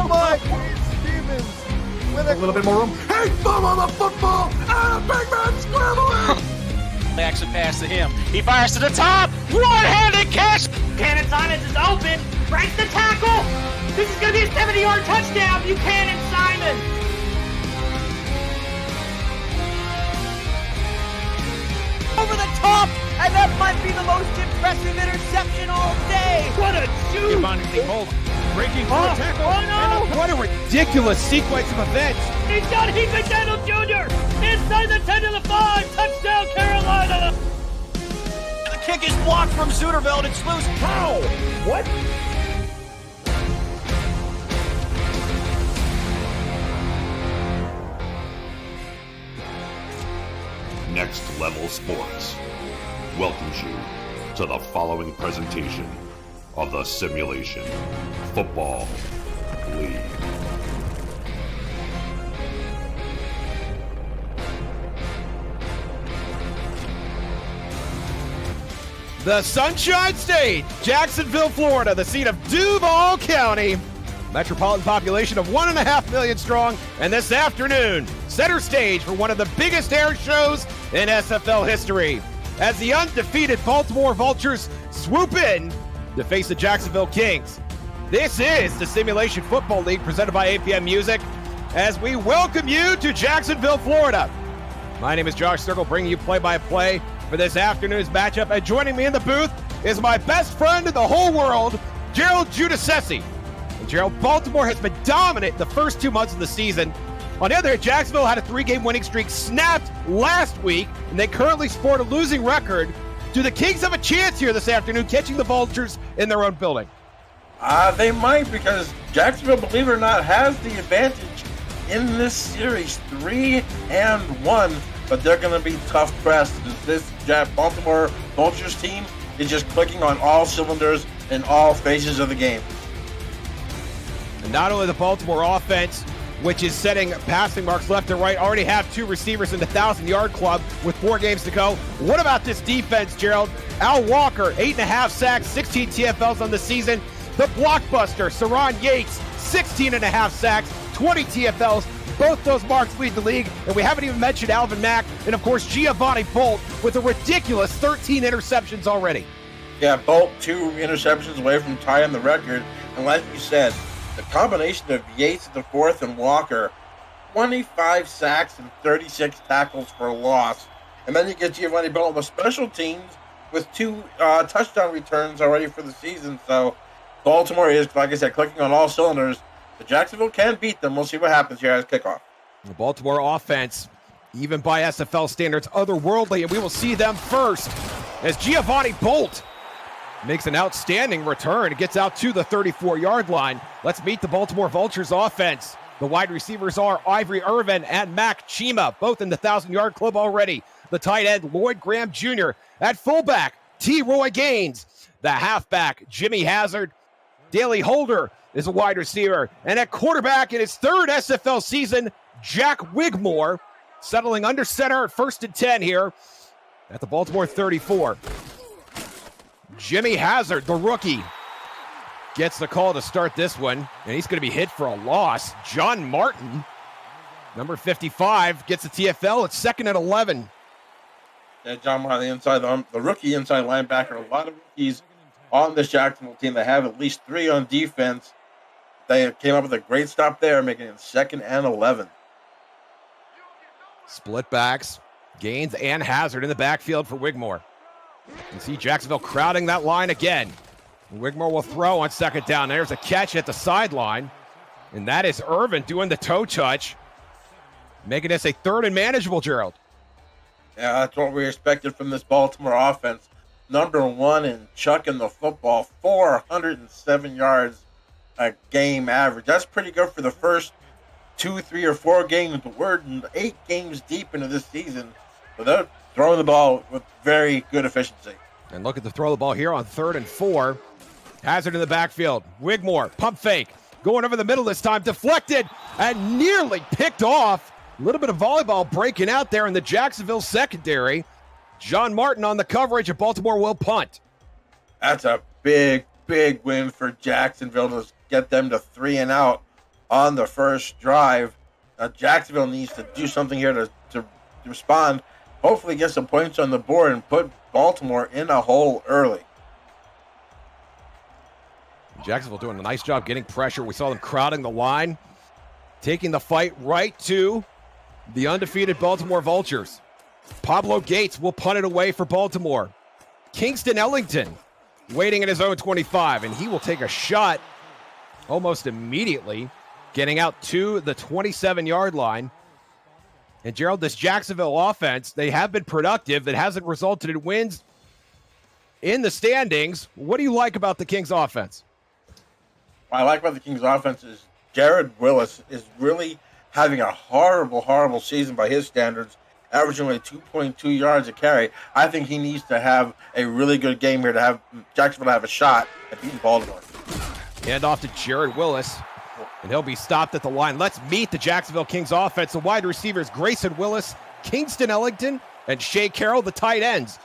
my Stevens with a little bit more room. Hey, thumb on the football! Big man scrambling! Action pass to him. He fires to the top. One-handed catch. Buchanan Simons is open. Breaks the tackle. This is going to be a 70-yard touchdown. Buchanan Simons. Over the top, and that might be the most impressive interception all day. What a shoot! Breaking through the tackle. Oh no! What a ridiculous sequence of events. He's got Heath McDaniel Jr. inside the 10 to the 5. Touchdown, Carolina. The kick is blocked from Zuderveld. It's loose. How? What? Next Level Sports welcomes you to the following presentation of the Simulation Football League. The Sunshine State, Jacksonville, Florida, the seat of Duval County. Metropolitan population of 1.5 million strong, and this afternoon, center stage for one of the biggest air shows in SFL history, as the undefeated Baltimore Vultures swoop in to face the Jacksonville Kings. This is the Simulation Football League presented by APM Music, as we welcome you to Jacksonville, Florida. My name is Josh Circle, bringing you play-by-play for this afternoon's matchup, and joining me in the booth is my best friend in the whole world, Gerald Giudicelli. And Gerald, Baltimore has been dominant the first 2 months of the season. On the other hand, Jacksonville had a 3-game winning streak snapped last week, and they currently sport a losing record. Do the Kings have a chance here this afternoon, catching the Vultures in their own building? They might, because Jacksonville, believe it or not, has the advantage in this series, 3-1, but they're going to be tough pressed. This Baltimore Vultures team is just clicking on all cylinders in all phases of the game. And not only the Baltimore offense, which is setting passing marks left and right, already have 2 receivers in the 1,000-yard club with 4 games to go. What about this defense, Gerald? Al Walker, 8.5 sacks, 16 TFLs on the season. The blockbuster, Saron Yates, 16.5 sacks, 20 TFLs. Both those marks lead the league, and we haven't even mentioned Alvin Mack, and of course Giovanni Bolt with a ridiculous 13 interceptions already. Yeah, Bolt 2 interceptions away from tying the record, and like you said, the combination of Yates at the 4th and Walker, 25 sacks and 36 tackles for loss. And then you get Giovanni Bolt with special teams with 2 touchdown returns already for the season. So Baltimore is, like I said, clicking on all cylinders. The Jacksonville can beat them. We'll see what happens here as kickoff. The Baltimore offense, even by SFL standards, otherworldly, and we will see them first as Giovanni Bolt makes an outstanding return. It gets out to the 34-yard line. Let's meet the Baltimore Vultures offense. The wide receivers are Ivory Irvin and Mac Chima, both in the 1,000-yard club already. The tight end, Lloyd Graham Jr. At fullback, T. Roy Gaines. The halfback, Jimmy Hazard. Daley Holder is a wide receiver. And at quarterback in his 3rd SFL season, Jack Wigmore, settling under center at 1st and 10 here at the Baltimore 34. Jimmy Hazard, the rookie, gets the call to start this one, and he's going to be hit for a loss. John Martin, number 55, gets the TFL. It's 2nd and 11. Yeah, John Martin, inside the rookie inside linebacker. A lot of rookies on this Jacksonville team. They have at least 3 on defense. They came up with a great stop there, making it 2nd and 11. Split backs, Gaines and Hazard in the backfield for Wigmore. You see Jacksonville crowding that line again. Wigmore will throw on 2nd down. There's a catch at the sideline. And that is Irvin doing the toe touch, making this a 3rd and manageable, Gerald. Yeah, that's what we expected from this Baltimore offense. Number 1 in chucking the football, 407 yards a game average. That's pretty good for the first 2, 3, or 4 games, but we're 8 games deep into this season. So they're throwing the ball with very good efficiency. And look at the throw the ball here on 3rd and 4. Hazard in the backfield. Wigmore, pump fake. Going over the middle this time. Deflected and nearly picked off. A little bit of volleyball breaking out there in the Jacksonville secondary. John Martin on the coverage, and Baltimore will punt. That's a big, big win for Jacksonville to get them to 3 and out. on the first drive. Jacksonville needs to do something here to respond. Hopefully get some points on the board and put Baltimore in a hole early. Jacksonville doing a nice job getting pressure. We saw them crowding the line, taking the fight right to the undefeated Baltimore Vultures. Pablo Gates will punt it away for Baltimore. Kingston Ellington waiting at his own 25, and he will take a shot almost immediately, getting out to the 27-yard line. And Gerald, this Jacksonville offense, they have been productive. That hasn't resulted in wins in the standings. What do you like about the Kings offense? What I like about the Kings offense is Jared Willis is really having a horrible season by his standards, averaging only 2.2 yards a carry. I think he needs to have a really good game here to have Jacksonville have a shot at beating Baltimore. Hand off to Jared Willis, and he'll be stopped at the line. Let's meet the Jacksonville Kings offense. The wide receivers, Grayson Willis, Kingston Ellington, and Shea Carroll. The tight ends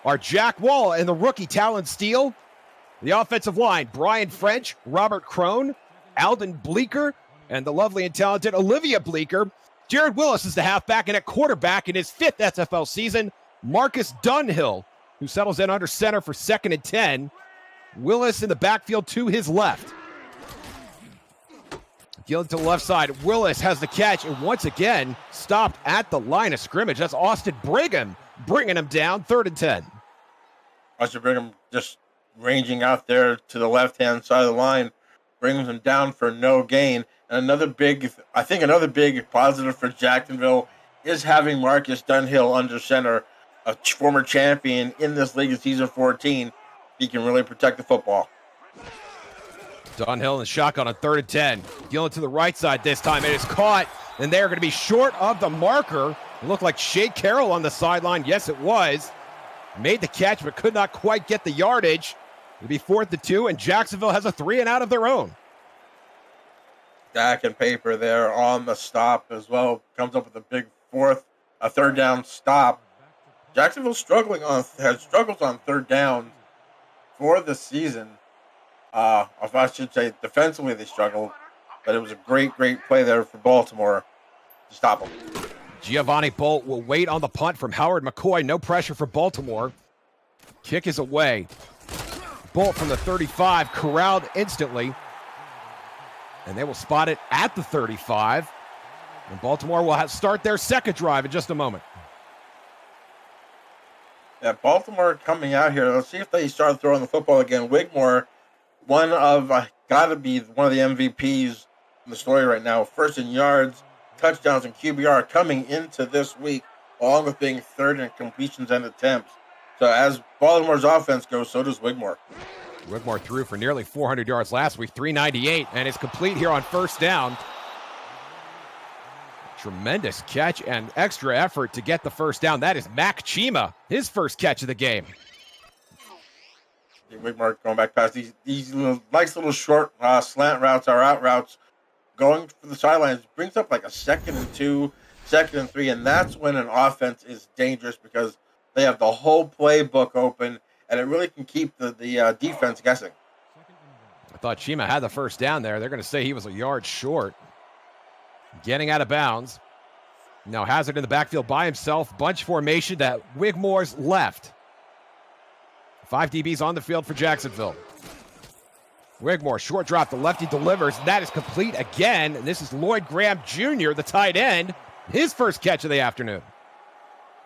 are Jack Wall and the rookie Talon Steele. The offensive line, Brian French, Robert Crone, Alden Bleeker, and the lovely and talented Olivia Bleeker. Jared Willis is the halfback, and at quarterback in his 5th SFL season, Marcus Dunhill, who settles in under center for 2nd and 10. Willis in the backfield to his left. Gillen to the left side. Willis has the catch, and once again, stopped at the line of scrimmage. That's Austin Brigham bringing him down, 3rd and 10. Austin Brigham just ranging out there to the left-hand side of the line, brings him down for no gain. And another big positive for Jacksonville is having Marcus Dunhill under center, a former champion in this league in season 14. He can really protect the football. Dunhill in the shotgun on 3rd and 10. Gillen to the right side this time. It is caught, and they are going to be short of the marker. It looked like Shea Carroll on the sideline. Yes, it was. Made the catch, but could not quite get the yardage. It'll be 4th and 2, and Jacksonville has a 3 and out of their own. Dak and Paper there on the stop as well. Comes up with a big 3rd down stop. Jacksonville has struggles on 3rd down for the season. If I should say defensively they struggled, but it was a great play there for Baltimore to stop them. Giovanni Bolt will wait on the punt from Howard McCoy. No pressure for Baltimore. Kick is away. Bolt from the 35, corralled instantly. And they will spot it at the 35. And Baltimore will start their 2nd drive in just a moment. Yeah, Baltimore coming out here. Let's see if they start throwing the football again. Wigmore, got to be one of the MVPs in the story right now. 1st in yards, touchdowns, and QBR coming into this week, along with being 3rd in completions and attempts. So as Baltimore's offense goes, so does Wigmore. Wigmore threw for nearly 400 yards last week, 398, and it's complete here on 1st down. Tremendous catch and extra effort to get the 1st down. That is Mac Chima, his 1st catch of the game. Wigmore going back past these nice little short slant routes or out routes, going for the sidelines, brings up like a 2nd and 2, 2nd and 3, and that's when an offense is dangerous because they have the whole playbook open, and it really can keep the defense guessing. I thought Chima had the 1st down there. They're going to say he was a yard short. Getting out of bounds. Now Hazard in the backfield by himself. Bunch formation to Wigmore's left. 5 DBs on the field for Jacksonville. Wigmore, short drop. The lefty delivers. That is complete again. And this is Lloyd Graham Jr., the tight end. His 1st catch of the afternoon.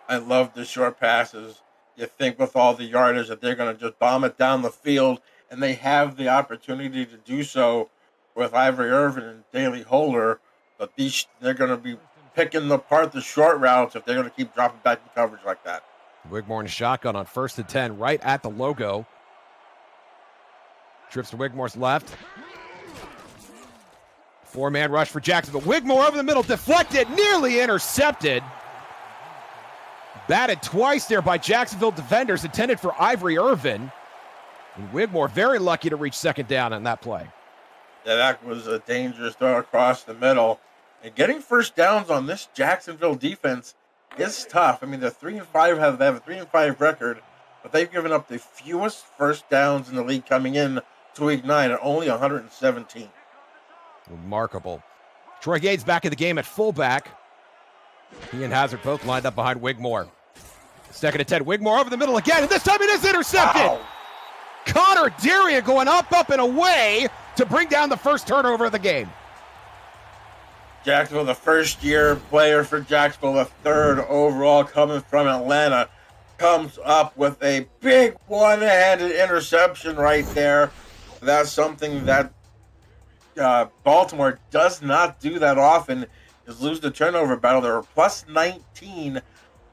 I love the short passes. You think with all the yardage that they're going to just bomb it down the field, and they have the opportunity to do so with Ivory Irvin and Daley Holder, but they're going to be picking apart the short routes if they're going to keep dropping back in coverage like that. Wigmore in shotgun on 1st and 10, right at the logo. Trips to Wigmore's left. 4-man rush for Jacksonville. Wigmore over the middle, deflected, nearly intercepted. Batted twice there by Jacksonville defenders, intended for Ivory Irvin. And Wigmore very lucky to reach 2nd down on that play. Yeah, that was a dangerous throw across the middle. And getting 1st downs on this Jacksonville defense is tough. I mean, they're 3-5, they have a 3-5 record, but they've given up the fewest 1st downs in the league coming in to week 9 at only 117. Remarkable. Troy Gaines back in the game at fullback. He and Hazard both lined up behind Wigmore. 2nd and 10. Wigmore over the middle again, and this time it is intercepted. Wow. Connor Darien going up, and away to bring down the first turnover of the game. Jacksonville, the first-year player for Jacksonville, the 3rd overall coming from Atlanta, comes up with a big one-handed interception right there. That's something that Baltimore does not do that often, is lose the turnover battle. They were plus 19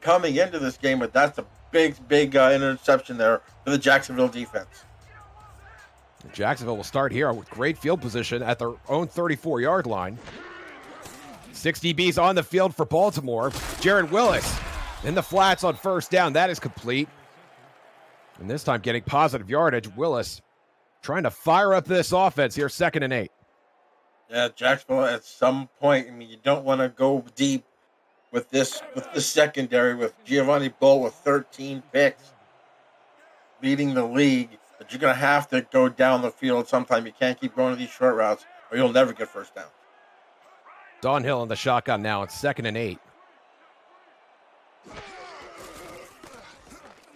coming into this game, but that's a big interception there for the Jacksonville defense. Jacksonville will start here with great field position at their own 34-yard line. 6 DBs on the field for Baltimore. Jaron Willis in the flats on first down. That is complete. And this time getting positive yardage. Willis trying to fire up this offense here, 2nd and 8. Yeah, Jacksonville at some point, I mean, you don't want to go deep with the secondary, with Giovanni Bull with 13 picks leading the league, but you're going to have to go down the field sometime. You can't keep going to these short routes or you'll never get first down. Don Hill in the shotgun now. It's 2nd and 8.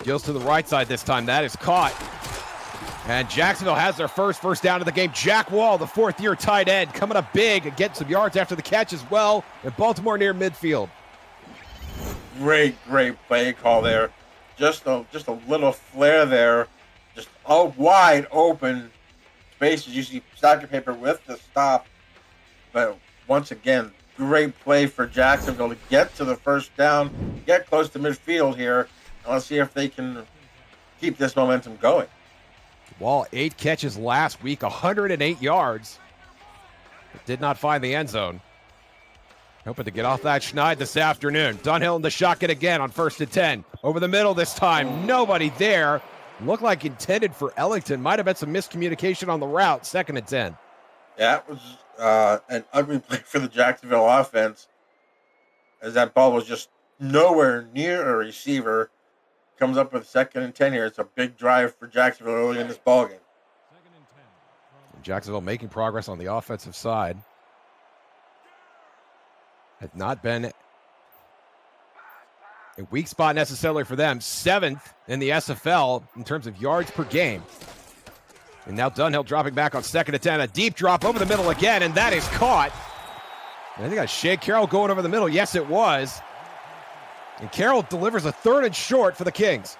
Deals to the right side this time. That is caught. And Jacksonville has their first down of the game. Jack Wall, the 4th-year tight end, coming up big and getting some yards after the catch as well. And Baltimore near midfield. Great play call there. Just a little flare there. Just all wide open spaces. You see soccer paper with the stop. But once again, great play for Jacksonville to get to the first down, get close to midfield here. And let's see if they can keep this momentum going. Wall, 8 catches last week, 108 yards. But did not find the end zone. Hoping to get off that schneid this afternoon. Dunhill in the shotgun again on 1st and 10. Over the middle this time. Nobody there. Looked like intended for Ellington. Might have been some miscommunication on the route. 2nd and 10. That was an ugly play for the Jacksonville offense, as that ball was just nowhere near a receiver. Comes up with 2nd and 10 here. It's a big drive for Jacksonville early in this ballgame. Jacksonville making progress on the offensive side. Had not been a weak spot necessarily for them. 7th in the SFL in terms of yards per game. And now Dunhill dropping back on 2nd and 10. A deep drop over the middle again, and that is caught. And I think that's Shea Carroll going over the middle. Yes, it was. And Carroll delivers a 3rd and short for the Kings.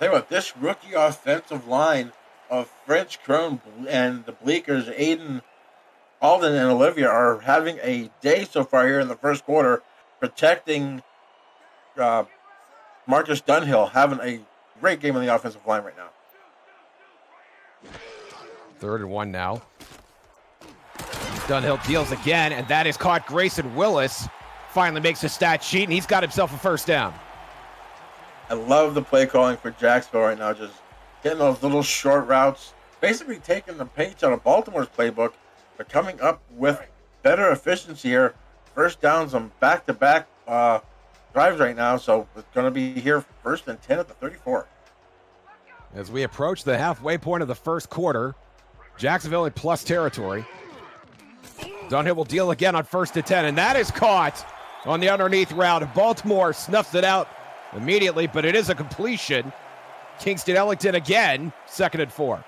Tell you what, this rookie offensive line of French Crone and the Bleakers, Aiden, Alden, and Olivia are having a day so far here in the first quarter, protecting Marcus Dunhill, having a great game on the offensive line right now. 3rd and 1 now. Dunhill deals again, and that is caught. Grayson Willis finally makes a stat sheet, and he's got himself a first down. I love the play calling for Jacksonville right now, just getting those little short routes, basically taking the page out of Baltimore's playbook, but coming up with better efficiency here. First downs on back-to-back drives right now, so it's going to be here 1st and 10 at the 34. As we approach the halfway point of the first quarter, Jacksonville in plus territory. Dunhill will deal again on 1st and 10, and that is caught on the underneath route. Baltimore snuffs it out immediately, but it is a completion. Kingston Ellington again, 2nd and 4.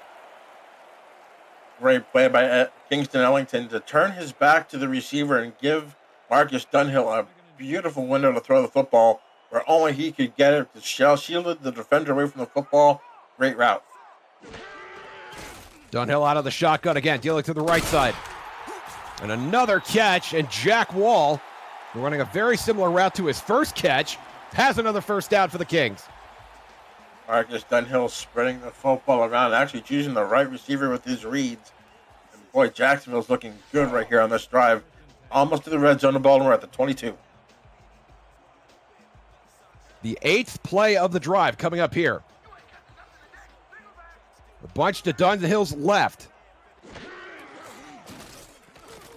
Great play by Kingston Ellington to turn his back to the receiver and give Marcus Dunhill a beautiful window to throw the football where only he could get it. Shielded the defender away from the football. Great route. Dunhill out of the shotgun again, dealing to the right side. And another catch, and Jack Wall, running a very similar route to his first catch, has another first down for the Kings. Marcus Dunhill spreading the football around, actually choosing the right receiver with his reads. And boy, Jacksonville's looking good right here on this drive. Almost to the red zone of Baltimore at the 22. The 8th play of the drive coming up here. A bunch to Dunhill's left.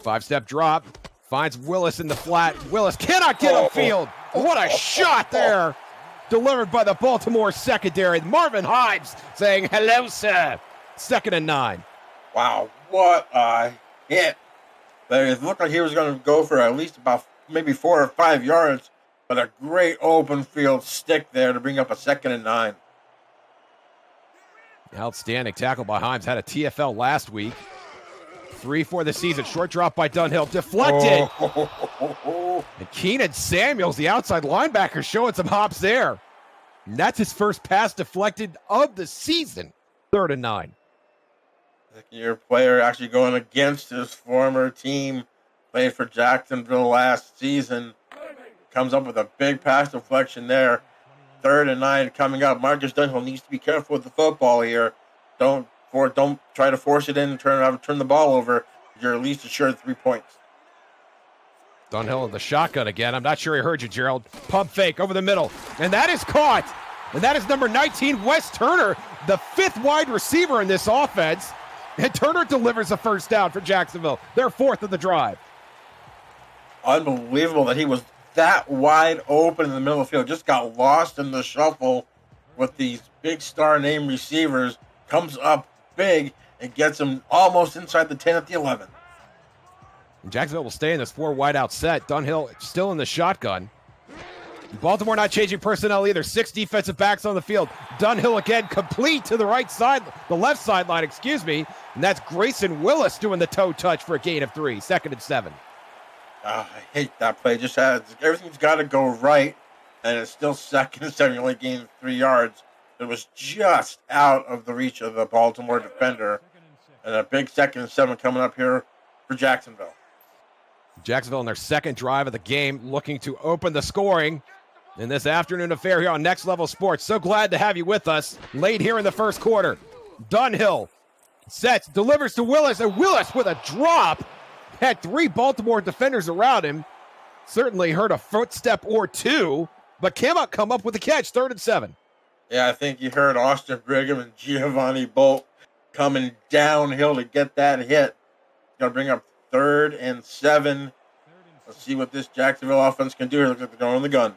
5-step drop. Finds Willis in the flat. Willis cannot get upfield. What a shot there. Delivered by the Baltimore secondary. Marvin Himes saying, hello, sir. 2nd and 9. Wow, what a hit But it looked like he was going to go for at least about maybe 4 or 5 yards, but a great open field stick there to bring up a 2nd and 9. Outstanding tackle by Himes. Had a TFL last week. 3 for the season. Short drop by Dunhill. Deflected. And Keenan Samuels, the outside linebacker, showing some hops there. And that's his first pass deflected of the season. 3rd and 9. Your player actually going against his former team, played for Jacksonville last season. Comes up with a big pass deflection there. 3rd and 9 coming up. Marcus Dunhill needs to be careful with the football here. Don't try to force it in and turn the ball over. You're at least assured 3 points. Dunhill in the shotgun again. I'm not sure he heard you, Gerald. Pump fake over the middle. And that is caught. And that is number 19, Wes Turner, the 5th wide receiver in this offense. And Turner delivers a first down for Jacksonville. Their 4th of the drive. Unbelievable that he was that wide open in the middle of the field. Just got lost in the shuffle with these big star name receivers. Comes up big and gets him almost inside the 10 at the 11. And Jacksonville will stay in this 4 wideout set. Dunhill still in the shotgun. Baltimore not changing personnel either. 6 defensive backs on the field. Dunhill again complete to the right side, the left sideline, excuse me. And that's Grayson Willis doing the toe touch for a gain of 3. 2nd and 7. I hate that play. Just everything's got to go right, and it's still 2nd and 7. You only gained 3 yards. It was just out of the reach of the Baltimore defender. And a big 2nd and 7 coming up here for Jacksonville. Jacksonville in their 2nd drive of the game, looking to open the scoring in this afternoon affair here on Next Level Sports. So glad to have you with us late here in the first quarter. Dunhill sets, delivers to Willis, and Willis with a drop. Had 3 Baltimore defenders around him. Certainly heard a footstep or 2, but cannot come up with the catch. 3rd and 7. Yeah, I think you heard Austin Brigham and Giovanni Bolt coming downhill to get that hit. Going to bring up 3rd and 7. Let's see what this Jacksonville offense can do here. Looks like they're going on the gun.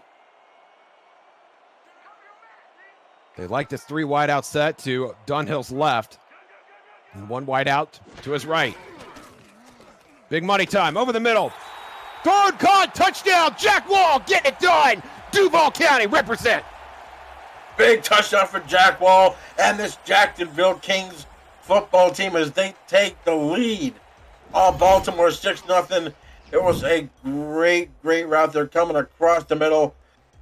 They like this 3 wide out set to Dunhill's left. And 1 wide out to his right. Big money time over the middle. Third caught, touchdown. Jack Wall getting it done. Duval County represent. Big touchdown for Jack Wall and this Jacksonville Kings football team as they take the lead on Baltimore 6-0. It was a great route. They're coming across the middle.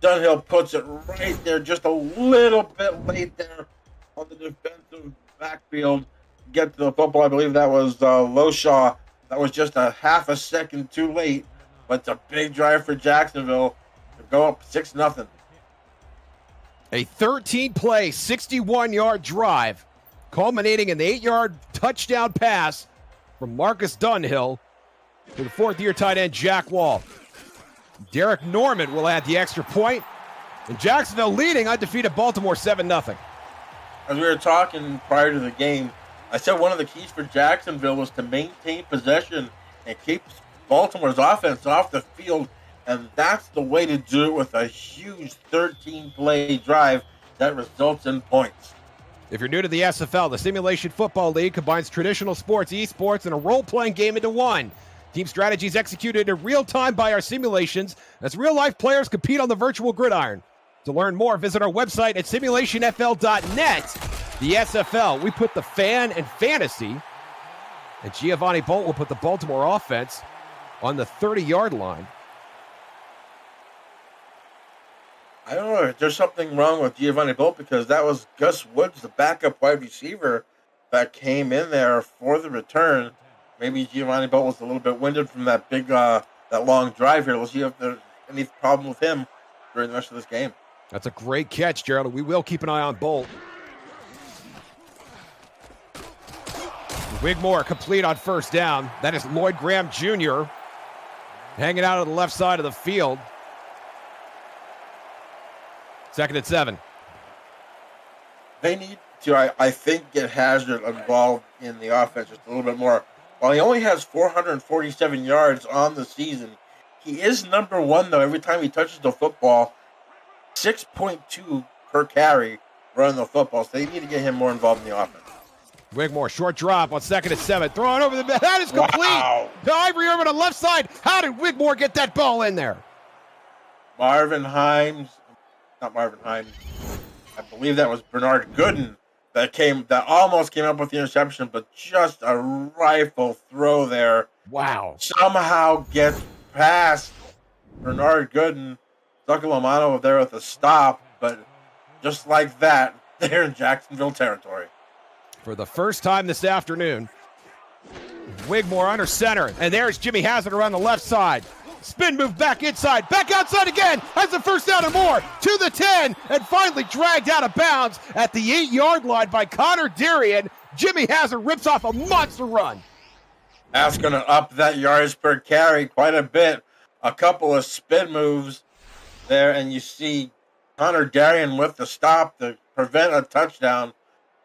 Dunhill puts it right there, just a little bit late there on the defensive backfield. Get to the football. I believe that was Loshaw. That was just a half a second too late, but it's a big drive for Jacksonville to go up 6-0. A 13-play, 61-yard drive, culminating in the 8-yard touchdown pass from Marcus Dunhill to the 4th-year tight end Jack Wall. Derek Norman will add the extra point, and Jacksonville leading undefeated Baltimore 7-0. As we were talking prior to the game, I said one of the keys for Jacksonville was to maintain possession and keep Baltimore's offense off the field, and that's the way to do it with a huge 13-play drive that results in points. If you're new to the SFL, the Simulation Football League combines traditional sports, esports, and a role-playing game into one. Team strategies executed in real time by our simulations as real-life players compete on the virtual gridiron. To learn more, visit our website at simulationfl.net. The SFL, we put the fan and fantasy, and Giovanni Bolt will put the Baltimore offense on the 30-yard line. I don't know if there's something wrong with Giovanni Bolt because that was Gus Woods, the backup wide receiver, that came in there for the return. Maybe Giovanni Bolt was a little bit winded from that big, that long drive here. We'll see if there's any problem with him during the rest of this game. That's a great catch, Gerald. We will keep an eye on Bolt. Wigmore complete on first down. That is Lloyd Graham Jr. hanging out on the left side of the field. 2nd and 7. They need to, I think, get Hazard involved in the offense just a little bit more. While he only has 447 yards on the season, he is number 1, though, every time he touches the football. 6.2 per carry running the football, so they need to get him more involved in the offense. Wigmore, short drop on 2nd and 7. Throwing over the middle. That is complete. Wow. To Ivory over the left side. How did Wigmore get that ball in there? Not Marvin Himes. I believe that was Bernard Gooden that almost came up with the interception, but just a rifle throw there. Wow. Somehow gets past Bernard Gooden. Zuccolomano there with a stop, but just like that, they're in Jacksonville territory. For the first time this afternoon, Wigmore under center, and there's Jimmy Hazard around the left side. Spin move back inside, back outside again, has the first down and more, to the 10, and finally dragged out of bounds at the 8-yard line by Connor Darian. Jimmy Hazard rips off a monster run. That's going to up that yards per carry quite a bit. A couple of spin moves there, and you see Connor Darian with the stop to prevent a touchdown.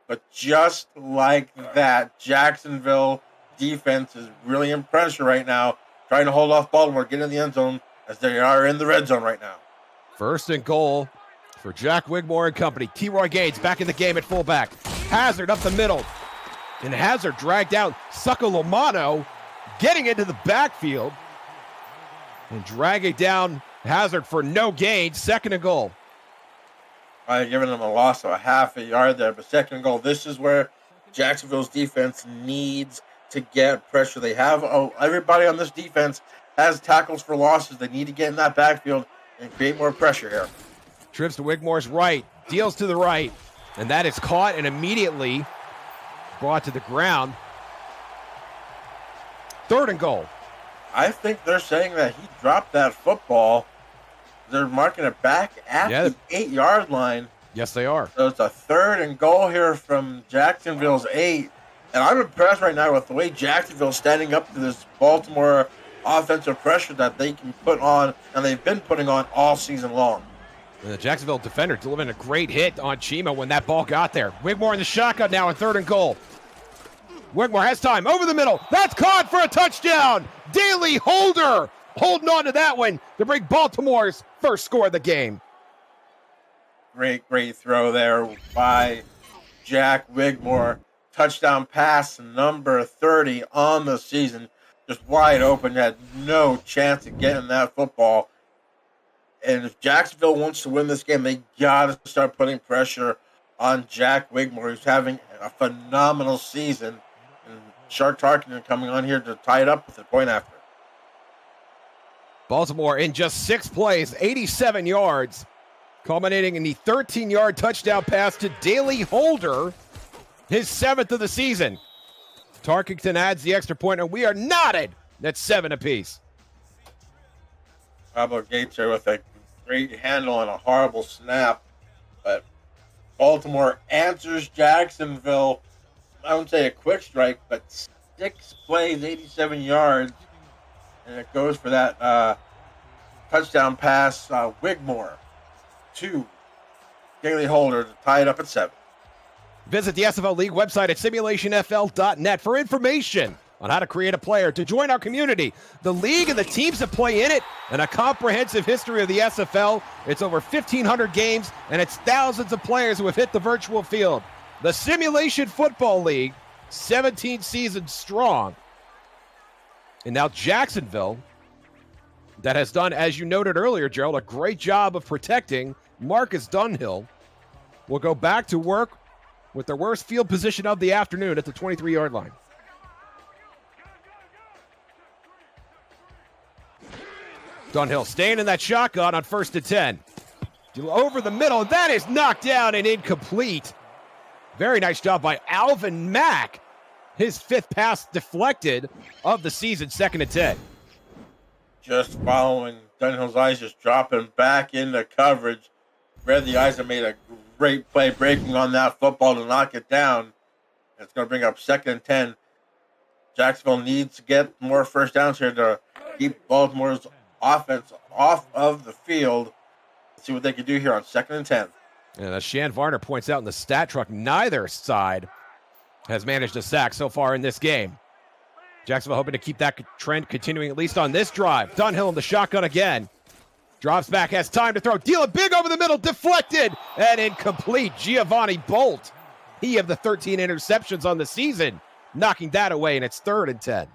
But just like that, Jacksonville defense is really in pressure right now, trying to hold off Baltimore, get in the end zone as they are in the red zone right now. 1st and goal for Jack Wigmore and company. T-Roy Gaines back in the game at fullback. Hazard up the middle. And Hazard dragged out Zuccolomano, getting into the backfield and dragging down Hazard for no gain. 2nd and goal. I've given them a loss of a half a yard there, but 2nd and goal. This is where Jacksonville's defense needs to get pressure. They have everybody on this defense has tackles for losses. They need to get in that backfield and create more pressure here. Trips to Wigmore's right, deals to the right, and that is caught and immediately brought to the ground. 3rd and goal. I think they're saying that he dropped that football. They're marking it back at the 8-yard line. Yes, they are. So it's a 3rd and goal here from Jacksonville's 8. And I'm impressed right now with the way Jacksonville's standing up to this Baltimore offensive pressure that they can put on, and they've been putting on all season long. And the Jacksonville defender delivering a great hit on Chima when that ball got there. Wigmore in the shotgun now on 3rd and goal. Wigmore has time over the middle. That's caught for a touchdown. Daly Holder holding on to that one to bring Baltimore's first score of the game. Great throw there by Jack Wigmore. Touchdown pass number 30 on the season. Just wide open. Had no chance of getting that football. And if Jacksonville wants to win this game, they got to start putting pressure on Jack Wigmore, who's having a phenomenal season. And Shark Tarkenton coming on here to tie it up with the point after. Baltimore in just 6 plays, 87 yards, culminating in the 13-yard touchdown pass to Daly Holder, his 7th of the season. Tarkenton adds the extra point, and we are knotted at 7 apiece. Pablo Gates here with a great handle and a horrible snap. But Baltimore answers Jacksonville. I wouldn't say a quick strike, but 6 plays, 87 yards. And it goes for that touchdown pass, Wigmore to Daly Holder to tie it up at 7. Visit the SFL League website at simulationfl.net for information on how to create a player to join our community, the league and the teams that play in it, and a comprehensive history of the SFL. It's over 1,500 games, and it's thousands of players who have hit the virtual field. The Simulation Football League, 17 seasons strong. And now Jacksonville, that has done, as you noted earlier, Gerald, a great job of protecting Marcus Dunhill, will go back to work with their worst field position of the afternoon at the 23-yard line. Dunhill staying in that shotgun on 1st and 10. Over the middle, that is knocked down and incomplete. Very nice job by Alvin Mack. His 5th pass deflected of the season, 2nd and 10. Just following Dunhill's eyes, just dropping back into coverage. Read the eyes and made a great play breaking on that football to knock it down. It's going to bring up 2nd and 10. Jacksonville needs to get more first downs here to keep Baltimore's offense off of the field. Let's see what they can do here on 2nd and 10. And as Shan Varner points out in the stat truck, neither side has managed a sack so far in this game. Jacksonville hoping to keep that trend continuing at least on this drive. Dunhill in the shotgun again. Drops back, has time to throw. Dealing big over the middle, deflected and incomplete. Giovanni Bolt He of the 13 interceptions on the season, knocking that away, and it's 3rd and 10.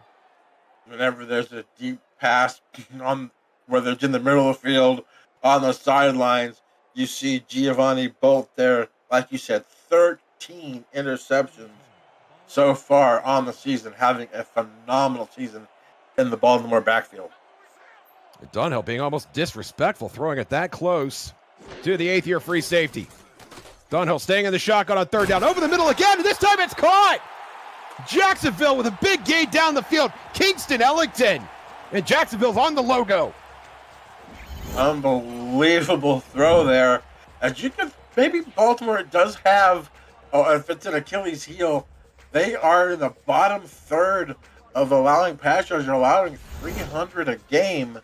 Whenever there's a deep pass on, whether it's in the middle of the field, on the sidelines, you see Giovanni Bolt there. Like you said, 13 interceptions so far on the season, having a phenomenal season in the Baltimore backfield. Dunhill being almost disrespectful, throwing it that close to the 8th-year free safety. Dunhill staying in the shotgun on 3rd down. Over the middle again, and this time it's caught! Jacksonville with a big gain down the field. Kingston Ellington. And Jacksonville's on the logo. Unbelievable throw there. As you can, maybe Baltimore does have, if it's an Achilles heel, they are in the bottom 3rd of allowing pass rush. They're allowing 300 a game.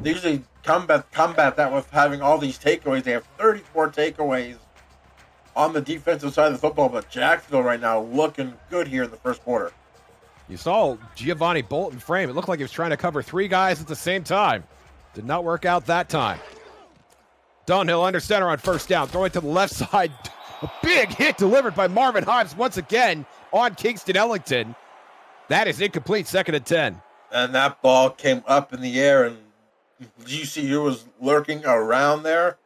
They usually combat that with having all these takeaways. They have 34 takeaways on the defensive side of the football, but Jacksonville right now looking good here in the first quarter. You saw Giovanni Bolton frame. It looked like he was trying to cover 3 guys at the same time. Did not work out that time. Dunhill under center on 1st down, throwing to the left side. A big hit delivered by Marvin Himes once again on Kingston Ellington. That is incomplete, 2nd and 10. And that ball came up in the air, and you see who was lurking around there?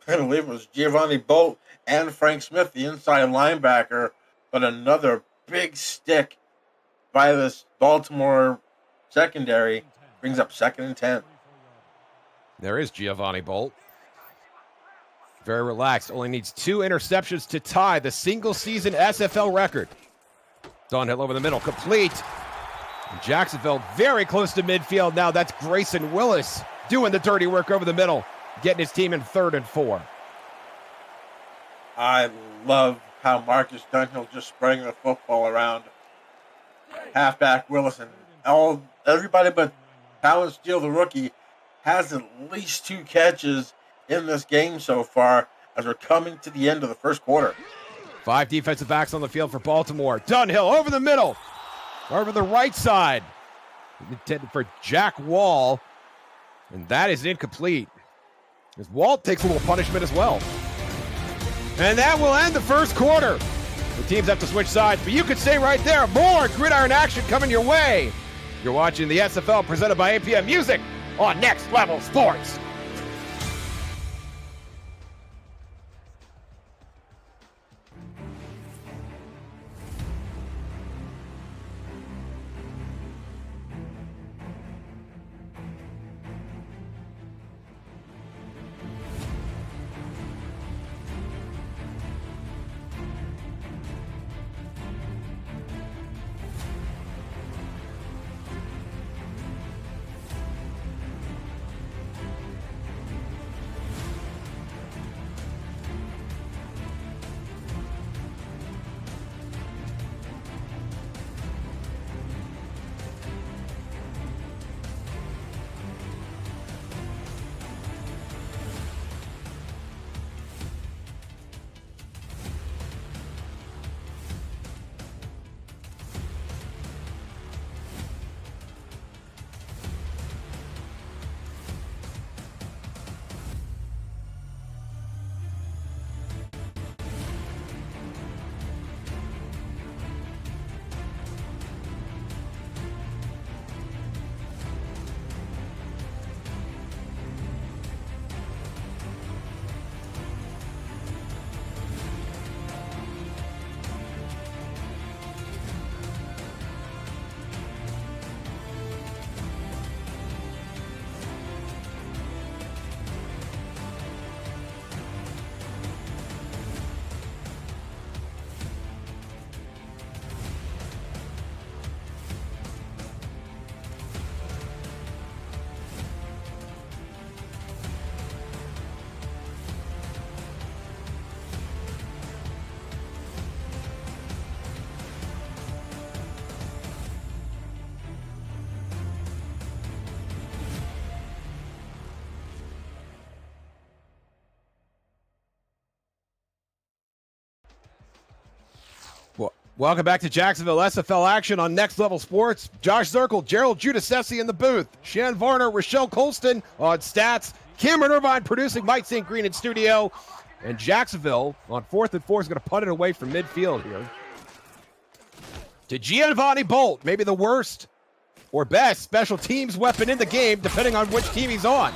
I believe it was Giovanni Bolt and Frank Smith, the inside linebacker, but another big stick by this Baltimore secondary brings up 2nd and 10. There is Giovanni Bolt. Very relaxed. Only needs 2 interceptions to tie the single-season SFL record. Dunhill over the middle, complete. Jacksonville very close to midfield now. That's Grayson Willis doing the dirty work over the middle, getting his team in 3rd and 4. I love how Marcus Dunhill just spraying the football around. Halfback Willis and everybody but Talon Steele, the rookie, has at least 2 catches in this game so far as we're coming to the end of the first quarter. 5 defensive backs on the field for Baltimore. Dunhill over the middle, over the right side, intended for Jack Wall, and that is incomplete, as Walt takes a little punishment as well. And that will end the first quarter. The teams have to switch sides, but you could stay right there. More gridiron action coming your way. You're watching the SFL presented by APM Music on Next Level Sports. Welcome back to Jacksonville SFL action on Next Level Sports. Josh Zirkle, Gerald Giudice in the booth, Shan Varner, Rochelle Colston on stats, Cameron Irvine producing, Mike St. Green in studio. And Jacksonville on 4th and 4 is going to punt it away from midfield here. To Giovanni Bolt, maybe the worst or best special teams weapon in the game, depending on which team he's on.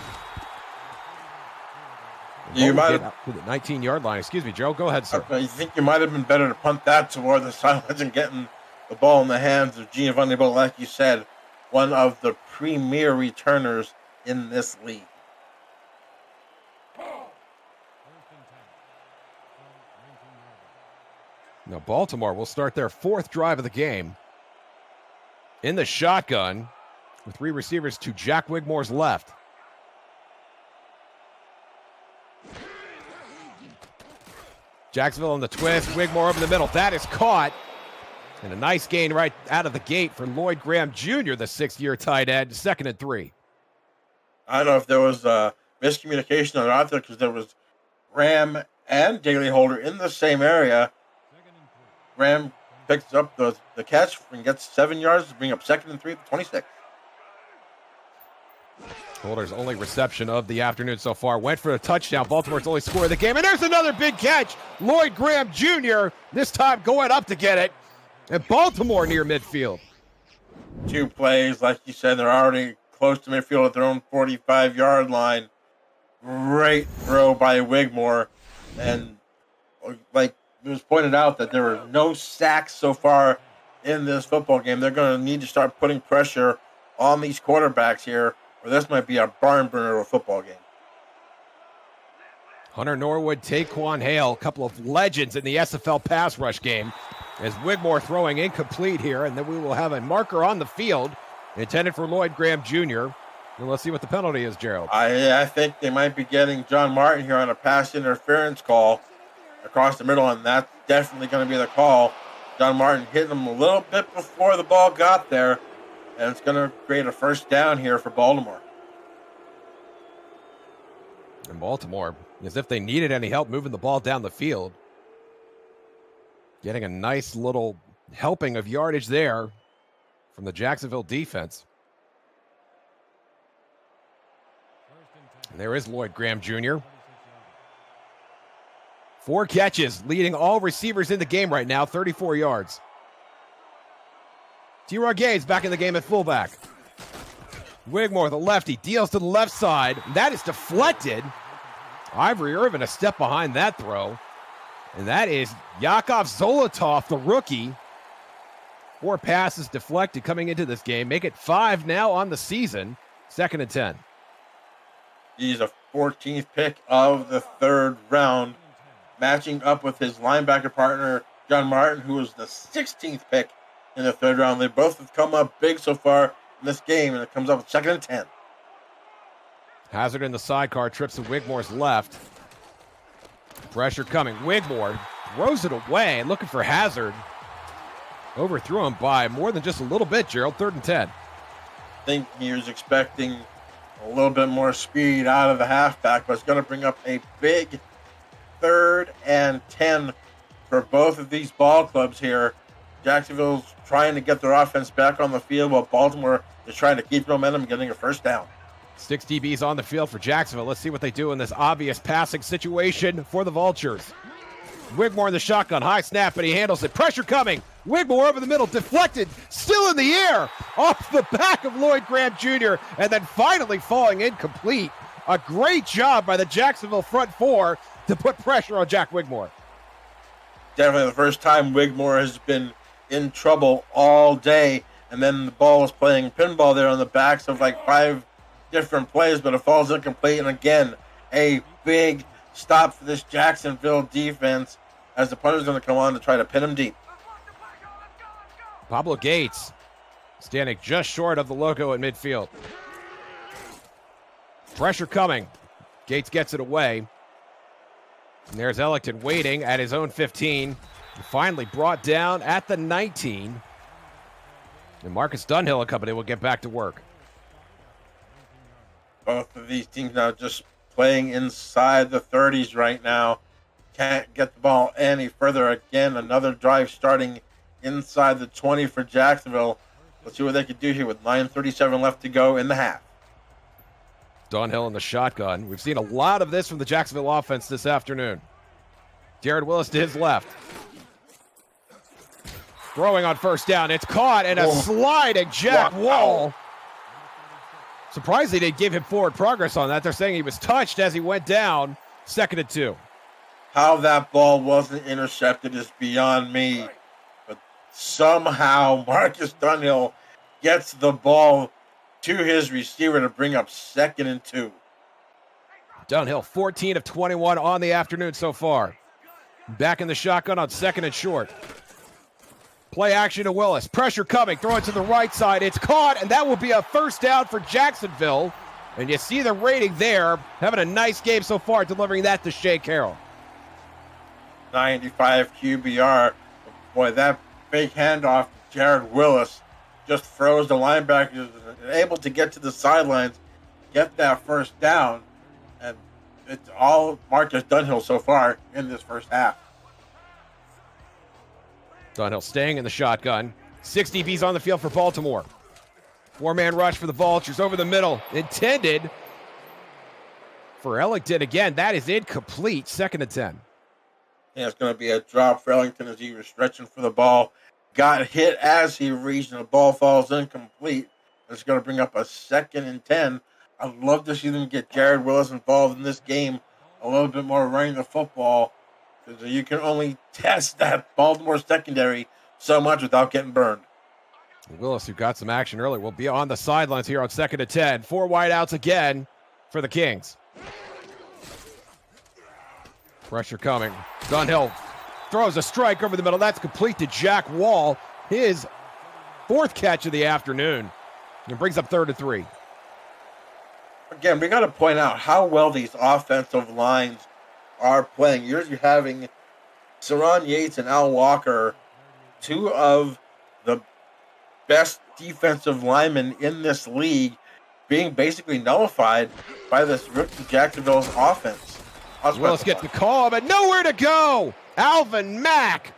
You might have to the 19-yard line. Excuse me, Joe. Go ahead, sir. I think you might have been better to punt that toward the sidelines and getting the ball in the hands of Giovanni Bolt, like you said, one of the premier returners in this league. Now Baltimore will start their 4th drive of the game in the shotgun with 3 receivers to Jack Wigmore's left. Jacksonville on the twist, Wigmore over the middle. That is caught. And a nice gain right out of the gate for Lloyd Graham Jr., the 6th-year tight end, 2nd and 3. I don't know if there was miscommunication or not there, because there was Graham and Daly Holder in the same area. Graham picks up the catch and gets 7 yards to bring up 2nd and 3 at the 26. Holder's only reception of the afternoon so far went for a touchdown. Baltimore's only score of the game. And there's another big catch. Lloyd Graham Jr., this time going up to get it. And Baltimore near midfield. 2 plays, like you said, they're already close to midfield at their own 45-yard line. Great throw by Wigmore. And like it was pointed out that there were no sacks so far in this football game. They're going to need to start putting pressure on these quarterbacks here, or this might be a barn burner of a football game. Hunter Norwood, Taquan Hale, a couple of legends in the SFL pass rush game. As Wigmore throwing incomplete here, and then we will have a marker on the field intended for Lloyd Graham Jr. And let's see what the penalty is, Gerald. I think they might be getting John Martin here on a pass interference call across the middle, and that's definitely going to be the call. John Martin hitting him a little bit before the ball got there, and it's going to create a 1st down here for Baltimore. And Baltimore, as if they needed any help moving the ball down the field. Getting a nice little helping of yardage there from the Jacksonville defense. And there is Lloyd Graham Jr. 4 catches, leading all receivers in the game right now, 34 yards. T-Rod Gaines back in the game at fullback. Wigmore, the lefty, deals to the left side. That is deflected. Ivory Irvin a step behind that throw. And that is Yakov Zolotov, the rookie. 4 passes deflected coming into this game. Make it 5 now on the season. 2nd and 10. He's a 14th pick of the 3rd round, matching up with his linebacker partner, John Martin, who was the 16th pick in the 3rd round. They both have come up big so far in this game, and it comes up with 2nd and 10. Hazard in the sidecar, trips to Wigmore's left. Pressure coming. Wigmore throws it away, looking for Hazard. Overthrew him by more than just a little bit, Gerald. 3rd and 10. I think he was expecting a little bit more speed out of the halfback, but it's going to bring up a big 3rd and 10 for both of these ball clubs here. Jacksonville's trying to get their offense back on the field, while Baltimore is trying to keep momentum, getting a 1st down. 6 DBs on the field for Jacksonville. Let's see what they do in this obvious passing situation for the Vultures. Wigmore in the shotgun. High snap, and he handles it. Pressure coming. Wigmore over the middle. Deflected. Still in the air. Off the back of Lloyd Graham Jr. And then finally falling incomplete. A great job by the Jacksonville front 4 to put pressure on Jack Wigmore. Definitely the first time Wigmore has been in trouble all day. And then the ball was playing pinball there on the backs of like 5 different plays, but it falls incomplete. And again, a big stop for this Jacksonville defense as the punter's going to come on to try to pin him deep. Pablo Gates standing just short of the logo at midfield. Pressure coming. Gates gets it away. And there's Ellington waiting at his own 15. Finally brought down at the 19. And Marcus Dunhill and company will get back to work. Both of these teams now just playing inside the 30s right now. Can't get the ball any further. Again, another drive starting inside the 20 for Jacksonville. Let's see what they can do here with 9:37 left to go in the half. Dunhill in the shotgun. We've seen a lot of this from the Jacksonville offense this afternoon. Jared Willis to his left. Throwing on first down. It's caught, and a sliding Jack Wall. Surprised they didn't give him forward progress on that. They're saying he was touched as he went down. 2nd and 2. How that ball wasn't intercepted is beyond me. But somehow Marcus Dunhill gets the ball to his receiver to bring up 2nd and 2. Dunhill, 14 of 21 on the afternoon so far. Back in the shotgun on 2nd and short. Play action to Willis. Pressure coming. Throw it to the right side. It's caught, and that will be a first down for Jacksonville. And you see the rating there. Having a nice game so far, delivering that to Shea Carroll. 95 QBR. Boy, that big handoff to Jared Willis just froze the linebackers, able to get to the sidelines, get that first down. And it's all Marcus Dunhill so far in this first half. Dunhill staying in the shotgun. 6 DBs on the field for Baltimore. 4-man rush for the Vultures over the middle. Intended for Ellington again. That is incomplete. 2nd and 10. Yeah, it's going to be a drop for Ellington as he was stretching for the ball. Got hit as he reached, and the ball falls incomplete. It's going to bring up a 2nd and 10. I'd love to see them get Jared Willis involved in this game a little bit more running the football, because you can only test that Baltimore secondary so much without getting burned. Willis, who got some action early, will be on the sidelines here on 2nd and 10. 4 wideouts again for the Kings. Pressure coming. Dunhill throws a strike over the middle. That's complete to Jack Wall. His 4th catch of the afternoon. And brings up 3rd and 3. Again, we got to point out how well these offensive lines are playing. You're having Saron Yates and Al Walker, 2 of the best defensive linemen in this league, being basically nullified by this rookie Jacksonville's offense. Willis gets the call, but nowhere to go. Alvin Mack,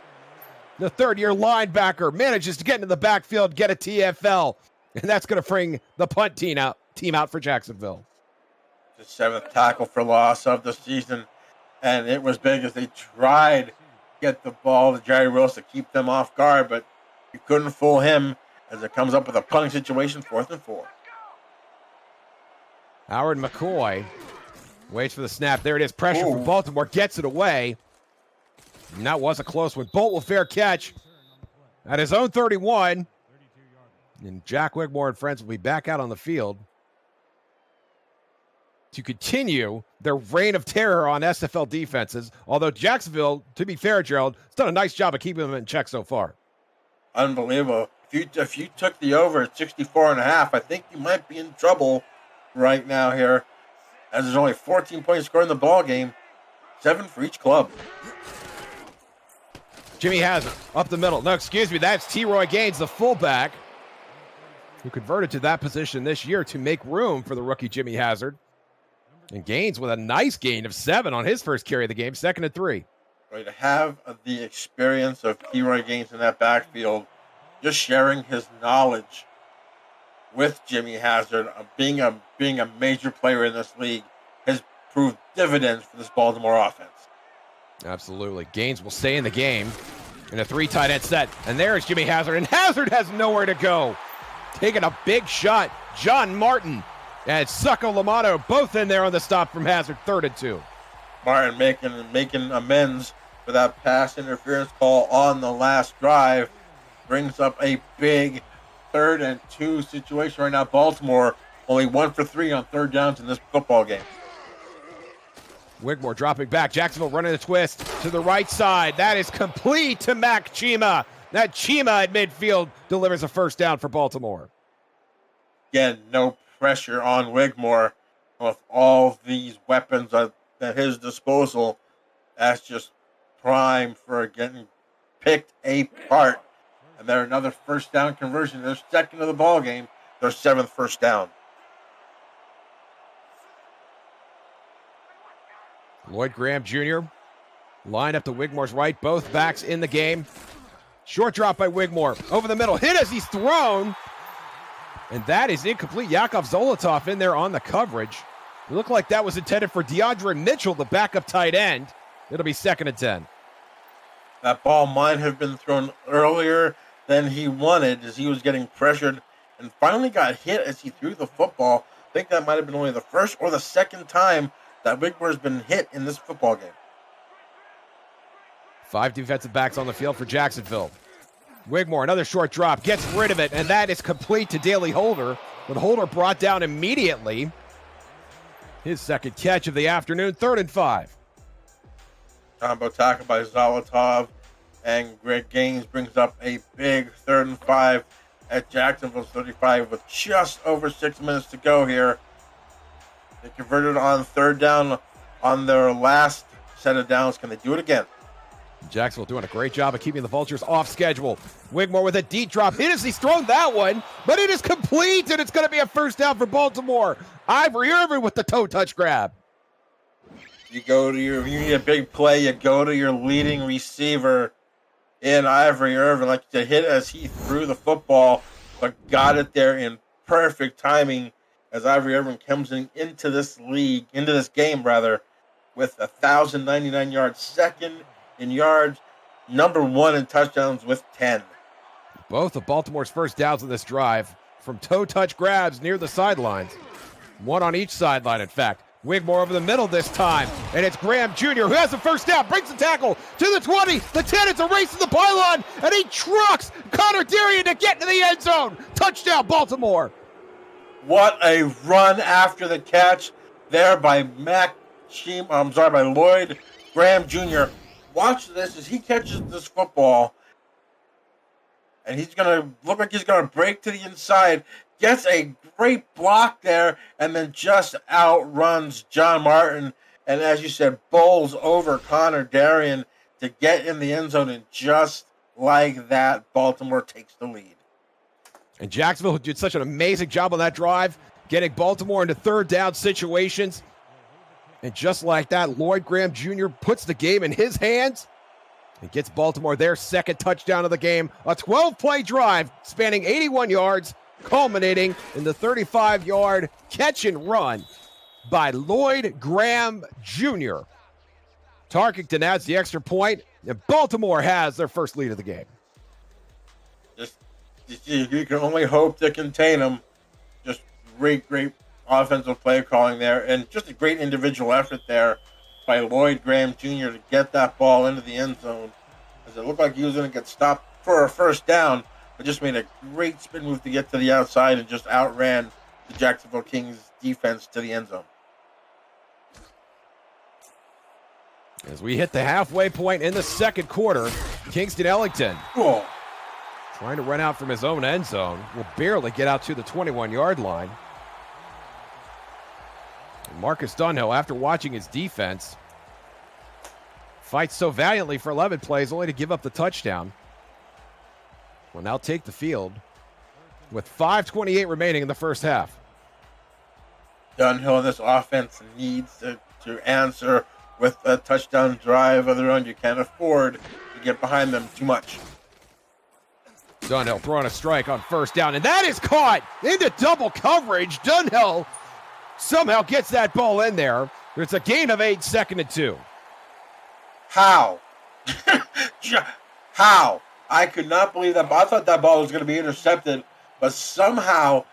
the 3rd-year linebacker, manages to get into the backfield, get a TFL, and that's going to bring the punt team out for Jacksonville. The 7th tackle for loss of the season, and it was big as they tried to get the ball to Jerry Willis to keep them off guard, but you couldn't fool him as it comes up with a punting situation, 4th and 4. Howard McCoy waits for the snap. There it is. Pressure from Baltimore. Gets it away. And that was a close one. Bolt will fair catch at his own 31. And Jack Wigmore and friends will be back out on the field to continue their reign of terror on SFL defenses. Although Jacksonville, to be fair, Gerald, has done a nice job of keeping them in check so far. Unbelievable. If you took the over at 64.5, I think you might be in trouble right now here, as there's only 14 points scored in the ball game, 7 for each club. Jimmy Hazard up the middle. No, excuse me, that's T-Roy Gaines, the fullback, who converted to that position this year to make room for the rookie Jimmy Hazard. And Gaines with a nice gain of 7 on his first carry of the game, 2nd and 3. Right, to have the experience of T-Roy Gaines in that backfield, just sharing his knowledge with Jimmy Hazard, being a major player in this league, has proved dividends for this Baltimore offense. Absolutely. Gaines will stay in the game in a 3 tight end set. And there's Jimmy Hazard, and Hazard has nowhere to go. Taking a big shot. John Martin and Succo Lamato both in there on the stop from Hazard, 3rd and 2. Martin making amends for that pass interference call on the last drive. Brings up a big 3rd and 2 situation right now. Baltimore only 1 for 3 on 3rd downs in this football game. Wigmore dropping back. Jacksonville running the twist to the right side. That is complete to Mac Chima. That Chima at midfield delivers a first down for Baltimore. Again, no pressure on Wigmore with all these weapons at his disposal. That's just prime for getting picked apart. And they're another first down conversion. Their 2nd of the ball game. Their 7th first down. Lloyd Graham Jr. lined up to Wigmore's right. Both backs in the game. Short drop by Wigmore. Over the middle. Hit as he's thrown. And that is incomplete. Yakov Zolotov in there on the coverage. It looked like that was intended for DeAndre Mitchell, the backup tight end. It'll be 2nd and 10. That ball might have been thrown earlier than he wanted as he was getting pressured and finally got hit as he threw the football. I think that might have been only the first or the second time that Wigmore has been hit in this football game. 5 defensive backs on the field for Jacksonville. Wigmore, another short drop, gets rid of it, and that is complete to Daly Holder, with Holder brought down immediately. His second catch of the afternoon, 3rd and 5. Combo tackle by Zolotov, and Greg Gaines brings up a big 3rd and 5 at Jacksonville's 35 with just over 6 minutes to go here. They converted on 3rd down on their last set of downs. Can they do it again? Jacksonville doing a great job of keeping the Vultures off schedule. Wigmore with a deep drop. He's thrown that one, but it is complete, and it's going to be a 1st down for Baltimore. Ivory Irvin with the toe touch grab. You need a big play, you go to your leading receiver in Ivory Irvin, like to hit as he threw the football, but got it there in perfect timing as Ivory Irvin comes into this game, with 1,099 yards, second in yards, number 1 in touchdowns with 10. Both of Baltimore's first downs in this drive from toe touch grabs near the sidelines. One on each sideline, in fact. Wigmore over the middle this time, and it's Graham Jr. who has the 1st down, breaks the tackle to the 20, the 10, it's a race to the pylon, and he trucks Connor Darian to get to the end zone. Touchdown, Baltimore. What a run after the catch there by Lloyd Graham Jr. Watch this as he catches this football, and he's going to look like he's going to break to the inside, gets a great block there, and then just outruns John Martin, and as you said, bowls over Connor Darian to get in the end zone, and just like that, Baltimore takes the lead. And Jacksonville did such an amazing job on that drive, getting Baltimore into 3rd down situations. And just like that, Lloyd Graham Jr. puts the game in his hands and gets Baltimore their 2nd touchdown of the game. A 12-play drive spanning 81 yards, culminating in the 35-yard catch and run by Lloyd Graham Jr. Tarkington adds the extra point, and Baltimore has their first lead of the game. You can only hope to contain them. Just great offensive play calling there, and just a great individual effort there by Lloyd Graham Jr. to get that ball into the end zone, as it looked like he was going to get stopped for a 1st down, but just made a great spin move to get to the outside and just outran the Jacksonville Kings defense to the end zone. As we hit the halfway point in the 2nd quarter, Kingston Ellington trying to run out from his own end zone will barely get out to the 21-yard line. Marcus Dunhill, after watching his defense, fights so valiantly for 11 plays only to give up the touchdown, will now take the field with 5:28 remaining in the 1st half. Dunhill, this offense needs to answer with a touchdown drive of their own. You can't afford to get behind them too much. Dunhill throwing a strike on 1st down, and that is caught into double coverage. Dunhill somehow gets that ball in there. It's a gain of 8, 2nd and 2. How? How? I could not believe that. I thought that ball was going to be intercepted, but somehow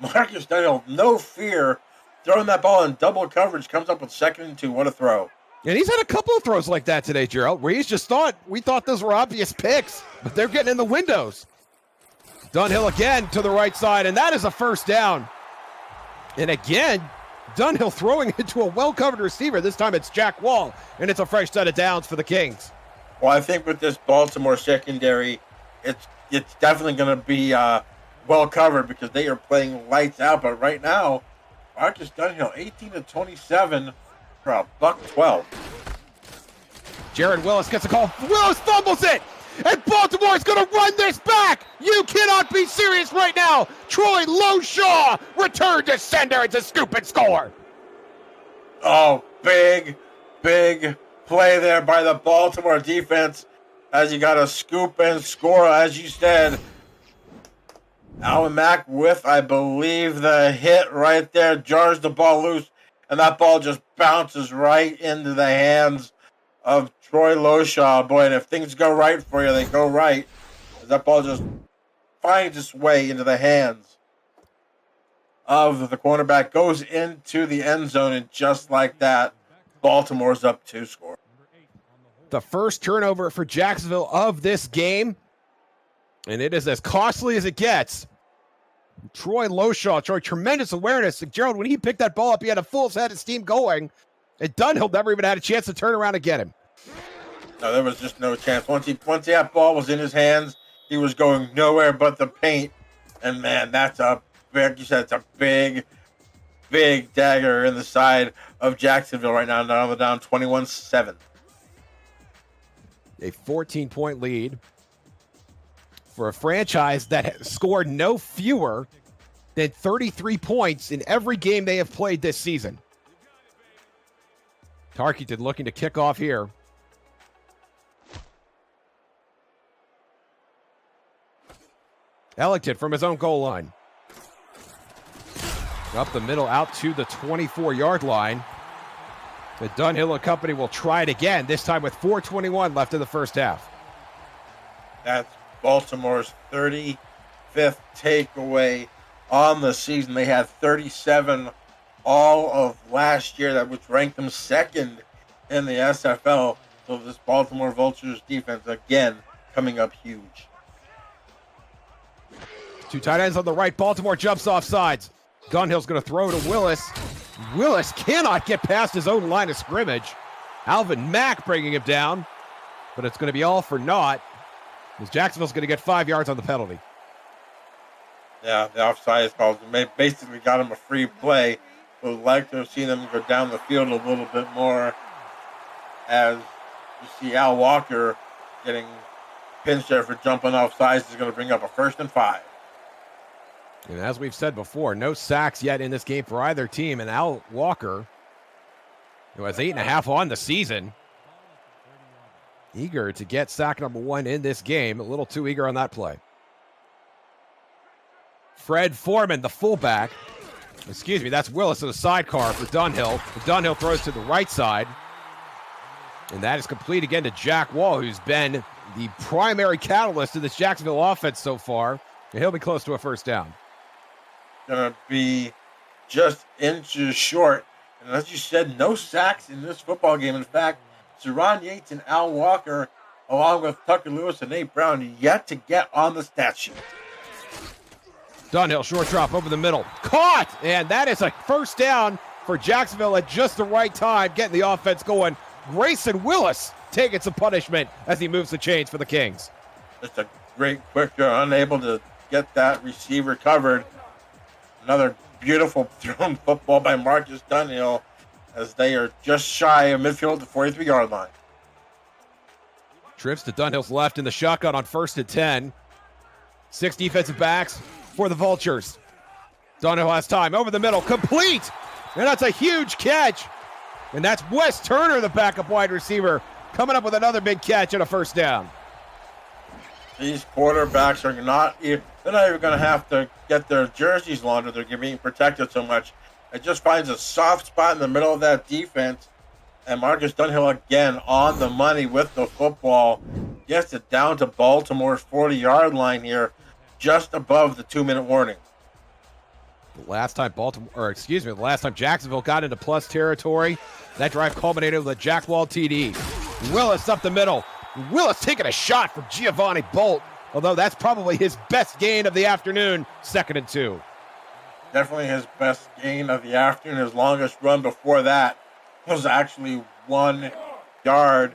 Marcus Dunhill, no fear, throwing that ball in double coverage, comes up with 2nd and 2. What a throw. And he's had a couple of throws like that today, Gerald, where we thought those were obvious picks, but they're getting in the windows. Dunhill again to the right side, and that is a 1st down. And again, Dunhill throwing into a well-covered receiver. This time it's Jack Wall, and it's a fresh set of downs for the Kings. Well, I think with this Baltimore secondary, it's definitely going to be well covered because they are playing lights out. But right now, Marcus Dunhill, 18-27 for a $112. Jared Willis gets a call. Willis fumbles it, and Baltimore is going to run this back. You cannot be serious right now. Troy Loshaw returned to sender. It's a scoop and score. Oh, big play there by the Baltimore defense as you got a scoop and score, as you said. Alvin Mack with, I believe, the hit right there, jars the ball loose, and that ball just bounces right into the hands of Troy Loshaw. Boy, and if things go right for you, they go right. That ball just finds its way into the hands of the cornerback, goes into the end zone, and just like that, Baltimore's up 2 score. The first turnover for Jacksonville of this game, and it is as costly as it gets. Troy Loshaw showed tremendous awareness. Gerald, when he picked that ball up, he had a full set of steam going, and Dunhill never even had a chance to turn around and get him. No, there was just no chance. Once that ball was in his hands, he was going nowhere but the paint. And man, that's a big, you said it's a big, big dagger in the side of Jacksonville right now. Now they're down 21-7. A 14-point lead for a franchise that has scored no fewer than 33 points in every game they have played this season. Tarkington looking to kick off here. Ellington from his own goal line. Up the middle, out to the 24-yard line. But Dunhill and company will try it again, this time with 4:21 left in the first half. That's Baltimore's 35th takeaway on the season. They had 37 all of last year, which ranked them second in the SFL. So this Baltimore Vultures defense, again, coming up huge. 2 tight ends on the right. Baltimore jumps off sides. Dunhill's going to throw to Willis. Willis cannot get past his own line of scrimmage. Alvin Mack bringing him down, but it's going to be all for naught, as Jacksonville's going to get 5 yards on the penalty. Yeah, the offside is called. Basically got him a free play. Would like to have seen them go down the field a little bit more, as you see Al Walker getting pinched there for jumping off sides. Is going to bring up a 1st and 5. And as we've said before, no sacks yet in this game for either team. And Al Walker, who has 8.5 on the season, eager to get sack number 1 in this game. A little too eager on that play. Fred Foreman, the fullback. Excuse me, that's Willis in the sidecar for Dunhill. Dunhill throws to the right side. And that is complete again to Jack Wall, who's been the primary catalyst of this Jacksonville offense so far. And he'll be close to a 1st down. Going to be just inches short. And as you said, no sacks in this football game. In fact, Zeron Yates and Al Walker, along with Tucker Lewis and Nate Brown, yet to get on the stat sheet. Dunhill, short drop over the middle. Caught! And that is a 1st down for Jacksonville at just the right time, getting the offense going. Grayson Willis taking some punishment as he moves the chains for the Kings. Just a great quick unable to get that receiver covered. Another beautiful thrown football by Marcus Dunhill, as they are just shy of midfield at the 43-yard line. Trips to Dunhill's left in the shotgun on 1st and 10. 6 defensive backs for the Vultures. Dunhill has time over the middle, complete, and that's a huge catch. And that's Wes Turner, the backup wide receiver, coming up with another big catch and a 1st down. These quarterbacks are not even going to have to get their jerseys laundered. They're being protected so much. It just finds a soft spot in the middle of that defense. And Marcus Dunhill again on the money with the football. Gets it down to Baltimore's 40-yard line here, just above the 2-minute warning. The last time Jacksonville got into plus territory, that drive culminated with a Jack Wall TD. Willis up the middle. Willis taking a shot from Giovanni Bolt, although that's probably his best gain of the afternoon, 2nd and 2. Definitely his best gain of the afternoon. His longest run before that was actually 1 yard.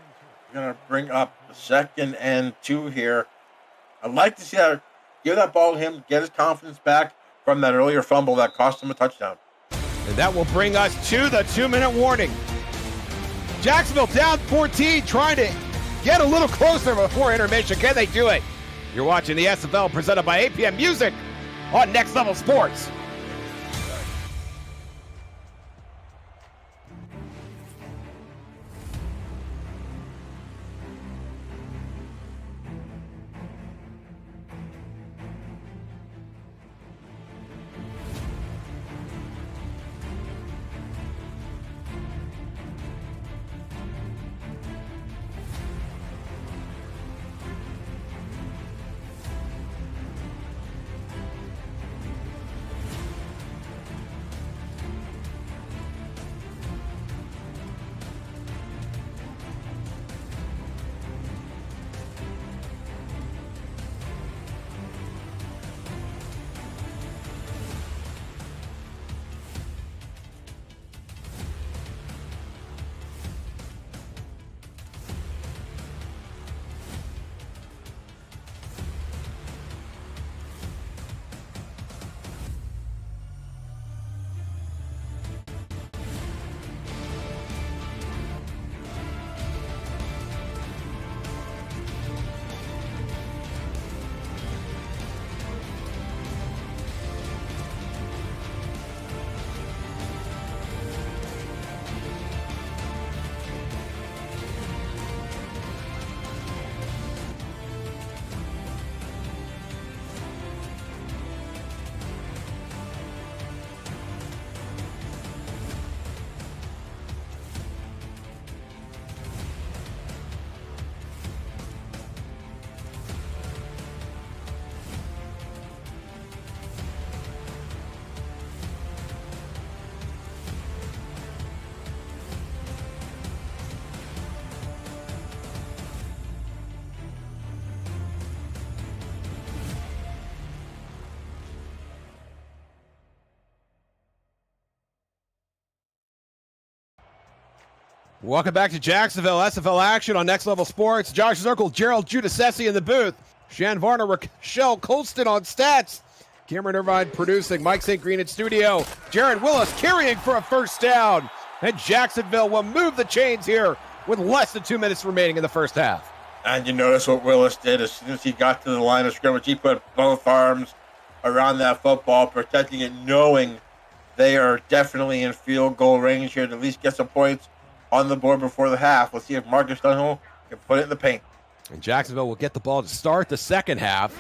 Going to bring up the 2nd and 2 here. I'd like to see that, give that ball to him, get his confidence back from that earlier fumble that cost him a touchdown. And that will bring us to the 2-minute warning. Jacksonville down 14, trying to get a little closer before intermission. Can they do it? You're watching the SFL presented by APM Music on Next Level Sports. Welcome back to Jacksonville SFL action on Next Level Sports. Josh Zirkle, Gerald Giudice in the booth. Shan Varner, Rochelle Colston on stats. Cameron Irvine producing. Mike St. Green in studio. Jared Willis carrying for a first down. And Jacksonville will move the chains here with less than 2 minutes remaining in the first half. And you notice what Willis did as soon as he got to the line of scrimmage. He put both arms around that football, protecting it, knowing they are definitely in field goal range here to at least get some points on the board before the half. Let's see if Marcus Dunhill can put it in the paint. And Jacksonville will get the ball to start the second half.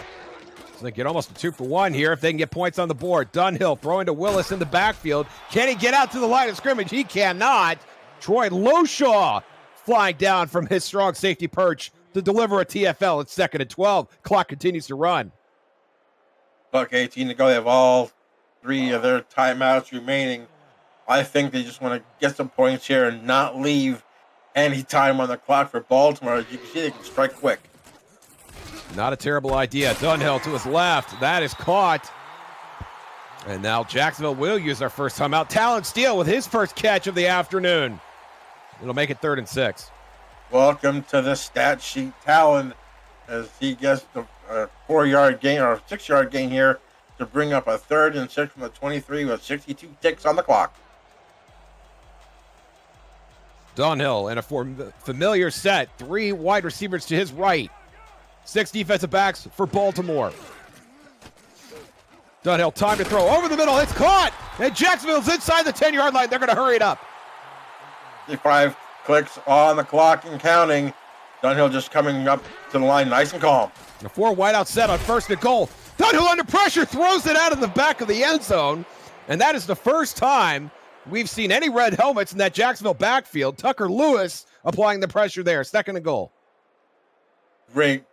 So they get almost a 2-for-1 here if they can get points on the board. Dunhill throwing to Willis in the backfield. Can he get out to the line of scrimmage? He cannot. Troy Loshaw flying down from his strong safety perch to deliver a TFL at 2nd and 12. Clock continues to run. Buck 18 to go. They have all 3 of their timeouts remaining. I think they just want to get some points here and not leave any time on the clock for Baltimore. As you can see, they can strike quick. Not a terrible idea. Dunhill to his left. That is caught. And now Jacksonville will use their first timeout. Talon Steele with his first catch of the afternoon. It'll make it 3rd and 6. Welcome to the stat sheet, Talon, as he gets the 4-yard gain or 6-yard gain here to bring up a 3rd and 6 from the 23 with 62 ticks on the clock. Dunhill in a familiar set. 3 wide receivers to his right. 6 defensive backs for Baltimore. Dunhill, time to throw over the middle. It's caught. And Jacksonville's inside the 10-yard line. They're going to hurry it up. 5 clicks on the clock and counting. Dunhill just coming up to the line nice and calm. A 4 wideout set on 1st and goal. Dunhill under pressure throws it out of the back of the end zone. And that is the first time we've seen any red helmets in that Jacksonville backfield. Tucker Lewis applying the pressure there. 2nd and goal. Great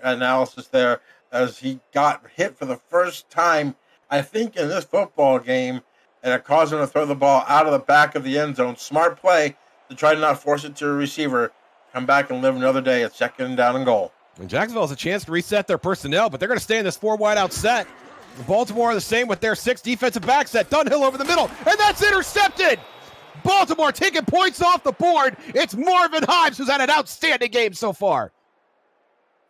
analysis there as he got hit for the first time, I think, in this football game, and it caused him to throw the ball out of the back of the end zone. Smart play to try to not force it to a receiver. Come back and live another day at 2nd down and goal. And Jacksonville has a chance to reset their personnel, but they're going to stay in this 4 wideout set. Baltimore the same with their 6 defensive back set. Dunhill over the middle, and that's intercepted. Baltimore taking points off the board. It's Marvin Himes who's had an outstanding game so far.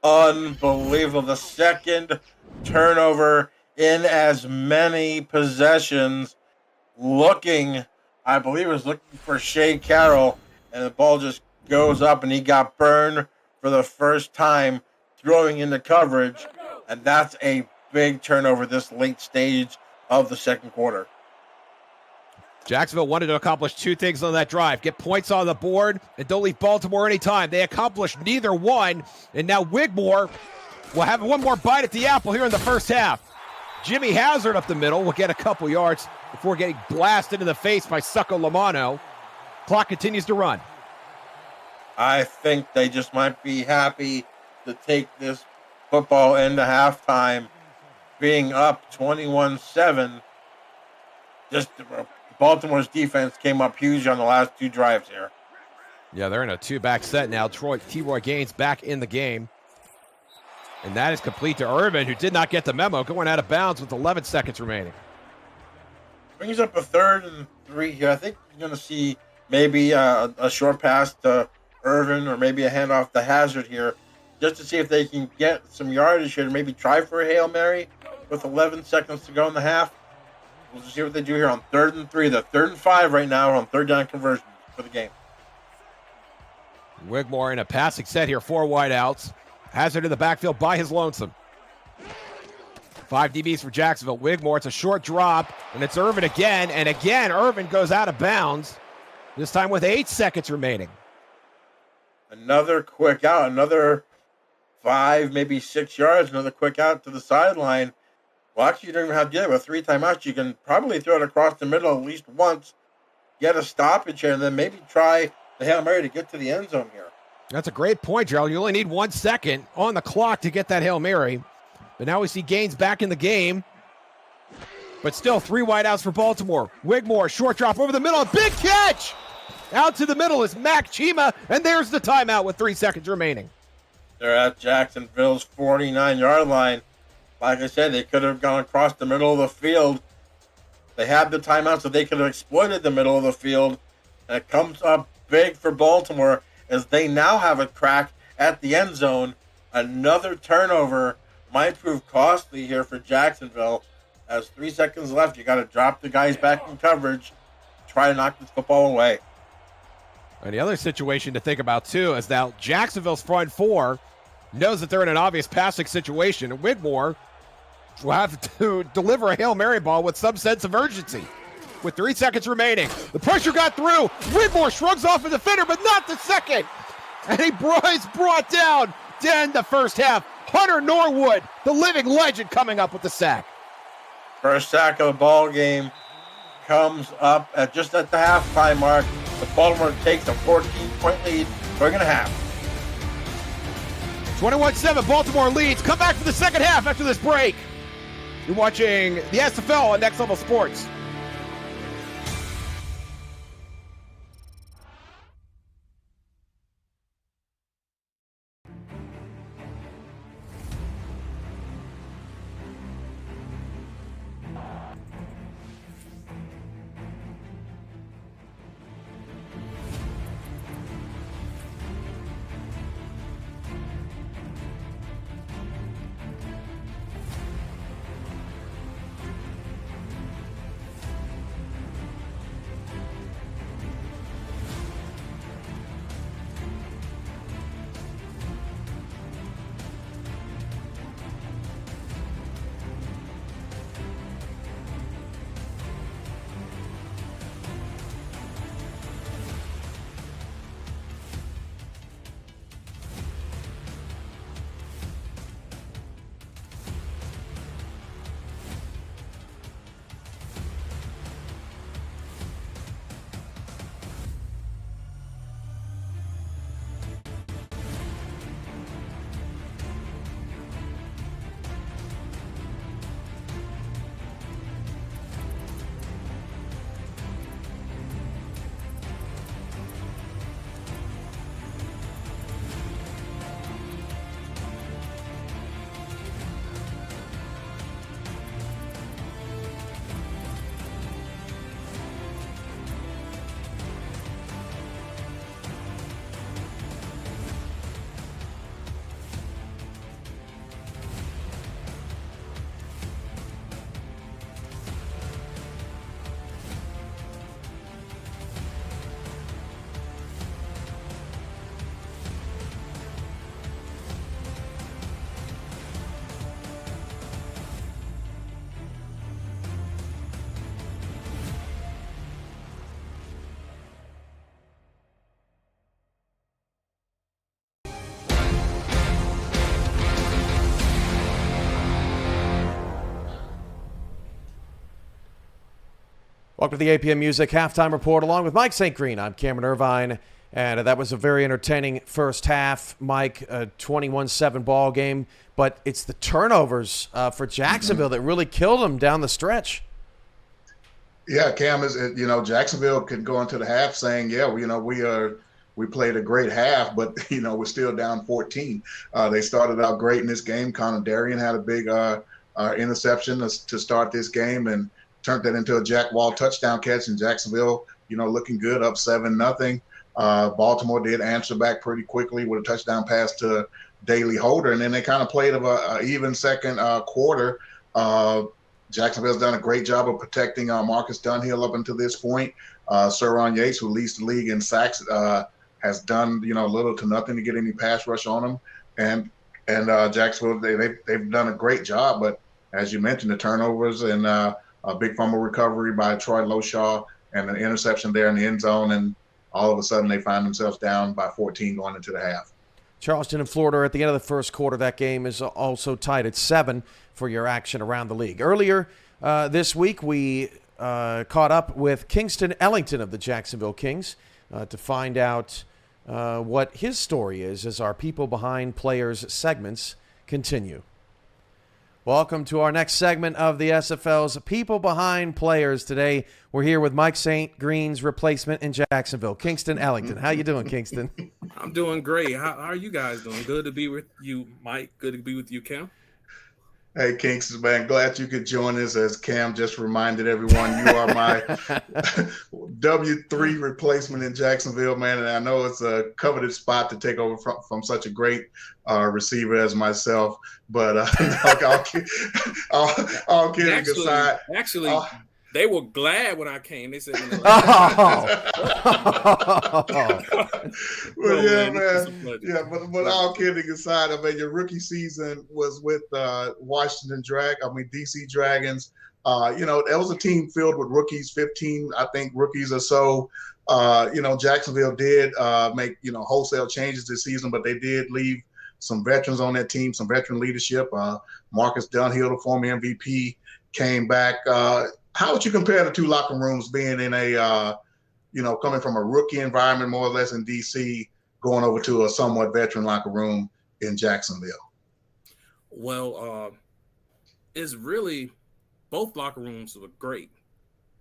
Unbelievable. The 2nd turnover in as many possessions. I believe it was looking for Shea Carroll, and the ball just goes up, and he got burned for the first time throwing into coverage, and that's a big turnover this late stage of the second quarter. Jacksonville wanted to accomplish 2 things on that drive. Get points on the board and don't leave Baltimore any time. They accomplished neither one, and now Wigmore will have one more bite at the apple here in the first half. Jimmy Hazard up the middle will get a couple yards before getting blasted in the face by Succo Lamano. Clock continues to run. I think they just might be happy to take this football into halftime, being up 21-7. Just Baltimore's defense came up huge on the last 2 drives here. Yeah, they're in a 2-back set now. T-Roy Gaines back in the game. And that is complete to Irvin, who did not get the memo, going out of bounds with 11 seconds remaining. Brings up a 3rd and 3 here. I think you're going to see maybe a short pass to Irvin or maybe a handoff to Hazard here, just to see if they can get some yardage here to maybe try for a Hail Mary with 11 seconds to go in the half. We'll just see what they do here on 3rd and 3. They're 3rd and 5 right now on 3rd down conversion for the game. Wigmore in a passing set here, 4 wideouts. Hazard in the backfield by his lonesome. 5 DBs for Jacksonville. Wigmore, it's a short drop, and it's Irvin again. And again, Irvin goes out of bounds, this time with 8 seconds remaining. Another quick out, another 5, maybe 6 yards, another quick out to the sideline. Well, actually, you don't even have to do it with 3 timeouts. You can probably throw it across the middle at least once, get a stoppage here, and then maybe try the Hail Mary to get to the end zone here. That's a great point, Gerald. You only need 1 second on the clock to get that Hail Mary. But now we see Gaines back in the game. But still 3 wideouts for Baltimore. Wigmore, short drop over the middle. A big catch! Out to the middle is Mac Chima, and there's the timeout with 3 seconds remaining. They're at Jacksonville's 49-yard line. Like I said, they could have gone across the middle of the field. They had the timeout, so they could have exploited the middle of the field. And it comes up big for Baltimore as they now have a crack at the end zone. Another turnover might prove costly here for Jacksonville. As 3 seconds left, you got to drop the guys back in coverage, try to knock this football away. And the other situation to think about, too, is now Jacksonville's front four knows that they're in an obvious passing situation, and Whitmore will have to deliver a Hail Mary ball with some sense of urgency. With 3 seconds remaining, the pressure got through. Whitmore shrugs off a defender, but not the second. And he is brought down to end the first half. Hunter Norwood, the living legend, coming up with the sack. First sack of the ball game comes up at just at the halftime mark. The Baltimore takes a 14-point lead going into half. 21-7, Baltimore leads. Come back for the second half after this break. You're watching the SFL on Next Level Sports. Welcome to the APM Music Halftime Report along with Mike St. Green. I'm Cameron Irvine, and that was a very entertaining first half, Mike, a 21-7 ball game, but it's the turnovers for Jacksonville that really killed them down the stretch. Yeah, Cam, Jacksonville could go into the half saying, we played a great half, but, we're still down 14. They started out great in this game. Connor Darien had a big interception to start this game and turned that into a Jack Wall touchdown catch, and Jacksonville, looking good, up 7-0. Baltimore did answer back pretty quickly with a touchdown pass to Daley Holder, and then they kind of played of a even second quarter. Jacksonville's done a great job of protecting Marcus Dunhill up until this point. Surron Yates, who leads the league in sacks, has done little to nothing to get any pass rush on him, and Jacksonville they've done a great job, but as you mentioned, the turnovers and a big fumble recovery by Troy Loshaw and an interception there in the end zone, and all of a sudden they find themselves down by 14 going into the half. Charleston and Florida are at the end of the first quarter. That game is also tied at 7 for your action around the league. Earlier this week, we caught up with Kingston Ellington of the Jacksonville Kings to find out what his story is as our People Behind Players segments continue. Welcome to our next segment of the SFL's People Behind Players. Today, we're here with Mike St. Green's replacement in Jacksonville, Kingston Ellington. How you doing, Kingston? I'm doing great. How are you guys doing? Good to be with you, Mike. Good to be with you, Cam. Hey, Kingston, man, glad you could join us. As Cam just reminded everyone, you are my W3 replacement in Jacksonville, man. And I know it's a coveted spot to take over from such a great receiver as myself. But all kidding aside. Actually, they were glad when I came. They said, well, yeah, man. Yeah, but all kidding aside, I mean, your rookie season was with DC Dragons. That was a team filled with rookies, 15, I think, rookies or so. Jacksonville did make, wholesale changes this season, but they did leave some veterans on that team, some veteran leadership. Marcus Dunhill, the former MVP, came back. How would you compare the two locker rooms, being in a, coming from a rookie environment more or less in DC, going over to a somewhat veteran locker room in Jacksonville? Well, it's really, both locker rooms were great.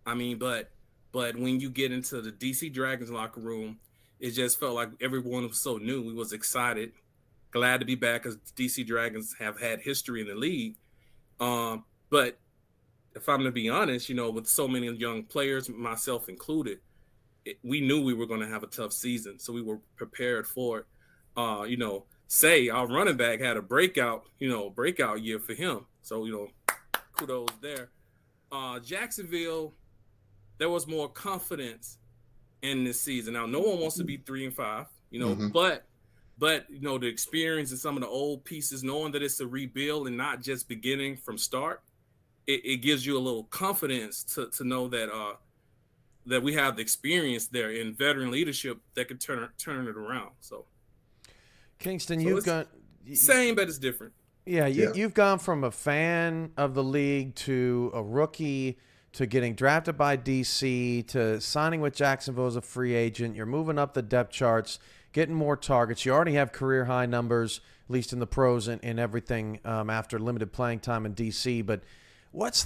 I mean, but when you get into the DC Dragons locker room, it just felt like everyone was so new. We was excited, glad to be back, because DC Dragons have had history in the league. But if I'm to be honest, with so many young players, myself included, we knew we were going to have a tough season, so we were prepared for it. Say our running back had a breakout year for him. So, kudos there. Jacksonville, there was more confidence in this season. Now, no one wants to be 3-5, but the experience and some of the old pieces, knowing that it's a rebuild and not just beginning from start, it gives you a little confidence to know that we have the experience there in veteran leadership that could turn it around. So, Kingston, you've got same, but it's different. Yeah, you've gone from a fan of the league to a rookie to getting drafted by DC to signing with Jacksonville as a free agent. You're moving up the depth charts, getting more targets. You already have career high numbers, at least in the pros and everything, after limited playing time in DC. But what has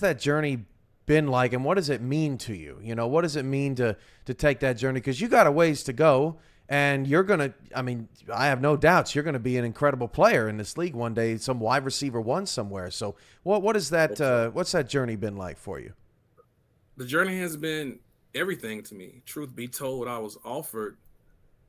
that journey been like, and what does it mean to you? What does it mean to take that journey? Because you got a ways to go, and you're going to, I have no doubts you're going to be an incredible player in this league one day, some wide receiver one somewhere. So what is that, what's that journey been like for you? The journey has been everything to me. Truth be told, I was offered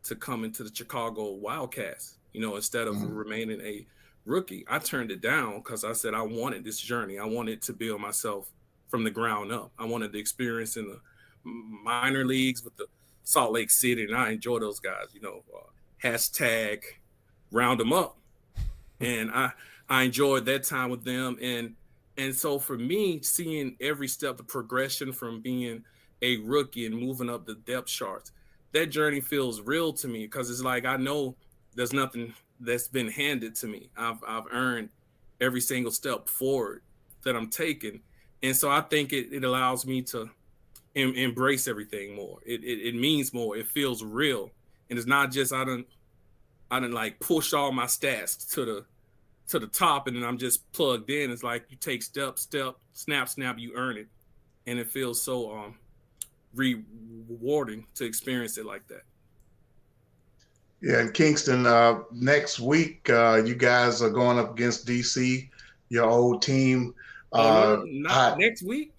to come into the Chicago Wildcats, instead of remaining a rookie. I turned it down because I said I wanted this journey. I wanted to build myself from the ground up. I wanted the experience in the minor leagues with the Salt Lake City, and I enjoy those guys, hashtag round them up. And I enjoyed that time with them. And so for me, seeing every step, the progression from being a rookie and moving up the depth charts, that journey feels real to me, because it's like I know there's nothing that's been handed to me. I've earned every single step forward that I'm taking. And so I think it allows me to embrace everything more. It means more. It feels real. And it's not just I done like push all my stats to the top and then I'm just plugged in. It's like you take step, snap, you earn it. And it feels so rewarding to experience it like that. Yeah, in Kingston, next week, you guys are going up against DC, your old team. Not next week.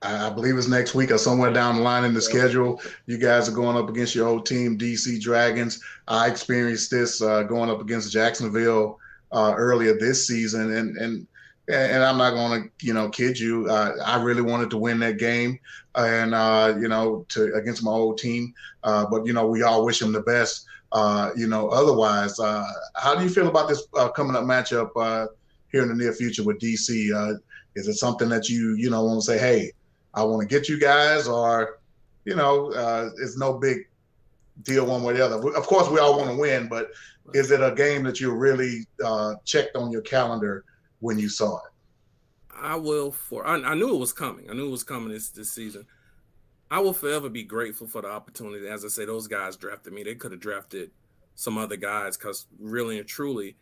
I believe it's next week or somewhere down the line in the schedule. You guys are going up against your old team, DC Dragons. I experienced this going up against Jacksonville earlier this season, and I'm not going to kid you. I really wanted to win that game, and against my old team. But we all wish them the best. Otherwise, how do you feel about this coming up matchup here in the near future with DC? Is it something that you want to say, hey, I want to get you guys, or it's no big deal one way or the other? Of course, we all want to win, but is it a game that you really checked on your calendar when you saw it? I knew it was coming. I knew it was coming this season. I will forever be grateful for the opportunity. As I say, those guys drafted me. They could have drafted some other guys, because really and truly,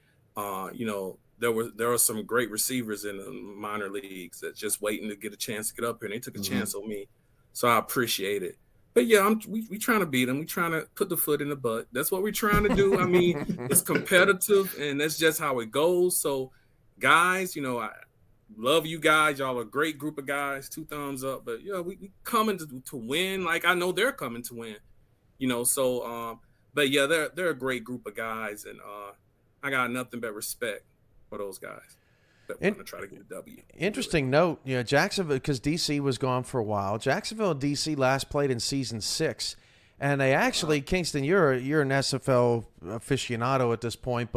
there were some great receivers in the minor leagues that just waiting to get a chance to get up here, and they took a chance on me. So I appreciate it. But yeah, we trying to beat them. We trying to put the foot in the butt. That's what we're trying to do. I mean, it's competitive, and that's just how it goes. So, guys, I love you guys. Y'all are a great group of guys. 2 thumbs up. But we coming to win. Like, I know they're coming to win. So but yeah, they're a great group of guys, and I got nothing but respect for those guys that want to try to get a W. Interesting note, Jacksonville, because DC was gone for a while. Jacksonville and DC last played in season 6, and they actually, Kingston, you're an SFL aficionado at this point,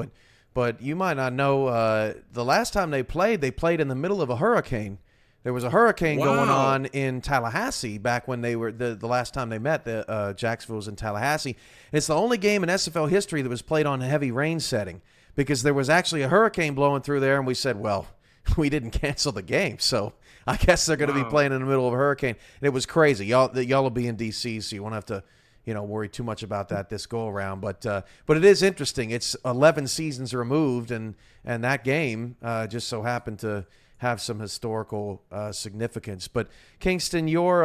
but you might not know the last time they played in the middle of a hurricane. There was a hurricane going on in Tallahassee back when they were the last time they met. The Jacksonville was in Tallahassee. It's the only game in SFL history that was played on a heavy rain setting, because there was actually a hurricane blowing through there, and we said, well, we didn't cancel the game, so I guess they're going to be playing in the middle of a hurricane. And it was crazy. Y'all will be in D.C., so you won't have to worry too much about that this go around. But it is interesting. It's 11 seasons removed, and that game just so happened to have some historical significance. But Kingston, you're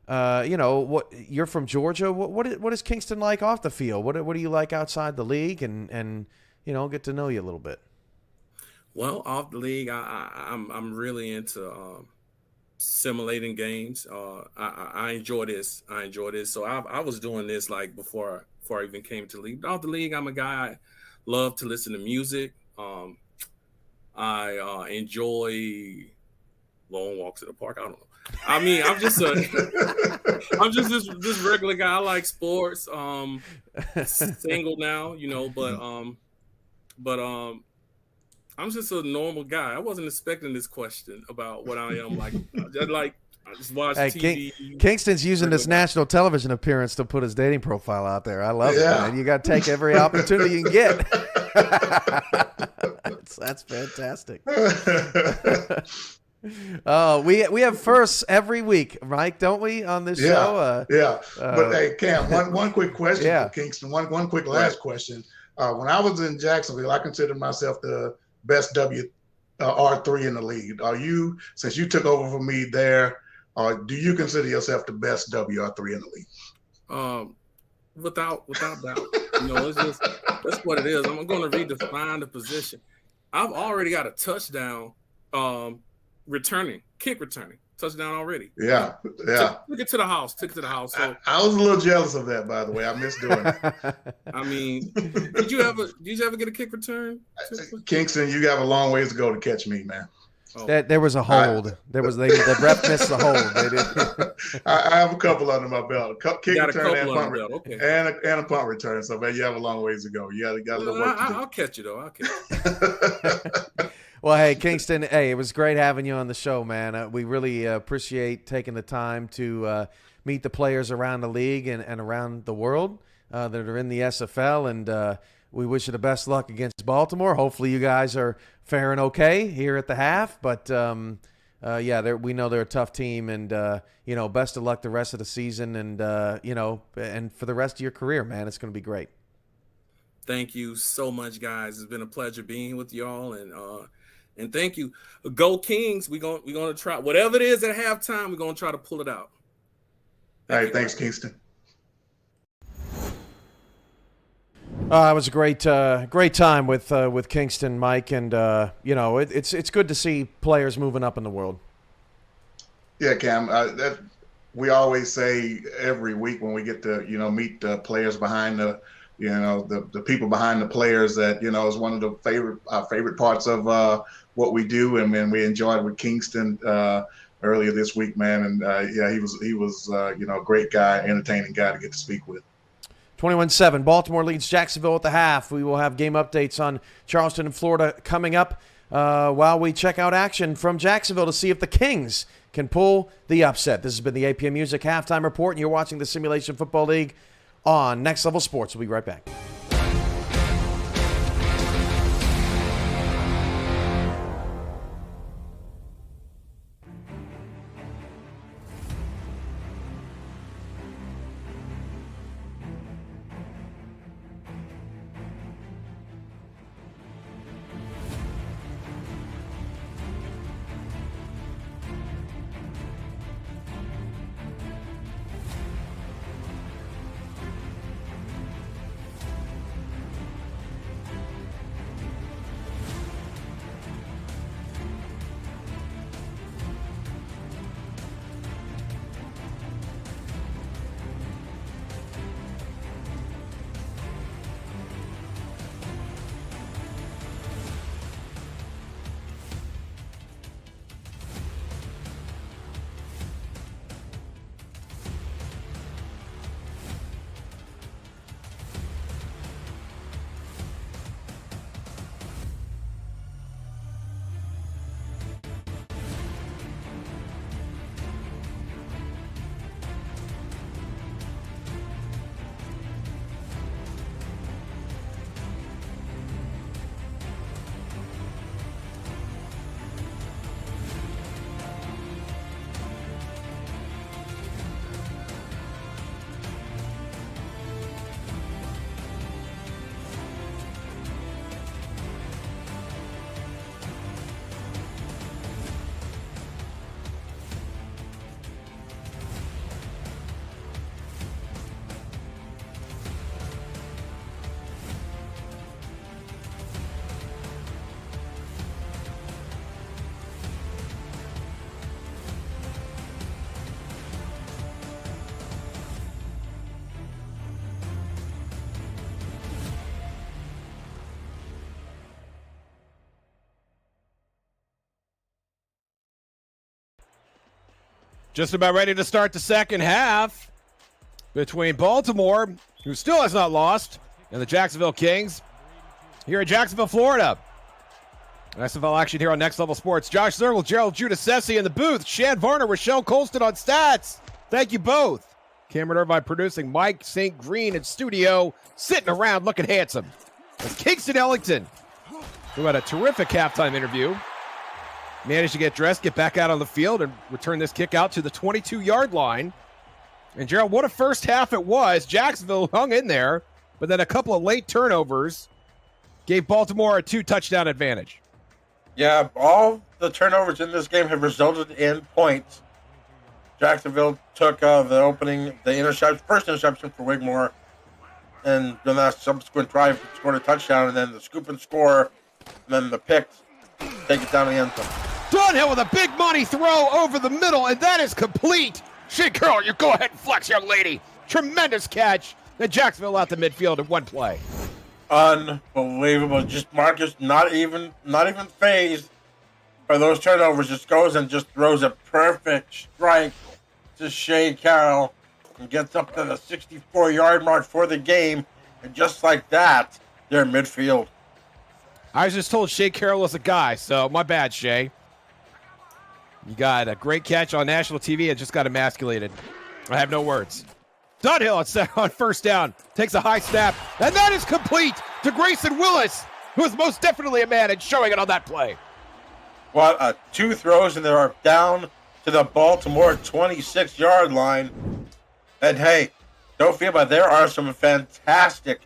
you're from Georgia. What is Kingston like off the field? What do you like outside the league? And get to know you a little bit. Well, off the league, I'm really into simulating games. I enjoy this. So I was doing this like before I even came to the league. But off the league, I'm a guy. I love to listen to music. I enjoy long walks at the park. I don't know. I mean, I'm just this regular guy. I like sports. Single now, but I'm just a normal guy. I wasn't expecting this question about what I am like. I just watch TV. Kingston's using this national television appearance to put his dating profile out there. I love it, man. You got to take every opportunity you can get. That's fantastic. We have firsts every week, Mike, don't we, on this show? But hey, Cam, one quick question for Kingston. One quick last question. When I was in Jacksonville, I considered myself the best R3 in the league. Since you took over from me there, do you consider yourself the best WR3 in the league? Without doubt. It's just that's what it is. I'm going to redefine the position. I've already got a touchdown kick returning touchdown already. Yeah. Took it to the house. So I was a little jealous of that, by the way. I miss doing it. I mean, did you ever get a kick return? Kingston, you have a long ways to go to catch me, man. Oh. There was a hold. The ref missed the hold. They did. I have a couple under my belt. Kick return and punt return. Okay. And a punt return. So, man, you have a long ways to go. You got a little work to do. I'll catch you, though. Well, hey, Kingston, it was great having you on the show, man. We really appreciate taking the time to meet the players around the league and around the world that are in the SFL, and we wish you the best luck against Baltimore. Hopefully you guys are faring okay here at the half, but we know they're a tough team, and best of luck the rest of the season, and and for the rest of your career, man. It's going to be great. Thank you so much, guys. It's been a pleasure being with y'all, and thank you. Go Kings. We're gonna try whatever it is at halftime. We're gonna try to pull it out. All right, thanks, Kingston. It was a great time with Kingston, Mike, and it's good to see players moving up in the world. Yeah, Cam. We always say every week when we get to meet the players behind the people behind the players that is one of the favorite parts of what we do, and we enjoyed with Kingston earlier this week, man. And he was a great guy, entertaining guy to get to speak with. 21-7, Baltimore leads Jacksonville at the half. We will have game updates on Charleston and Florida coming up while we check out action from Jacksonville to see if the Kings can pull the upset. This has been the APM Music Halftime Report, and you're watching the Simulation Football League on Next Level Sports. We'll be right back. Just about ready to start the second half between Baltimore, who still has not lost, and the Jacksonville Kings here in Jacksonville, Florida. SFL action here on Next Level Sports. Josh Zergel, Gerald Giudice in the booth. Shan Varner, Rochelle Colston on stats. Thank you both. Cameron Irvine producing. Mike St. Green in studio, sitting around looking handsome. That's Kingston Ellington, who had a terrific halftime interview. Managed to get dressed, get back out on the field, and return this kick out to the 22-yard line. And Gerald, what a first half it was. Jacksonville hung in there, but then a couple of late turnovers gave Baltimore a 2-touchdown advantage. Yeah, all the turnovers in this game have resulted in points. Jacksonville took the first interception for Wigmore, and then that subsequent drive scored a touchdown, and then the scoop and score, and then the picks take it down the end zone. Dunhill with a big money throw over the middle, and that is complete. Shea Carroll, you go ahead and flex, young lady. Tremendous catch. And Jacksonville out the midfield in one play. Unbelievable. Just Marcus not even phased by those turnovers. Just goes and just throws a perfect strike to Shea Carroll and gets up to the 64-yard mark for the game. And just like that, they're midfield. I was just told Shea Carroll was a guy, so my bad, Shea. You got a great catch on national TV and just got emasculated. I have no words. Dunhill on first down, takes a high snap, and that is complete to Grayson Willis, who is most definitely a man and showing it on that play. What, two throws, and they are down to the Baltimore 26-yard line. And hey, don't feel bad. There are some fantastic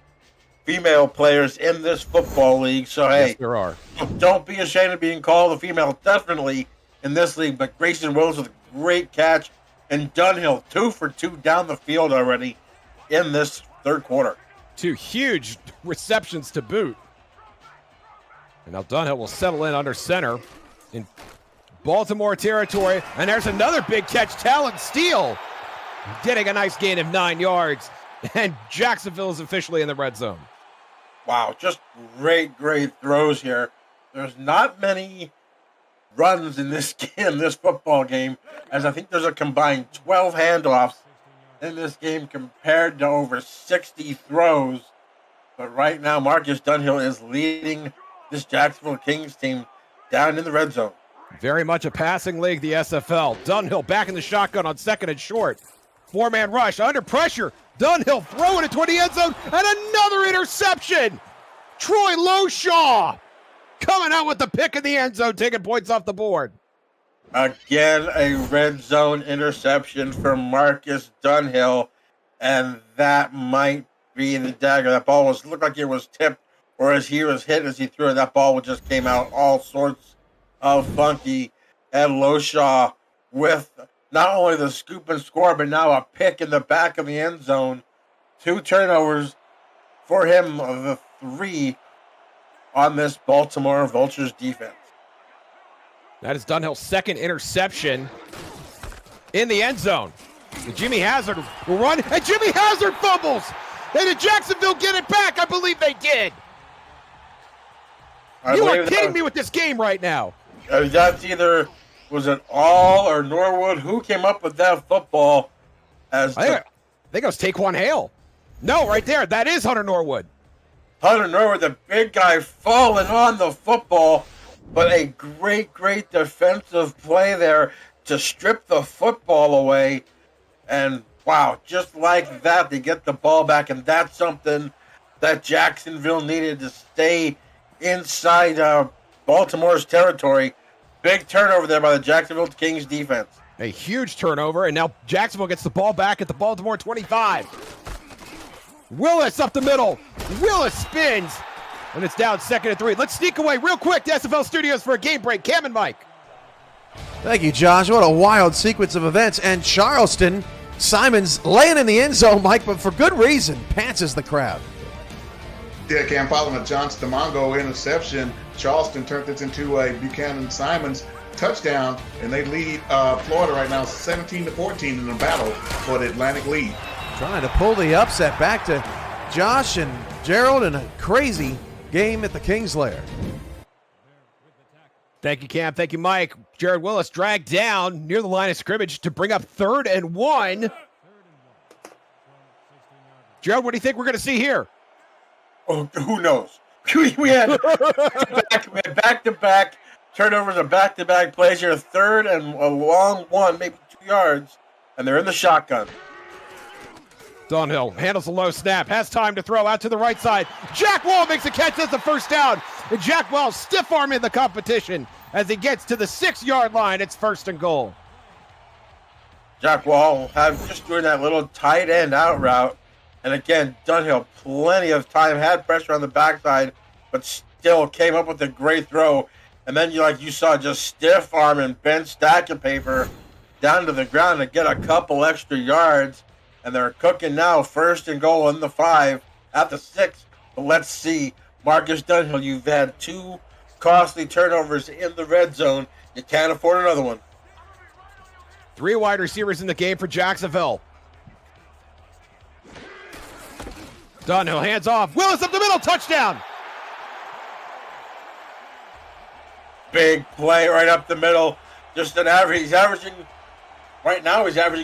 female players in this football league. So hey, yes, there are. Don't be ashamed of being called a female. Definitely in this league. But Grayson Willis with a great catch, and Dunhill 2 for 2 down the field already in this third quarter. 2 huge receptions to boot. And now Dunhill will settle in under center in Baltimore territory. And there's another big catch, Talon Steele, getting a nice gain of 9 yards. And Jacksonville is officially in the red zone. Wow, just great throws here. There's not many runs in this football game, as I think there's a combined 12 handoffs in this game compared to over 60 throws. But right now, Marcus Dunhill is leading this Jacksonville Kings team down in the red zone. Very much a passing league, the SFL. Dunhill back in the shotgun on second and short. 4-man rush under pressure. Dunhill throwing it toward the end zone, and another interception. Troy Loshaw coming out with the pick in the end zone, taking points off the board. Again, a red zone interception for Marcus Dunhill, and that might be the dagger. That ball looked like it was tipped, or as he was hit as he threw it, that ball just came out all sorts of funky. And Loshaw with not only the scoop and score, but now a pick in the back of the end zone. 2 turnovers for him of the 3 on this Baltimore Vultures defense. That is Dunhill's second interception in the end zone. And Jimmy Hazard will run, and Jimmy Hazard fumbles. And did Jacksonville get it back? I believe they did. You are kidding me with this game right now. That's either, was it All or Norwood? Who came up with that football? I think it was Taquan Hale. No, right there. That is Hunter Norwood. Hunter Norwood, the big guy, falling on the football. But a great defensive play there to strip the football away. And, wow, just like that, they get the ball back. And that's something that Jacksonville needed to stay inside Baltimore's territory. Big turnover there by the Jacksonville Kings defense. A huge turnover, and now Jacksonville gets the ball back at the Baltimore 25. Willis up the middle. Willis spins, and it's down 2nd and 3. Let's sneak away real quick to SFL Studios for a game break. Cam and Mike. Thank you, Josh. What a wild sequence of events. And Charleston, Simons laying in the end zone, Mike, but for good reason, pantses the crowd. Yeah, Cam, following a John Stamongo interception, Charleston turned this into a Buchanan Simons touchdown, and they lead Florida right now 17-14 in the battle for the Atlantic lead. Trying to pull the upset back to Josh and Gerald in a crazy game at the King's Lair. Thank you, Cam. Thank you, Mike. Jared Willis dragged down near the line of scrimmage to bring up 3rd and 1. Jared, what do you think we're going to see here? Oh, who knows? We had back-to-back turnovers and back-to-back plays here. 3rd and a long 1, maybe 2 yards, and they're in the shotgun. Dunhill handles a low snap, has time to throw out to the right side. Jack Wall makes a catch, that's the first down. And Jack Wall stiff-arming the competition as he gets to the 6-yard line. It's 1st and goal. Jack Wall just doing that little tight end out route. And again, Dunhill, plenty of time, had pressure on the backside, but still came up with a great throw. And then you saw just stiff arm and bent stack of paper down to the ground to get a couple extra yards. And they're cooking now, 1st and goal in the 5 at the 6. But let's see, Marcus Dunhill, you've had 2 costly turnovers in the red zone. You can't afford another one. 3 wide receivers in the game for Jacksonville. Dunhill hands off. Willis up the middle, touchdown. Big play right up the middle. Just an average. He's averaging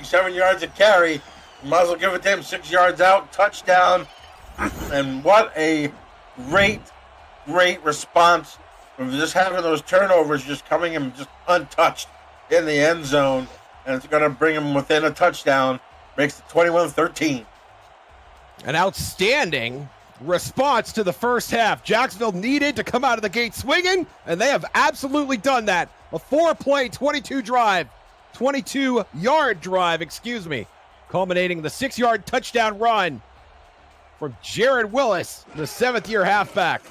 7 yards a carry. You might as well give it to him. 6 yards out, touchdown. And what a great response from just having those turnovers, just coming in just untouched in the end zone. And it's going to bring him within a touchdown. Makes it 21-13. An outstanding response to the first half. Jacksonville needed to come out of the gate swinging, and they have absolutely done that. A 4-play, 22-yard drive, culminating in the 6-yard touchdown run from Jared Willis, the 7th-year halfback.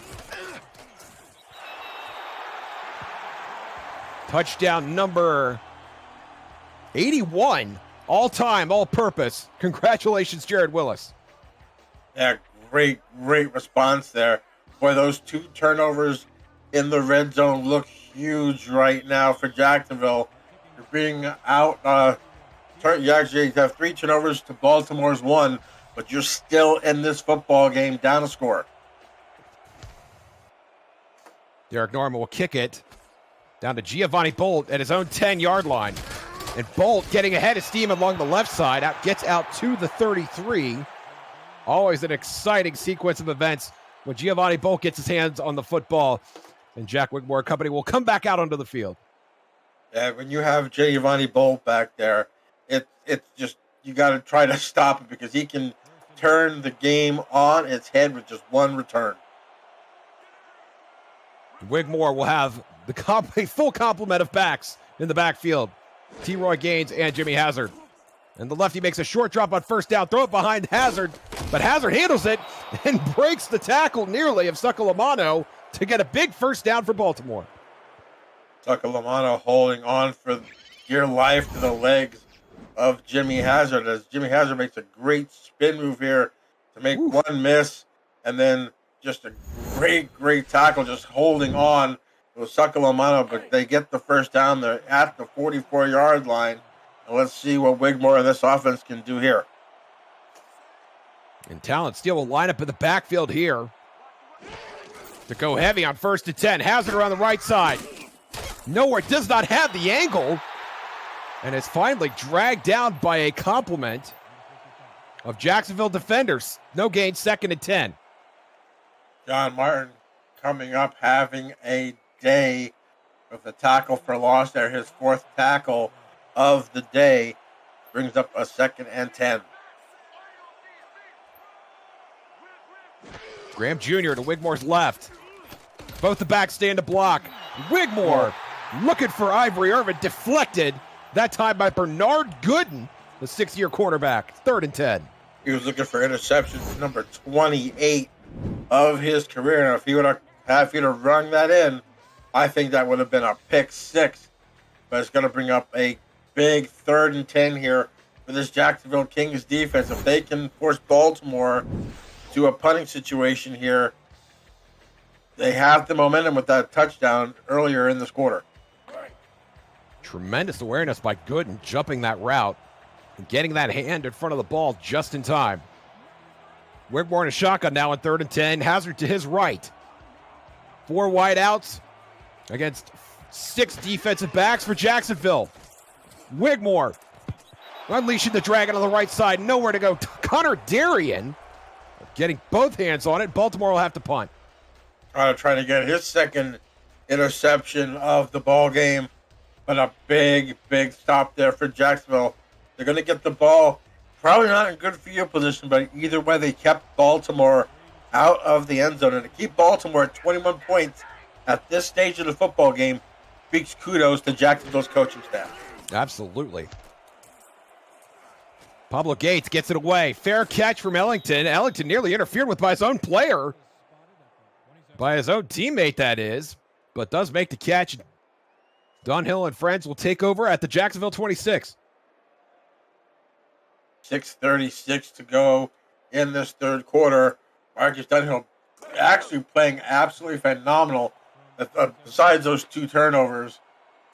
Touchdown number 81, all-time, all-purpose. Congratulations, Jared Willis. Yeah, great response there. Boy, those 2 turnovers in the red zone look huge right now for Jacksonville. You're being out. You actually have 3 turnovers to Baltimore's 1, but you're still in this football game down a score. Derek Norman will kick it down to Giovanni Bolt at his own 10-yard line. And Bolt getting ahead of steam along the left side, gets out to the 33. Always an exciting sequence of events when Giovanni Bolt gets his hands on the football. And Jack Wigmore Company will come back out onto the field. Yeah, when you have Giovanni Bolt back there, it's just, you got to try to stop him because he can turn the game on its head with just one return. Wigmore will have a full complement of backs in the backfield. T. Roy Gaines and Jimmy Hazard. And the lefty makes a short drop on first down. Throw it behind Hazard. But Hazard handles it and breaks the tackle nearly of Succalamano to get a big first down for Baltimore. Succalamano holding on for dear life to the legs of Jimmy Hazard as Jimmy Hazard makes a great spin move here to make one miss. And then just a great tackle just holding on to Succalamano. But they get the first down. They're at the 44-yard line. And let's see what Wigmore and this offense can do here. And Talent Steele will line up in the backfield here to go heavy on 1st and 10. Hazard around the right side. Nowhere, does not have the angle. And is finally dragged down by a complement of Jacksonville defenders. No gain, 2nd and 10. John Martin coming up having a day with a tackle for loss there. His 4th tackle of the day brings up a 2nd and 10. Graham Jr. to Wigmore's left. Both the backs stand to block. Wigmore looking for Ivory Irvin, deflected. That time by Bernard Gooden, the 6th-year quarterback. 3rd and 10. He was looking for interception number 28 of his career. And if he would have rung that in, I think that would have been a pick 6. But it's going to bring up a big 3rd and 10 here for this Jacksonville Kings defense. If they can force Baltimore to a punting situation here, they have the momentum with that touchdown earlier in this quarter. Tremendous awareness by Gooden, jumping that route and getting that hand in front of the ball just in time. Wigmore in a shotgun now on 3rd and 10. Hazard to his right. 4 wide outs against 6 defensive backs for Jacksonville. Wigmore unleashing the dragon on the right side. Nowhere to go. Connor Darien getting both hands on it. Baltimore will have to punt. Trying to get his second interception of the ball game. But a big stop there for Jacksonville. They're going to get the ball probably not in good field position, but either way, they kept Baltimore out of the end zone. And to keep Baltimore at 21 points at this stage of the football game speaks kudos to Jacksonville's coaching staff. Absolutely. Pablo Gates gets it away. Fair catch from Ellington. Ellington nearly interfered with by his own player. By his own teammate, that is. But does make the catch. Dunhill and friends will take over at the Jacksonville 26. 6:36 to go in this third quarter. Marcus Dunhill actually playing absolutely phenomenal. Besides those 2 turnovers,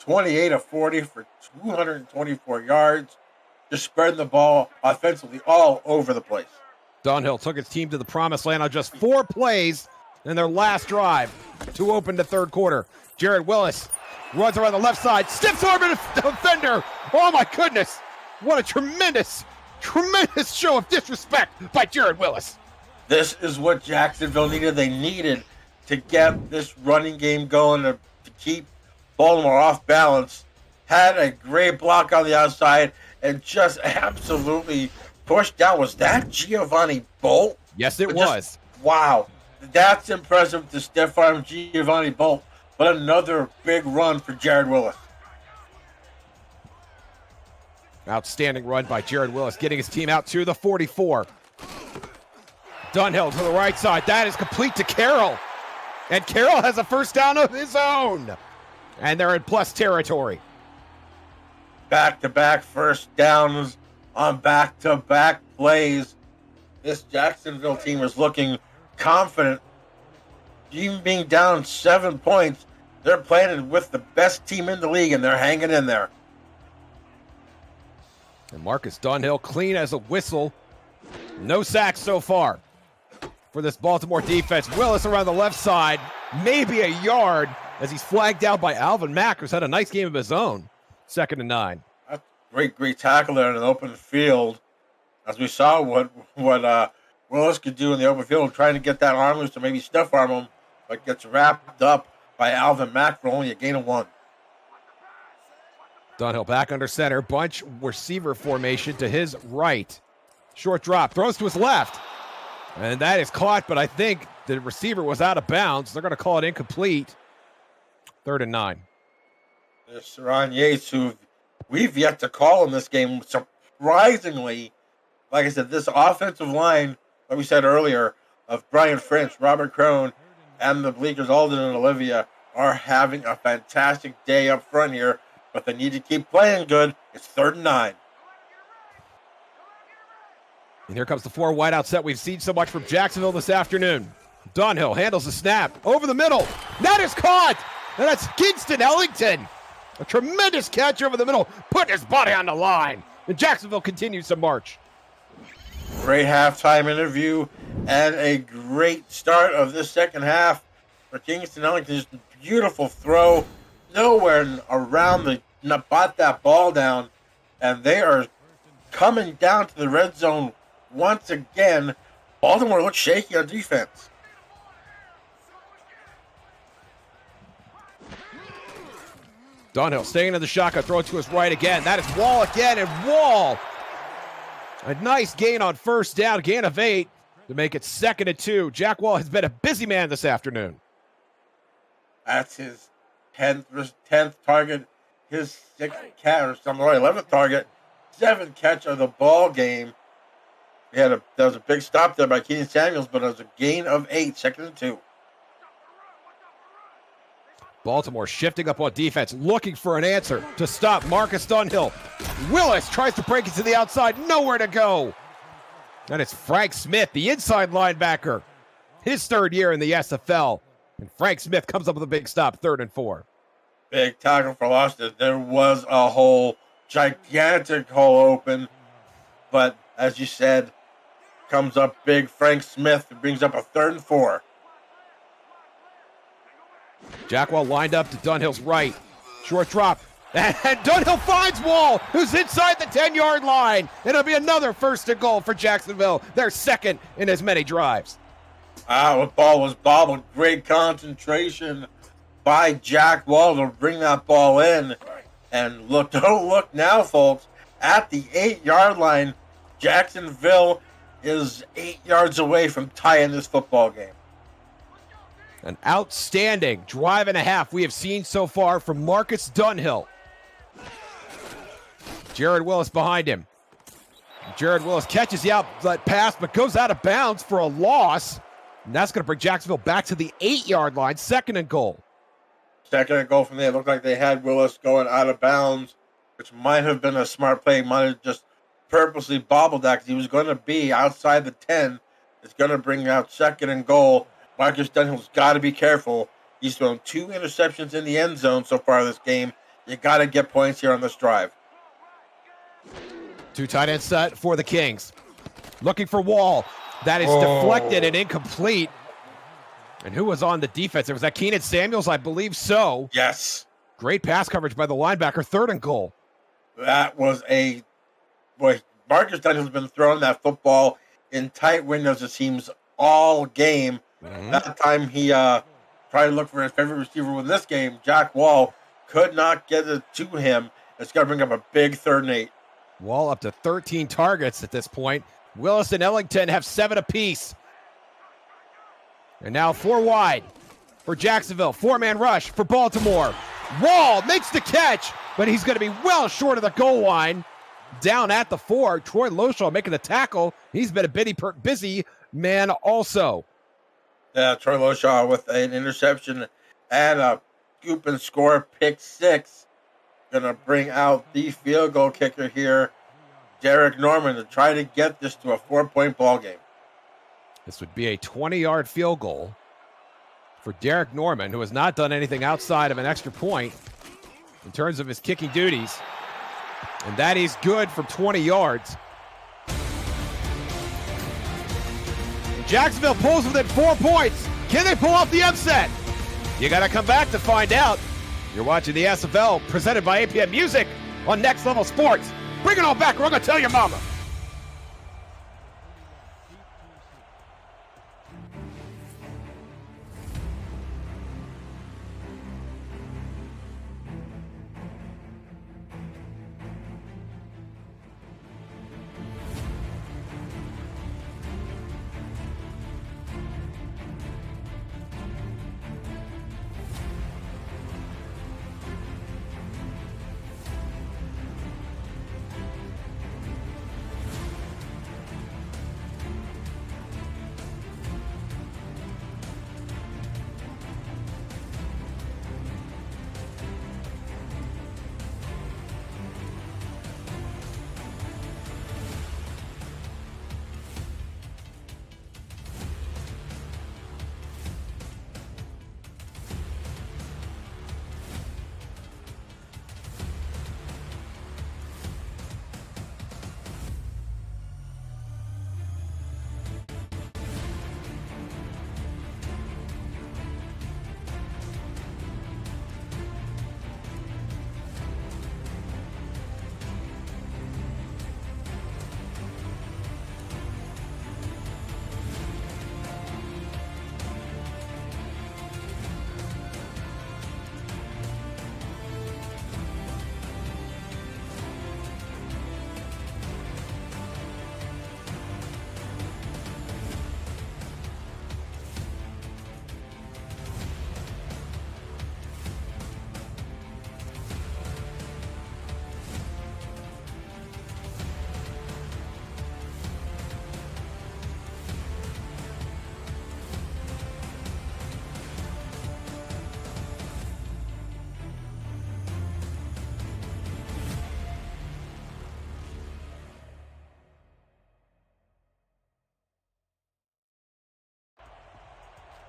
28 of 40 for 224 yards. Just spreading the ball offensively all over the place. Dunhill took his team to the promised land on just 4 plays in their last drive to open the third quarter. Jared Willis runs around the left side, stiffs arm defender. Oh my goodness. What a tremendous show of disrespect by Jared Willis. This is what Jacksonville needed. They needed to get this running game going to keep Baltimore off balance. Had a great block on the outside and just absolutely pushed down. Was that Giovanni Bolt? Yes, it was. Wow. That's impressive to stiff arm Giovanni Bolt. But another big run for Jared Willis. Outstanding run by Jared Willis, getting his team out to the 44. Dunhill to the right side. That is complete to Carroll. And Carroll has a first down of his own. And they're in plus territory. Back-to-back first downs on back-to-back plays. This Jacksonville team is looking confident. Even being down 7 points, they're playing with the best team in the league, and they're hanging in there. And Marcus Dunhill, clean as a whistle. No sacks so far for this Baltimore defense. Willis around the left side, maybe a yard, as he's flagged out by Alvin Mack, who's had a nice game of his own. 2nd and 9. That's a great tackle there in an open field. As we saw what Willis could do in the open field, trying to get that arm loose to maybe stiff arm him, but gets wrapped up by Alvin Mack for only a gain of 1. Dunhill back under center, bunch receiver formation to his right. Short drop, throws to his left. And that is caught, but I think the receiver was out of bounds. They're going to call it incomplete. 3rd and 9. There's Saron Yates, who we've yet to call in this game. Surprisingly, like I said, this offensive line, like we said earlier, of Brian French, Robert Crone, and the Bleakers, Alden and Olivia, are having a fantastic day up front here, but they need to keep playing good. It's 3rd and 9. And here comes the 4 wideout set we've seen so much from Jacksonville this afternoon. Dunhill handles the snap over the middle. That is caught! And that's Kingston Ellington. A tremendous catch over the middle, putting his body on the line. And Jacksonville continues to march. Great halftime interview and a great start of this second half for Kingston Ellington. Just a beautiful throw. Nowhere around bought that ball down. And they are coming down to the red zone once again. Baltimore looks shaky on defense. Dunhill staying in the shotgun, throw it to his right again. That is Wall again, and Wall. A nice gain on first down, gain of 8 to make it 2nd and 2. Jack Wall has been a busy man this afternoon. That's his 10th target, his 11th target, 7th catch of the ball game. That was a big stop there by Keenan Samuels, but it was a gain of 8, 2nd and 2. Baltimore shifting up on defense, looking for an answer to stop Marcus Dunhill. Willis tries to break it to the outside, nowhere to go. And it's Frank Smith, the inside linebacker. His 3rd year in the SFL. And Frank Smith comes up with a big stop, 3rd and 4. Big tackle for loss. There was a hole, gigantic hole open. But as you said, comes up big. Frank Smith brings up a 3rd and 4. Jackwell lined up to Dunhill's right. Short drop. And Dunhill finds Wall, who's inside the 10-yard line. It'll be another first and goal for Jacksonville. Their second in as many drives. The ball was bobbled. Great concentration by Jack Wall to bring that ball in. And look, don't look now, folks. At the 8-yard line, Jacksonville is 8 yards away from tying this football game. An outstanding drive and a half we have seen so far from Marcus Dunhill. Jared Willis behind him. Jared Willis catches the outlet pass, but goes out of bounds for a loss. And that's going to bring Jacksonville back to the 8-yard line, second and goal. Second and goal from there. It looked like they had Willis going out of bounds, which might have been a smart play. Might have just purposely bobbled that because he was going to be outside the 10. It's going to bring out second and goal. Marcus Dunhill's got to be careful. He's thrown 2 interceptions in the end zone so far this game. You got to get points here on this drive. 2 tight end set for the Kings. Looking for Wall. That is deflected and incomplete. And who was on the defense? Was that Keenan Samuels? I believe so. Yes. Great pass coverage by the linebacker. Third and goal. That was a... Boy, Marcus Dunhill's been throwing that football in tight windows, it seems, all game. That time he tried to look for his favorite receiver in this game, Jack Wall, could not get it to him. It's going to bring up a big 3rd and 8. Wall up to 13 targets at this point. Willis and Ellington have 7 apiece. And now 4 wide for Jacksonville. 4-man rush for Baltimore. Wall makes the catch, but he's going to be well short of the goal line. Down at the 4, Troy Loshaw making the tackle. He's been a busy man also. Yeah, Troy Loshaw with an interception and a scoop and score pick 6. Gonna bring out the field goal kicker here, Derek Norman, to try to get this to a 4-point ball game. This would be a 20-yard field goal for Derek Norman, who has not done anything outside of an extra point in terms of his kicking duties. And that is good from 20 yards. Jacksonville pulls within 4 points. Can they pull off the upset? You got to come back to find out. You're watching the SFL presented by APM Music on Next Level Sports. Bring it all back, or I'm going to tell your mama.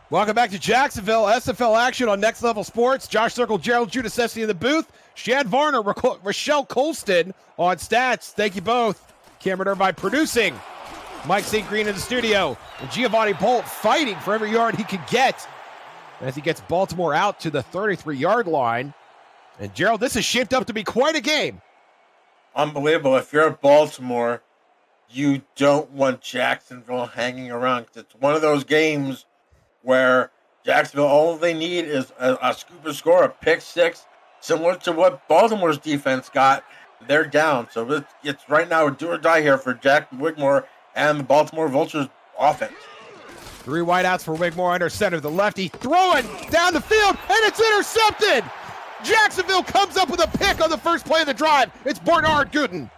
Welcome back to Jacksonville. SFL action on Next Level Sports. Josh Circle, Gerald Giudice in the booth. Shad Varner, Rochelle Colston on stats. Thank you both. Cameron Irvine producing. Mike St. Green in the studio. And Giovanni Bolt fighting for every yard he can get as he gets Baltimore out to the 33-yard line. And Gerald, this is shaped up to be quite a game. Unbelievable. If you're at Baltimore, you don't want Jacksonville hanging around. It's one of those games where Jacksonville, all they need is a scoop score, a pick six, similar to what Baltimore's defense got. They're down. So it's right now a do or die here for Jack Wigmore and the Baltimore Vultures offense. 3 wideouts for Wigmore under center. The lefty throwing down the field, and it's intercepted. Jacksonville comes up with a pick on the first play of the drive. It's Bernard Gooden.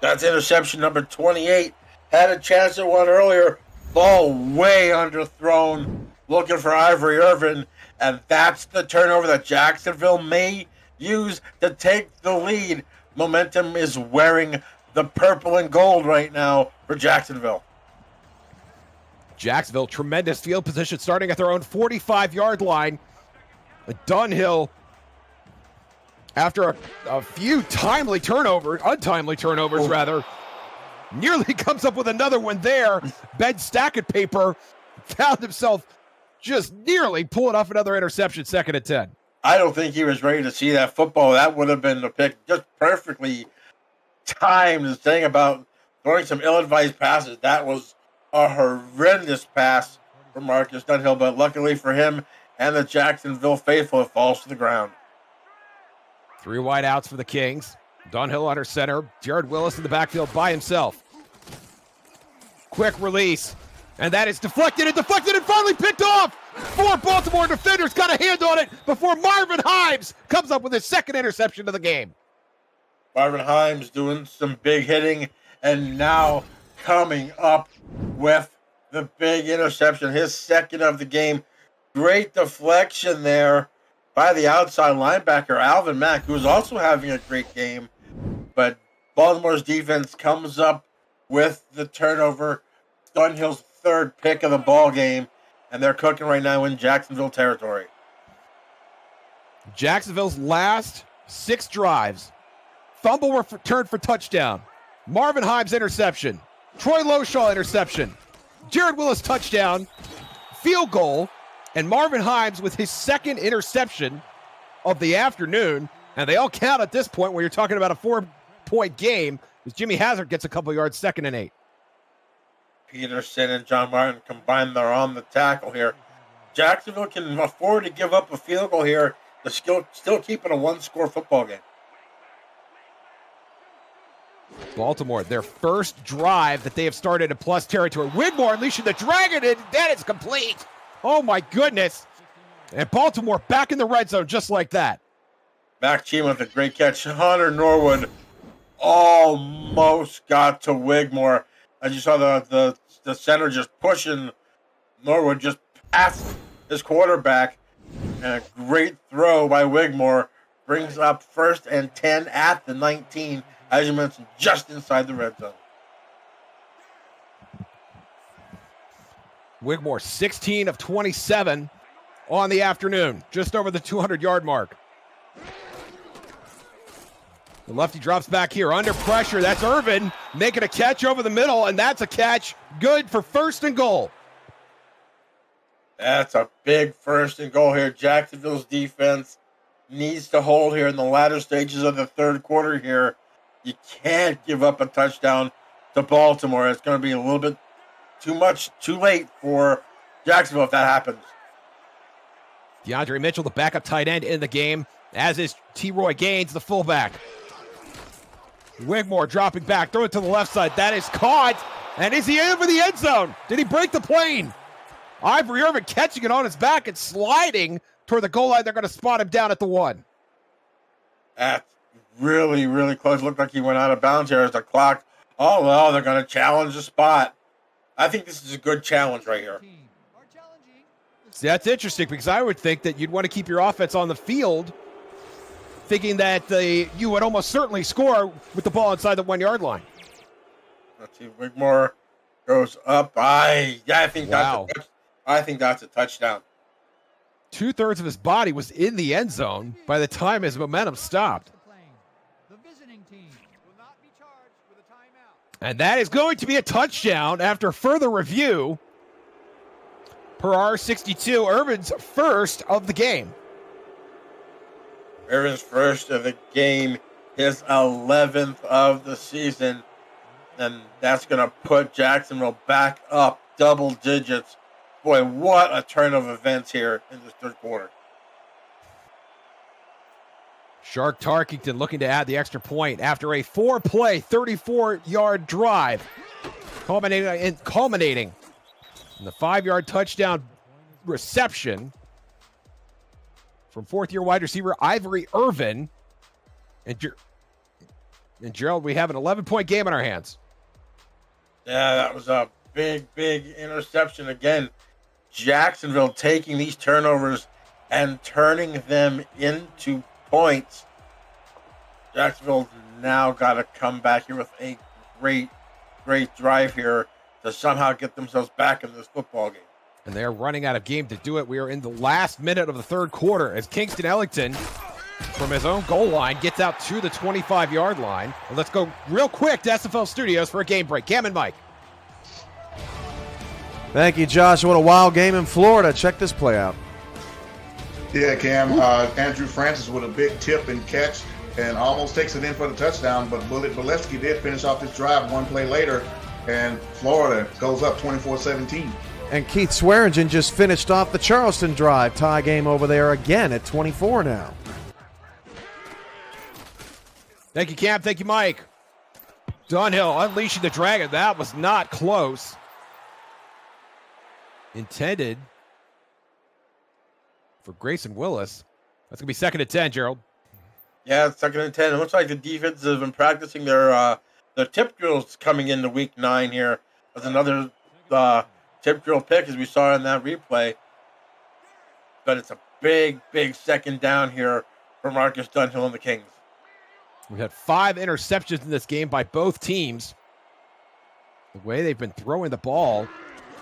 That's interception number 28. Had a chance at one earlier. Ball way underthrown. Looking for Ivory Irvin. And that's the turnover that Jacksonville may use to take the lead. Momentum is wearing the purple and gold right now for Jacksonville. Jacksonville, tremendous field position starting at their own 45-yard line. Dunhill, after a few untimely turnovers, nearly comes up with another one there. Ben Stackett-Paper found himself just nearly pulling off another interception, 2nd and 10. I don't think he was ready to see that football. That would have been the pick, just perfectly timed. And saying about throwing some ill-advised passes, that was a horrendous pass for Marcus Dunhill, but luckily for him and the Jacksonville faithful, it falls to the ground. 3 wideouts for the Kings. Dunhill under center. Jared Willis in the backfield by himself. Quick release. And that is deflected and finally picked off. 4 Baltimore defenders got a hand on it before Marvin Himes comes up with his 2nd interception of the game. Marvin Himes doing some big hitting and now coming up with the big interception, his 2nd of the game. Great deflection there by the outside linebacker, Alvin Mack, who is also having a great game. But Baltimore's defense comes up with the turnover. Dunhill's 3rd pick of the ball game, and they're cooking right now in Jacksonville territory. Jacksonville's last 6 drives. Fumble returned for touchdown. Marvin Himes interception. Troy Loshaw interception. Jared Willis touchdown. Field goal. And Marvin Himes with his 2nd interception of the afternoon. And they all count at this point when you're talking about a 4-point game, as Jimmy Hazard gets a couple yards, 2nd and 8. Peterson and John Martin combined their on the tackle here. Jacksonville can afford to give up a field goal here to still keep it a 1-score football game. Baltimore, their first drive that they have started in plus territory. Wigmore unleashing the dragon, and that is complete. Oh my goodness. And Baltimore back in the red zone just like that. Mac Cheema with a great catch. Hunter Norwood almost got to Wigmore. As you saw the center just pushing Norwood just past his quarterback. And a great throw by Wigmore brings up 1st and 10 at the 19. As you mentioned, just inside the red zone. Wigmore, 16 of 27 on the afternoon, just over the 200-yard mark. The lefty drops back here under pressure. That's Irvin making a catch over the middle, and that's a catch good for 1st and goal. That's a big 1st and goal here. Jacksonville's defense needs to hold here in the latter stages of the 3rd quarter here. You can't give up a touchdown to Baltimore. It's going to be a little bit too much, too late for Jacksonville if that happens. DeAndre Mitchell, the backup tight end in the game, as is T. Roy Gaines, the fullback. Wigmore dropping back, throw it to the left side. That is caught. And is he over the end zone? Did he break the plane? Ivory Irvin catching it on his back and sliding toward the goal line. They're going to spot him down at the 1. That's really, really close. Looked like he went out of bounds here as the clock. Oh, well, they're going to challenge the spot. I think this is a good challenge right here. See, that's interesting because I would think that you'd want to keep your offense on the field, thinking that you would almost certainly score with the ball inside the 1-yard line. Let's see, Wigmore goes up. I think that's a touchdown. 2/3 of his body was in the end zone by the time his momentum stopped. And that is going to be a touchdown after further review. Per R62, Irvin's 1st of the game. Irvin's first of the game, his 11th of the season, and that's going to put Jacksonville back up double digits. Boy, what a turn of events here in this third quarter. Shark Tarkington looking to add the extra point after a 4-play, 34-yard drive, culminating in the 5-yard touchdown reception from fourth-year wide receiver Ivory Irvin. And Gerald, we have an 11-point game in our hands. Yeah, that was a big interception. Again, Jacksonville taking these turnovers and turning them into points. Jacksonville now got to come back here with a great drive here to somehow get themselves back in this football game. And they're running out of game to do it. We are in the last minute of the third quarter as Kingston Ellington, from his own goal line, gets out to the 25-yard line. And let's go real quick to SFL Studios for a game break. Cam and Mike. Thank you, Josh. What a wild game in Florida. Check this play out. Yeah, Cam. Andrew Francis with a big tip and catch and almost takes it in for the touchdown, but Bullet Bolesky did finish off this drive one play later, and Florida goes up 24-17. And Keith Swearingen just finished off the Charleston drive. Tie game over there again at 24 now. Thank you, Cam. Thank you, Mike. Dunhill unleashing the dragon. That was not close. Intended for Grayson Willis. That's going to be 2nd and 10, Gerald. Yeah, it's 2nd and 10. It looks like the defense has been practicing their tip drills coming into week 9 here. That's another tip drill pick, as we saw in that replay. But it's a big 2nd down here for Marcus Dunhill and the Kings. We've had 5 interceptions in this game by both teams. The way they've been throwing the ball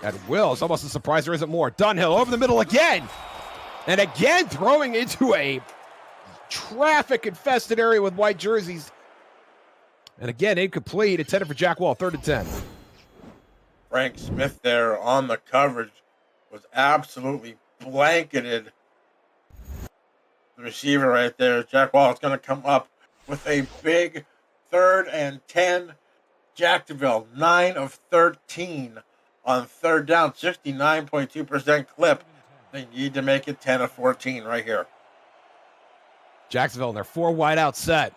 at will, it's almost a surprise there isn't more. Dunhill over the middle again. And again throwing into a traffic-infested area with white jerseys. And again, incomplete. Intended for Jack Wall, 3rd and 10. Frank Smith there on the coverage was absolutely blanketed. The receiver right there, Jack Wall, is going to come up with a big 3rd and 10. Jacksonville, 9 of 13 on 3rd down, 69.2% clip. They need to make it 10 of 14 right here. Jacksonville in their 4 wide out set.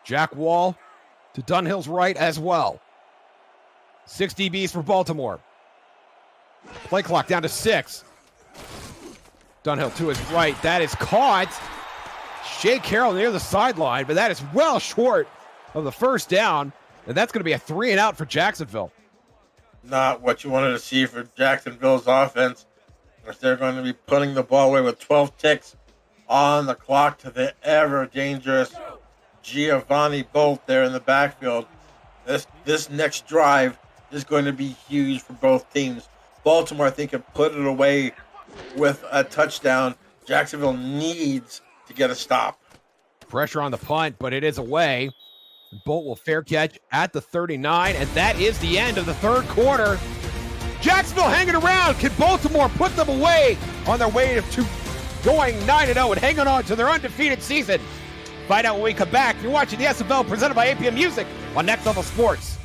Jack Wall to Dunhill's right as well. 6 DBs for Baltimore. Play clock down to 6. Dunhill to his right. That is caught. Shea Carroll near the sideline, but that is well short of the 1st down. And that's going to be a 3 and out for Jacksonville. Not what you wanted to see for Jacksonville's offense. If they're going to be putting the ball away with 12 ticks on the clock to the ever dangerous Giovanni Bolt there in the backfield. This next drive is going to be huge for both teams. Baltimore, I think, can put it away with a touchdown. Jacksonville needs to get a stop. Pressure on the punt, but it is away. Bolt will fair catch at the 39, and that is the end of the 3rd quarter. Jacksonville hanging around. Can Baltimore put them away on their way to going 9-0 and hanging on to their undefeated season? Find out when we come back. You're watching the SFL presented by APM Music on Next Level Sports.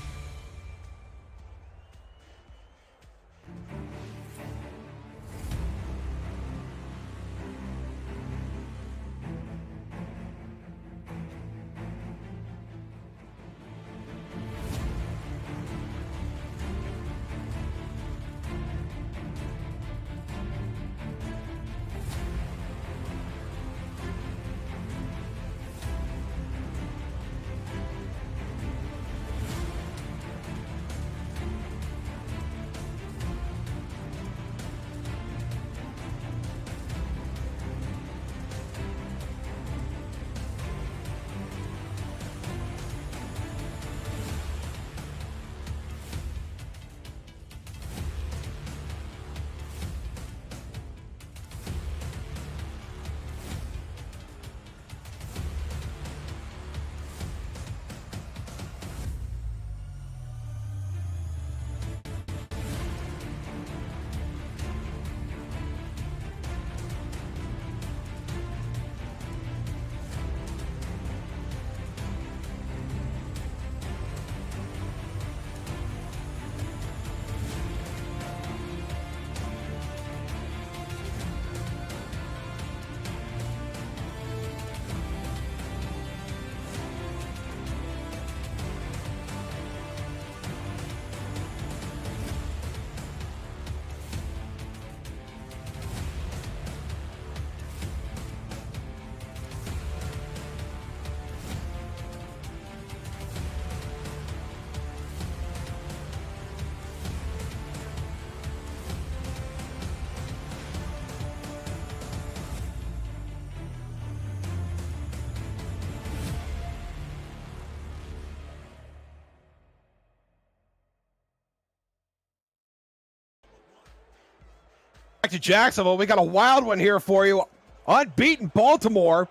Back to Jacksonville. We got a wild one here for you. Unbeaten Baltimore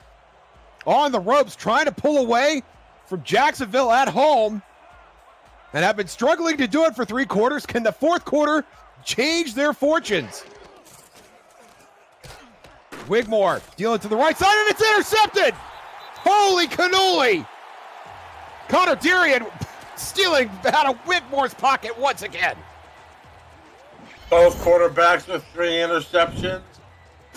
on the ropes, trying to pull away from Jacksonville at home, and have been struggling to do it for 3 quarters. Can the fourth quarter change their fortunes? Wigmore dealing to the right side, and it's intercepted. Holy cannoli! Connor Darian stealing out of Wigmore's pocket once again. Both quarterbacks with 3 interceptions.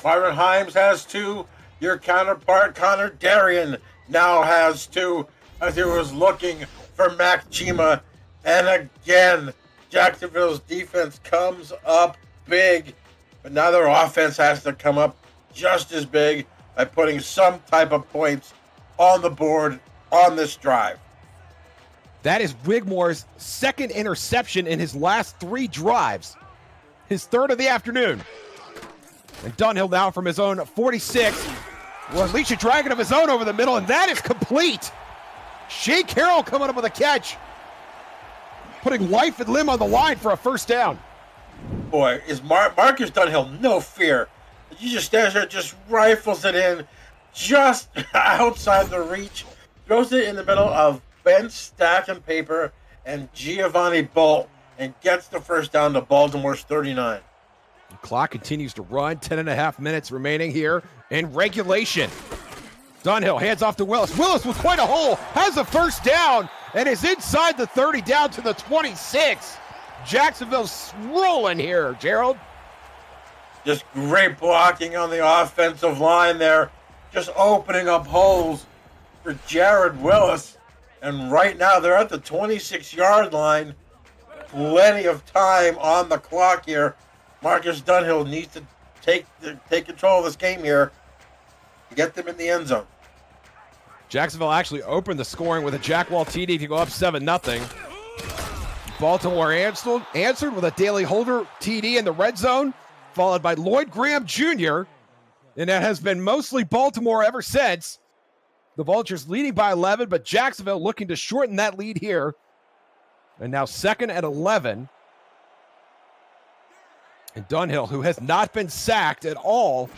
Marvin Himes has 2. Your counterpart, Connor Darian, now has 2 as he was looking for Mac Chima. And again, Jacksonville's defense comes up big, but now their offense has to come up just as big by putting some type of points on the board on this drive. That is Wigmore's 2nd interception in his last 3 drives. His 3rd of the afternoon. And Dunhill now from his own 46 will unleash a dragon of his own over the middle, and that is complete. Shea Carroll coming up with a catch, putting life and limb on the line for a first down. Boy, is Marcus Dunhill no fear. He just stands there, just rifles it in, just outside the reach, throws it in the middle of Ben Stack and Paper and Giovanni Bolt, and gets the first down to Baltimore's 39. The clock continues to run, 10.5 minutes remaining here in regulation. Dunhill hands off to Willis. Willis with quite a hole, has a first down, and is inside the 30 down to the 26. Jacksonville's rolling here, Gerald. Just great blocking on the offensive line there, just opening up holes for Jared Willis. And right now they're at the 26-yard line. Plenty of time on the clock here. Marcus Dunhill needs to take control of this game here and get them in the end zone. Jacksonville actually opened the scoring with a Jack Wall TD to go up 7-0. Baltimore answered with a Daley Holder TD in the red zone, followed by Lloyd Graham Jr., and that has been mostly Baltimore ever since. The Vultures leading by 11, but Jacksonville looking to shorten that lead here. And now 2nd and 11. And Dunhill, who has not been sacked at all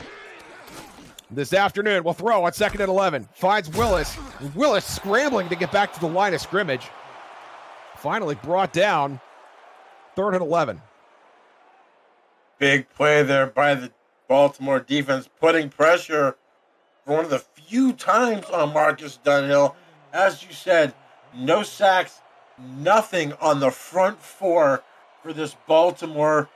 this afternoon, will throw on 2nd and 11. Finds Willis. Willis scrambling to get back to the line of scrimmage. Finally brought down. 3rd and 11. Big play there by the Baltimore defense, putting pressure for one of the few times on Marcus Dunhill. As you said, no sacks, nothing on the front 4 for this Baltimore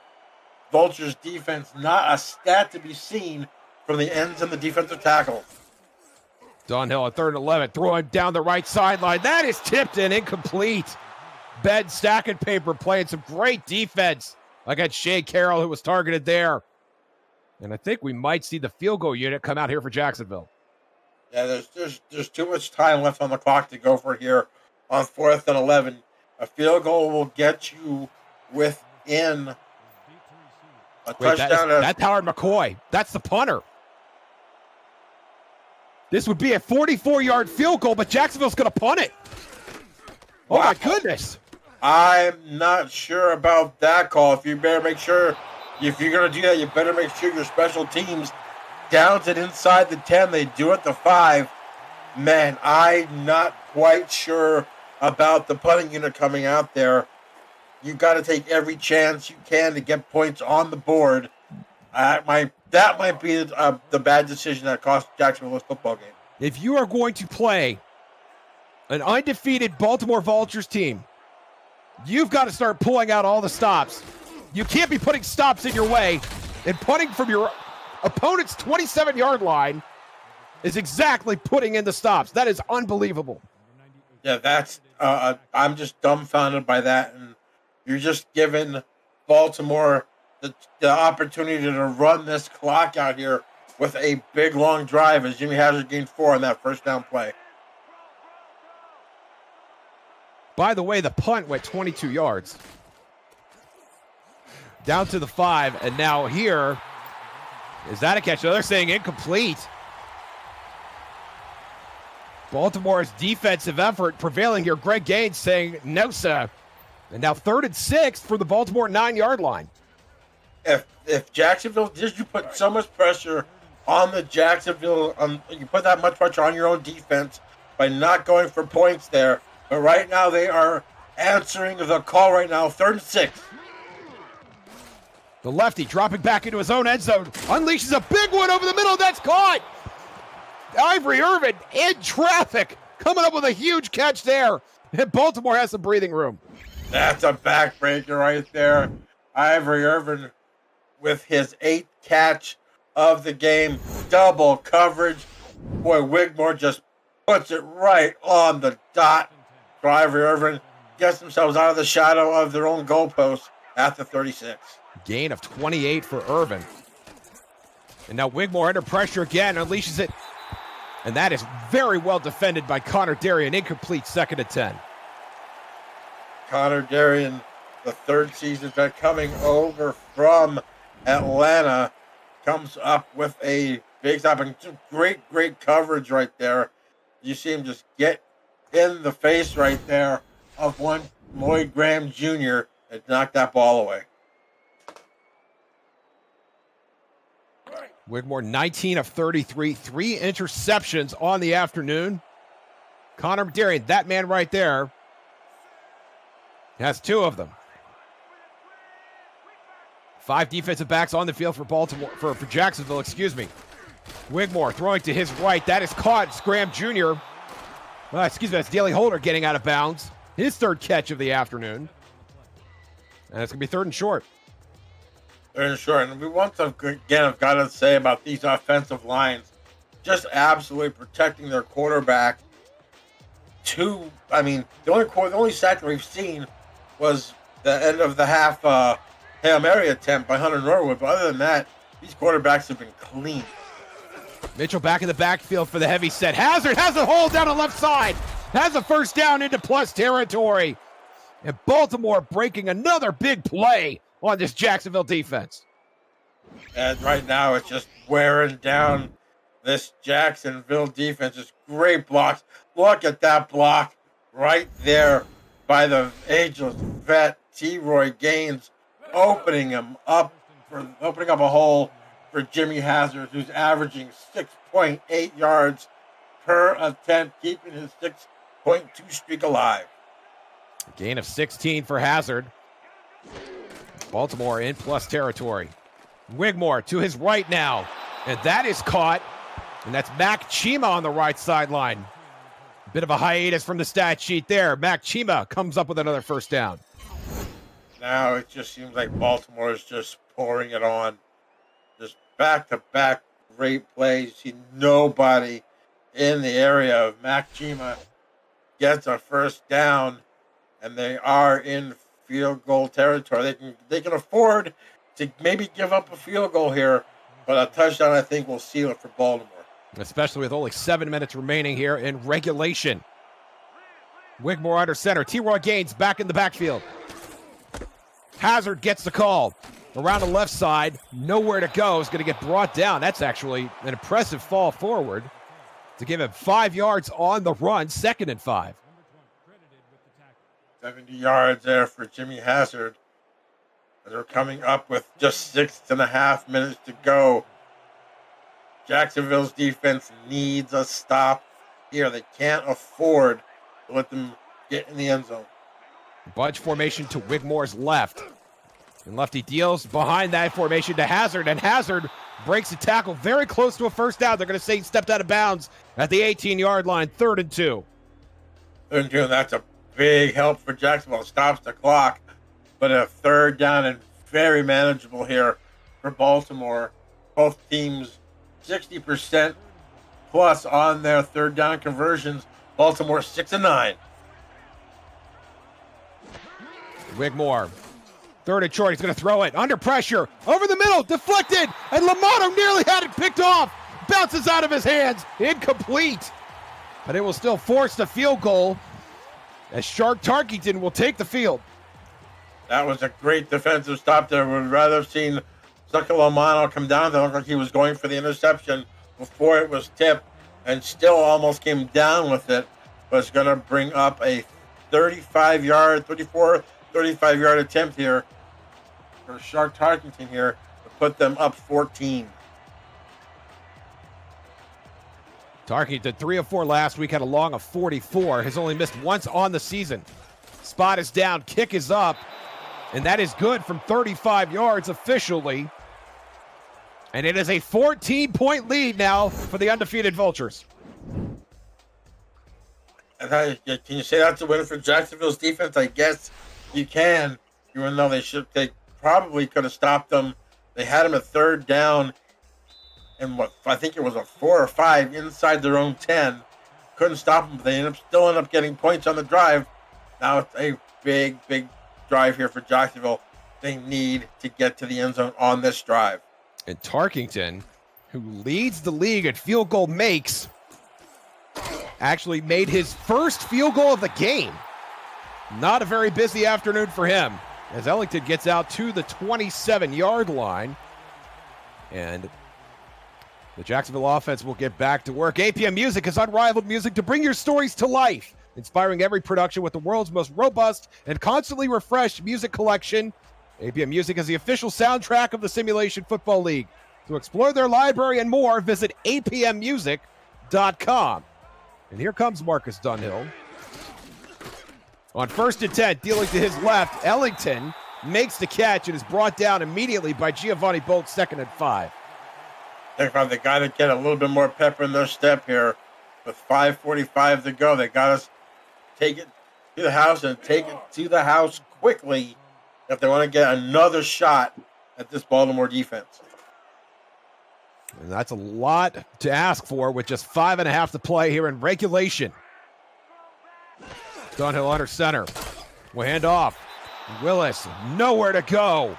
Vultures defense. Not a stat to be seen from the ends and the defensive tackle. Dunhill at 3rd and 11, throwing down the right sideline. That is tipped and incomplete. Ben Stack and Paper playing some great defense against Shea Carroll, who was targeted there. And I think we might see the field goal unit come out here for Jacksonville. Yeah, there's too much time left on the clock to go for here on 4th and 11. A field goal will get you within a touchdown. That's Howard McCoy. That's the punter. This would be a 44-yard field goal, but Jacksonville's going to punt it. Oh, wow. My goodness. I'm not sure about that call. If you're going to do that, you better make sure your special teams downs it inside the 10. They do it the 5. Man, I'm not quite sure about the punting unit coming out there. You've got to take every chance you can to get points on the board. That might be the bad decision that cost Jacksonville this football game. If you are going to play an undefeated Baltimore Vultures team, you've got to start pulling out all the stops. You can't be putting stops in your way, and punting from your opponent's 27-yard line is exactly putting in the stops. That is unbelievable. Yeah, that's I'm just dumbfounded by that, and you're just giving Baltimore the opportunity to run this clock out here with a big long drive as Jimmy Hazard gained 4 on that first down play. By the way, the punt went 22 yards. Down to the 5, and now here, is that a catch? No, they're saying incomplete. Baltimore's defensive effort prevailing here. Greg Gaines saying no, sir. And now 3rd and 6 for the Baltimore 9-yard line. if Jacksonville, did you put so much pressure on the Jacksonville, you put that much pressure on your own defense by not going for points there. But right now they are answering the call right now, 3rd and 6. The lefty dropping back into his own end zone, unleashes a big one over the middle. That's caught. Ivory Irvin in traffic, coming up with a huge catch there. And Baltimore has some breathing room. That's a backbreaker right there. Ivory Irvin with his 8th catch of the game. Double coverage. Boy, Wigmore just puts it right on the dot. For Ivory Irvin gets themselves out of the shadow of their own goalpost at the 36. Gain of 28 for Irvin. And now Wigmore under pressure again, unleashes it. And that is very well defended by Connor Darien. Incomplete, 2nd and 10. Connor Darien, the 3rd season vet coming over from Atlanta, comes up with a big stop and great coverage right there. You see him just get in the face right there of one Lloyd Graham Jr. and knock that ball away. Wigmore 19 of 33, 3 interceptions on the afternoon. Connor Darien, that man right there, has 2 of them. 5 defensive backs on the field for Baltimore, for Jacksonville, excuse me. Wigmore throwing to his right. That is caught. It's Graham Jr. That's Daley Holder getting out of bounds. His 3rd catch of the afternoon. And it's going to be 3rd and short. 3rd and short. And we once again have got to say about these offensive lines, just absolutely protecting their quarterback. The only sack that we've seen was the end of the half Hail Mary attempt by Hunter Norwood. But other than that, these quarterbacks have been clean. Mitchell back in the backfield for the heavy set. Hazard has a hole down the left side. Has a first down into plus territory. And Baltimore breaking another big play on this Jacksonville defense. And right now it's just wearing down this Jacksonville defense. Just great blocks. Look at that block right there by the ageless vet T-Roy Gaines, opening up a hole for Jimmy Hazard, who's averaging 6.8 yards per attempt, keeping his 6.2 streak alive. Gain of 16 for Hazard. Baltimore in plus territory. Wigmore to his right now, and that is caught. And that's Mac Chima on the right sideline. Bit of a hiatus from the stat sheet there. Mac Chima comes up with another first down. Now it just seems like Baltimore is just pouring it on. Just back-to-back great plays. You see nobody in the area of Mac Chima gets a first down, and they are in field goal territory. They can afford to maybe give up a field goal here, but a touchdown I think will seal it for Baltimore. Especially with only 7 minutes remaining here in regulation. Wigmore under center. T-Roy Gaines back in the backfield. Hazard gets the call. Around the left side, nowhere to go. Is going to get brought down. That's actually an impressive fall forward to give him 5 yards on the run. 2nd and 5. 70 yards there for Jimmy Hazard. They're coming up with just 6.5 minutes to go. Jacksonville's defense needs a stop here. They can't afford to let them get in the end zone. Bunch formation to Wigmore's left. And lefty deals behind that formation to Hazard, and Hazard breaks a tackle very close to a first down. They're going to say he stepped out of bounds at the 18-yard line, 3rd and 2. 3rd and 2, and that's a big help for Jacksonville. It stops the clock, but a 3rd down and very manageable here for Baltimore. Both teams 60% plus on their 3rd down conversions. Baltimore 6-9. Wigmore, 3rd and short. He's going to throw it under pressure, over the middle, deflected, and Lamato nearly had it picked off. Bounces out of his hands, incomplete. But it will still force the field goal as Shark Tarkington will take the field. That was a great defensive stop there. Would rather have seen Zucker Lomano come down. That looked like he was going for the interception before it was tipped, and still almost came down with it. But it's going to bring up a 35-yard attempt here for Shark Tarkington here to put them up 14. Tarkington 3 of 4 last week, had a long of 44, has only missed once on the season. Spot is down, kick is up, and that is good from 35 yards officially. And it is a 14-point lead now for the undefeated Vultures. And can you say that's a win for Jacksonville's defense? I guess you can, even though they probably could have stopped them. They had them at third down, and I think it was a 4 or 5 inside their own 10. Couldn't stop them, but they still end up getting points on the drive. Now it's a big drive here for Jacksonville. They need to get to the end zone on this drive. And Tarkington, who leads the league at field goal makes, actually made his first field goal of the game. Not a very busy afternoon for him, as Ellington gets out to the 27-yard line. And the Jacksonville offense will get back to work. APM Music is unrivaled music to bring your stories to life, inspiring every production with the world's most robust and constantly refreshed music collection. APM Music is the official soundtrack of the Simulation Football League. To explore their library and more, visit apmmusic.com. And here comes Marcus Dunhill. On 1st and 10, dealing to his left, Ellington makes the catch and is brought down immediately by Giovanni Bolt, 2nd and 5. They got to get a little bit more pepper in their step here. With 5:45 to go, they got to take it to the house and take it to the house quickly if they want to get another shot at this Baltimore defense. And that's a lot to ask for with just 5.5 to play here in regulation. Dunhill under center. We'll hand off. Willis, nowhere to go.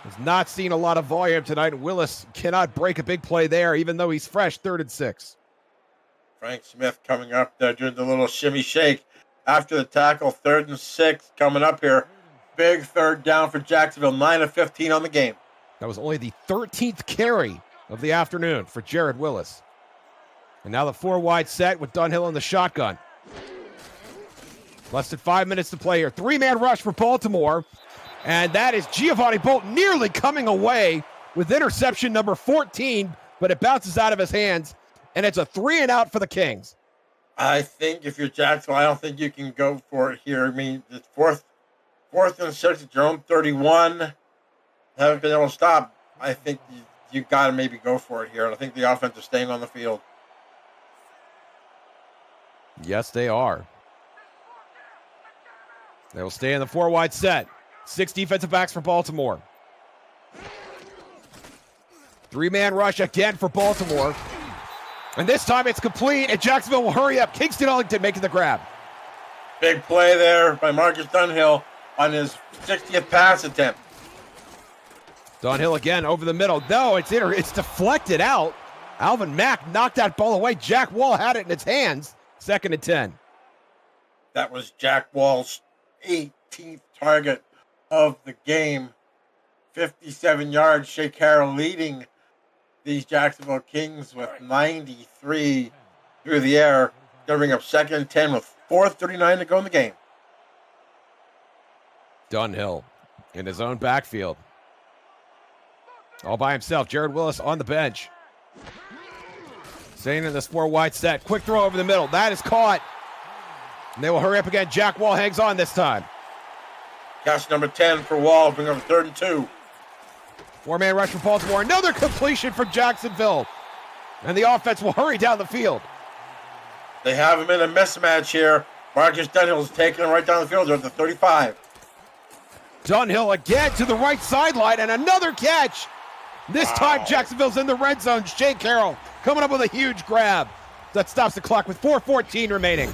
Has not seen a lot of volume tonight. Willis cannot break a big play there, even though he's fresh, 3rd and 6. Frank Smith coming up there doing the little shimmy shake after the tackle. 3rd and 6 coming up here. Big 3rd down for Jacksonville. 9 of 15 on the game. That was only the 13th carry of the afternoon for Jared Willis. And now the 4 wide set with Dunhill in the shotgun. Less than 5 minutes to play here. 3-man rush for Baltimore. And that is Giovanni Bolt nearly coming away with interception number 14, but it bounces out of his hands, and it's a 3-and-out for the Kings. I think if you're Jacksonville, I don't think you can go for it here. I mean, it's fourth and 6 at your own 31. Haven't been able to stop. I think you got to maybe go for it here. And I think the offense is staying on the field. Yes, they are. They will stay in the 4 wide set. 6 defensive backs for Baltimore. 3-man rush again for Baltimore. And this time it's complete, and Jacksonville will hurry up. Kingston Ellington making the grab. Big play there by Marcus Dunhill on his 60th pass attempt. Dunhill again over the middle. No, it's deflected out. Alvin Mack knocked that ball away. Jack Wall had it in his hands. 2nd and 10. That was Jack Wall's 18th target of the game. 57 yards. Shea Carroll leading these Jacksonville Kings with 93 through the air. Going to bring up 2nd and 10 with 4:39 to go in the game. Dunhill in his own backfield. All by himself. Jared Willis on the bench. Staying in this 4 wide set. Quick throw over the middle. That is caught. And they will hurry up again. Jack Wall hangs on this time. Catch number 10 for Wall. Bring up 3rd and 2. 4-man rush for Baltimore. Another completion for Jacksonville. And the offense will hurry down the field. They have him in a mismatch here. Marcus Dunhill is taking him right down the field. They're at the 35. Dunhill again to the right sideline and another catch. This time Jacksonville's in the red zone. Shea Carroll coming up with a huge grab. That stops the clock with 4:14 remaining.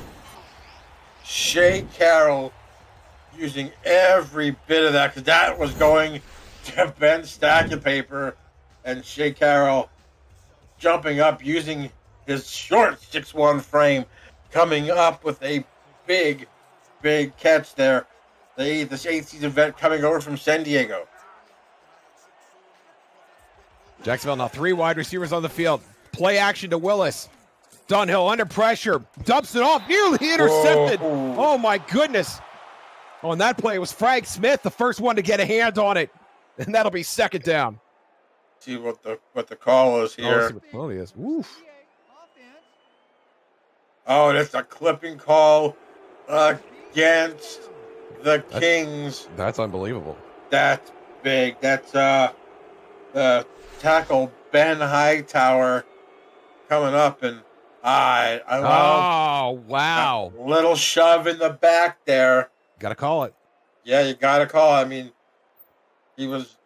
Shea Carroll using every bit of that because that was going to Ben Stacking Paper, and Shea Carroll jumping up using his short 6'1" frame, coming up with a big catch there. This 8th season vet coming over from San Diego. Jacksonville now 3 wide receivers on the field. Play action to Willis. Dunhill under pressure. Dumps it off. Nearly intercepted. Whoa. Oh, my goodness. On that play, it was Frank Smith, the first one to get a hand on it. and that'll be second down. See what the call is Oh, here. let's see what the penalty is. Oof. Oh, that's a clipping call against the Kings. That's unbelievable. That's big. That's the tackle Ben Hightower coming up, and Oh, wow. a little shove in the back there. Got to call it. Yeah, you got to call. I mean, Lewis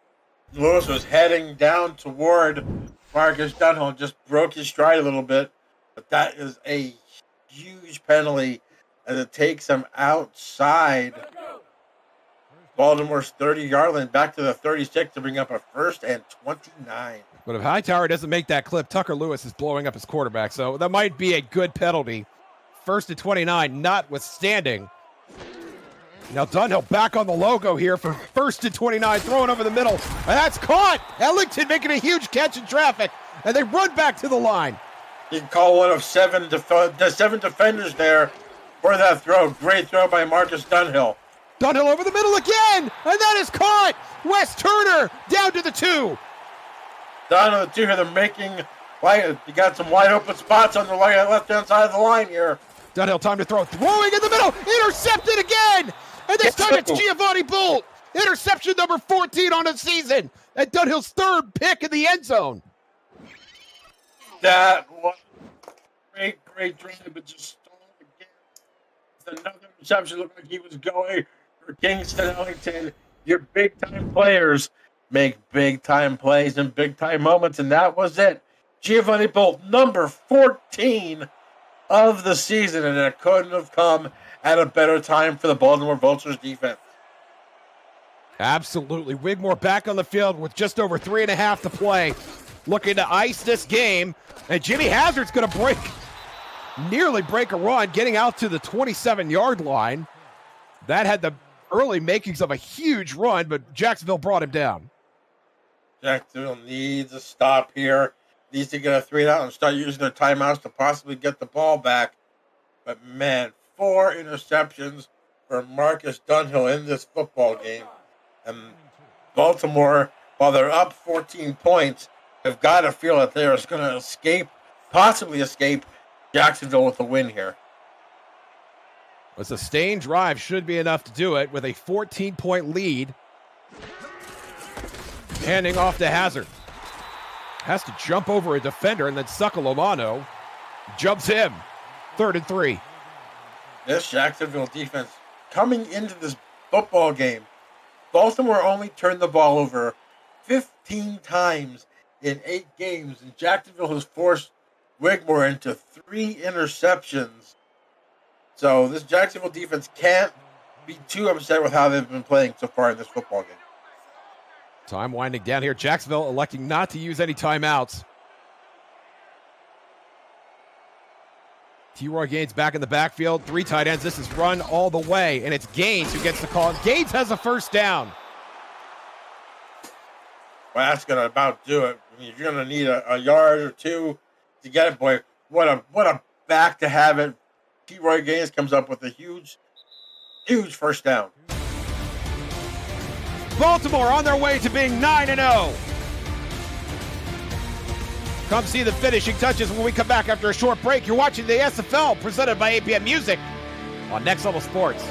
was heading down toward Marcus Dunhill and just broke his stride a little bit, but that is a huge penalty as it takes him outside Baltimore's 30-yard line back to the 36 to bring up a 1st and 29. But if Hightower doesn't make that clip, Tucker Lewis is blowing up his quarterback, so that might be a good penalty. 1st and 29, notwithstanding. Now Dunhill back on the logo here for 1st and 29, throwing over the middle, and that's caught. Ellington making a huge catch in traffic, and they run back to the line. You can call one of seven defenders there for that throw. Great throw by Marcus Dunhill. Dunhill over the middle again, and that is caught. Wes Turner down to the 2. Down to the 2 here, they're making you got some wide open spots on the left-hand side of the line here. Dunhill time to throw, throwing in the middle, intercepted again, and this time it's Giovanni Bolt. Interception number 14 on the season, and Dunhill's 3rd pick in the end zone. That was great drive, but just stalled again. Another interception looked like he was going for Kingston Ellington. Your big-time players make big-time plays and big-time moments, and that was it. Giovanni Bolt, number 14 of the season, and it couldn't have come at a better time for the Baltimore Vultures defense. Absolutely. Wigmore back on the field with just over 3.5 to play. Looking to ice this game, and Jimmy Hazard's going to nearly break a run, getting out to the 27-yard line. That had the early makings of a huge run, but Jacksonville brought him down. Jacksonville needs a stop here. Needs to get a 3-and-out and start using their timeouts to possibly get the ball back. But, man, 4 interceptions for Marcus Dunhill in this football game. And Baltimore, while they're up 14 points, have got to feel that they're going to possibly escape Jacksonville with a win here. A sustained drive should be enough to do it with a 14-point lead. Handing off to Hazard. Has to jump over a defender, and then Succolomano jumps him. 3rd and 3. This Jacksonville defense coming into this football game, Baltimore only turned the ball over 15 times in 8 games, and Jacksonville has forced Wigmore into 3 interceptions. So this Jacksonville defense can't be too upset with how they've been playing so far in this football game. Time winding down here. Jacksonville electing not to use any timeouts. T-Roy Gaines back in the backfield. 3 tight ends. This is run all the way, and it's Gaines who gets the call. Gaines has a 1st down. Well, that's going to about do it. I mean, you're going to need a yard or 2 to get it, boy. What a back to have it. T-Roy Gaines comes up with a huge 1st down. Baltimore on their way to being 9-0. Come see the finishing touches when we come back after a short break. You're watching the SFL presented by APM Music on Next Level Sports.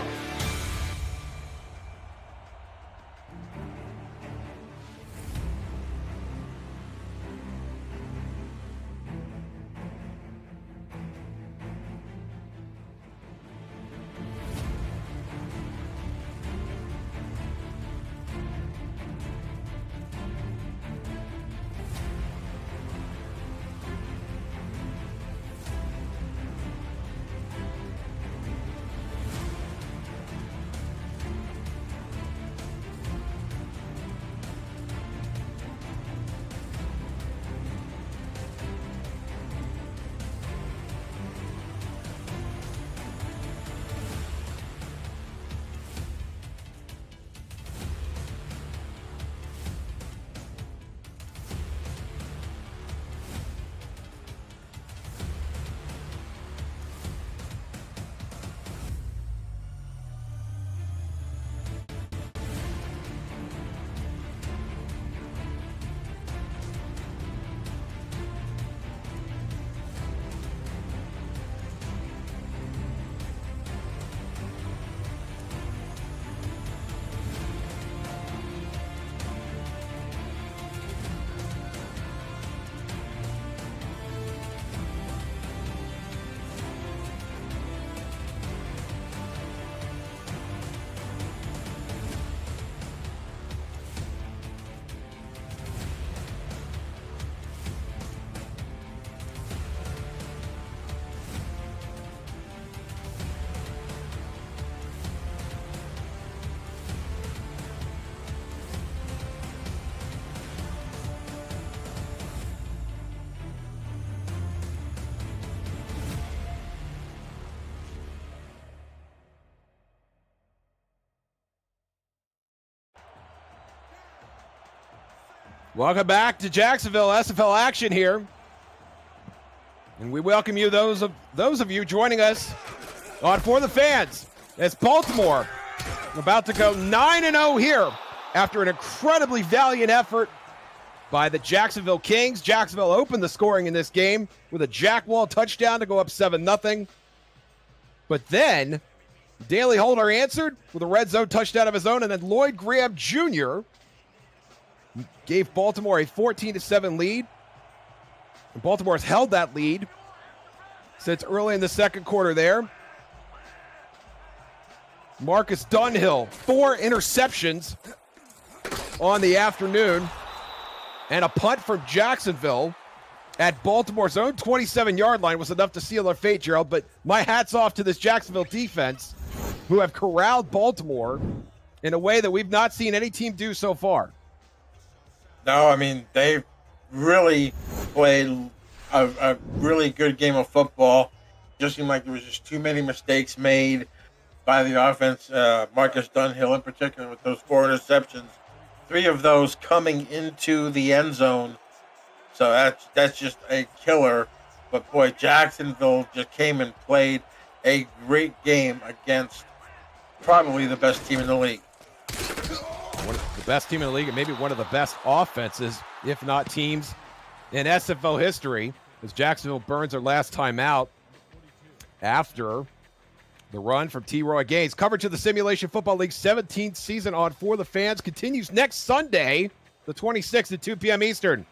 Welcome back to Jacksonville SFL action here. And we welcome you, those of you joining us on For the Fans. It's Baltimore about to go 9-0 here after an incredibly valiant effort by the Jacksonville Kings. Jacksonville opened the scoring in this game with a Jack Wall touchdown to go up 7-0. But then Daley Holder answered with a red zone touchdown of his own, and then Lloyd Graham Jr. gave Baltimore a 14-7 lead. And Baltimore has held that lead since early in the second quarter there. Marcus Dunhill, 4 interceptions on the afternoon, and a punt from Jacksonville at Baltimore's own 27-yard line was enough to seal their fate, Gerald. But my hat's off to this Jacksonville defense, who have corralled Baltimore in a way that we've not seen any team do so far. No, I mean, they really played a really good game of football. Just seemed like there was just too many mistakes made by the offense. Marcus Dunhill in particular with those 4 interceptions, 3 of those coming into the end zone. So that's just a killer. But boy, Jacksonville just came and played a great game against probably the best team in the league. One of the best team in the league, and maybe one of the best offenses, if not teams, in SFL history, as Jacksonville burns their last time out after the run from T. Roy Gaines. Coverage of the Simulation Football League 17th season on For the Fans continues next Sunday, the 26th at 2 p.m. Eastern.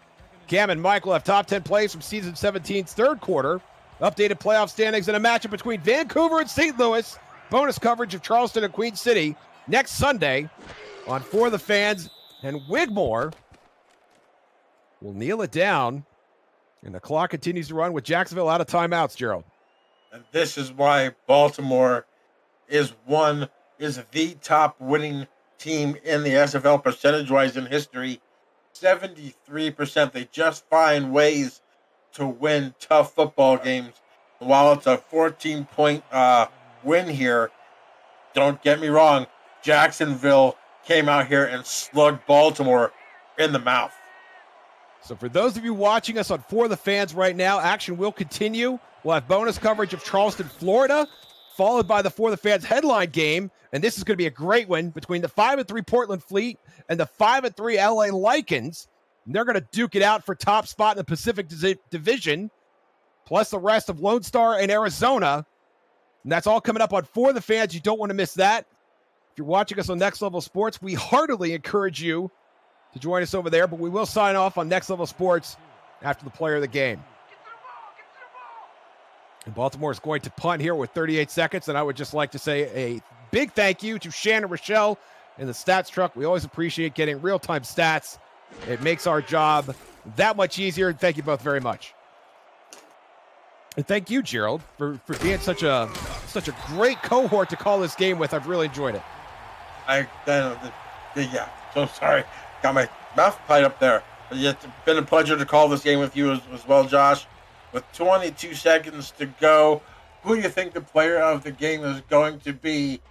Cam and Mike will have top 10 plays from season 17's third quarter, updated playoff standings, and a matchup between Vancouver and St. Louis. Bonus coverage of Charleston and Queen City next Sunday on For the Fans. And Wigmore will kneel it down, and the clock continues to run with Jacksonville out of timeouts, Gerald. And this is why Baltimore is the top winning team in the SFL percentage-wise in history. 73%. They just find ways to win tough football games. While it's a 14-point win here, don't get me wrong, Jacksonville came out here and slugged Baltimore in the mouth. So for those of you watching us on For the Fans right now, action will continue. We'll have bonus coverage of Charleston, Florida, followed by the For the Fans headline game. And this is going to be a great one between the 5-3 Portland Fleet and the 5-3 LA Lycans. And they're going to duke it out for top spot in the Pacific Division, plus the rest of Lone Star and Arizona. And that's all coming up on For the Fans. You don't want to miss that. If you're watching us on Next Level Sports, we heartily encourage you to join us over there. But we will sign off on Next Level Sports after the player of the game. And Baltimore is going to punt here with 38 seconds. And I would just like to say a big thank you to Shannon Rochelle and the Stats Truck. We always appreciate getting real-time stats. It makes our job that much easier. And thank you both very much. And thank you, Gerald, for being such a great cohort to call this game with. I've really enjoyed it. Yeah, so sorry. Got my mouth tied up there. But it's been a pleasure to call this game with you as well, Josh. With 22 seconds to go, who do you think the player of the game is going to be?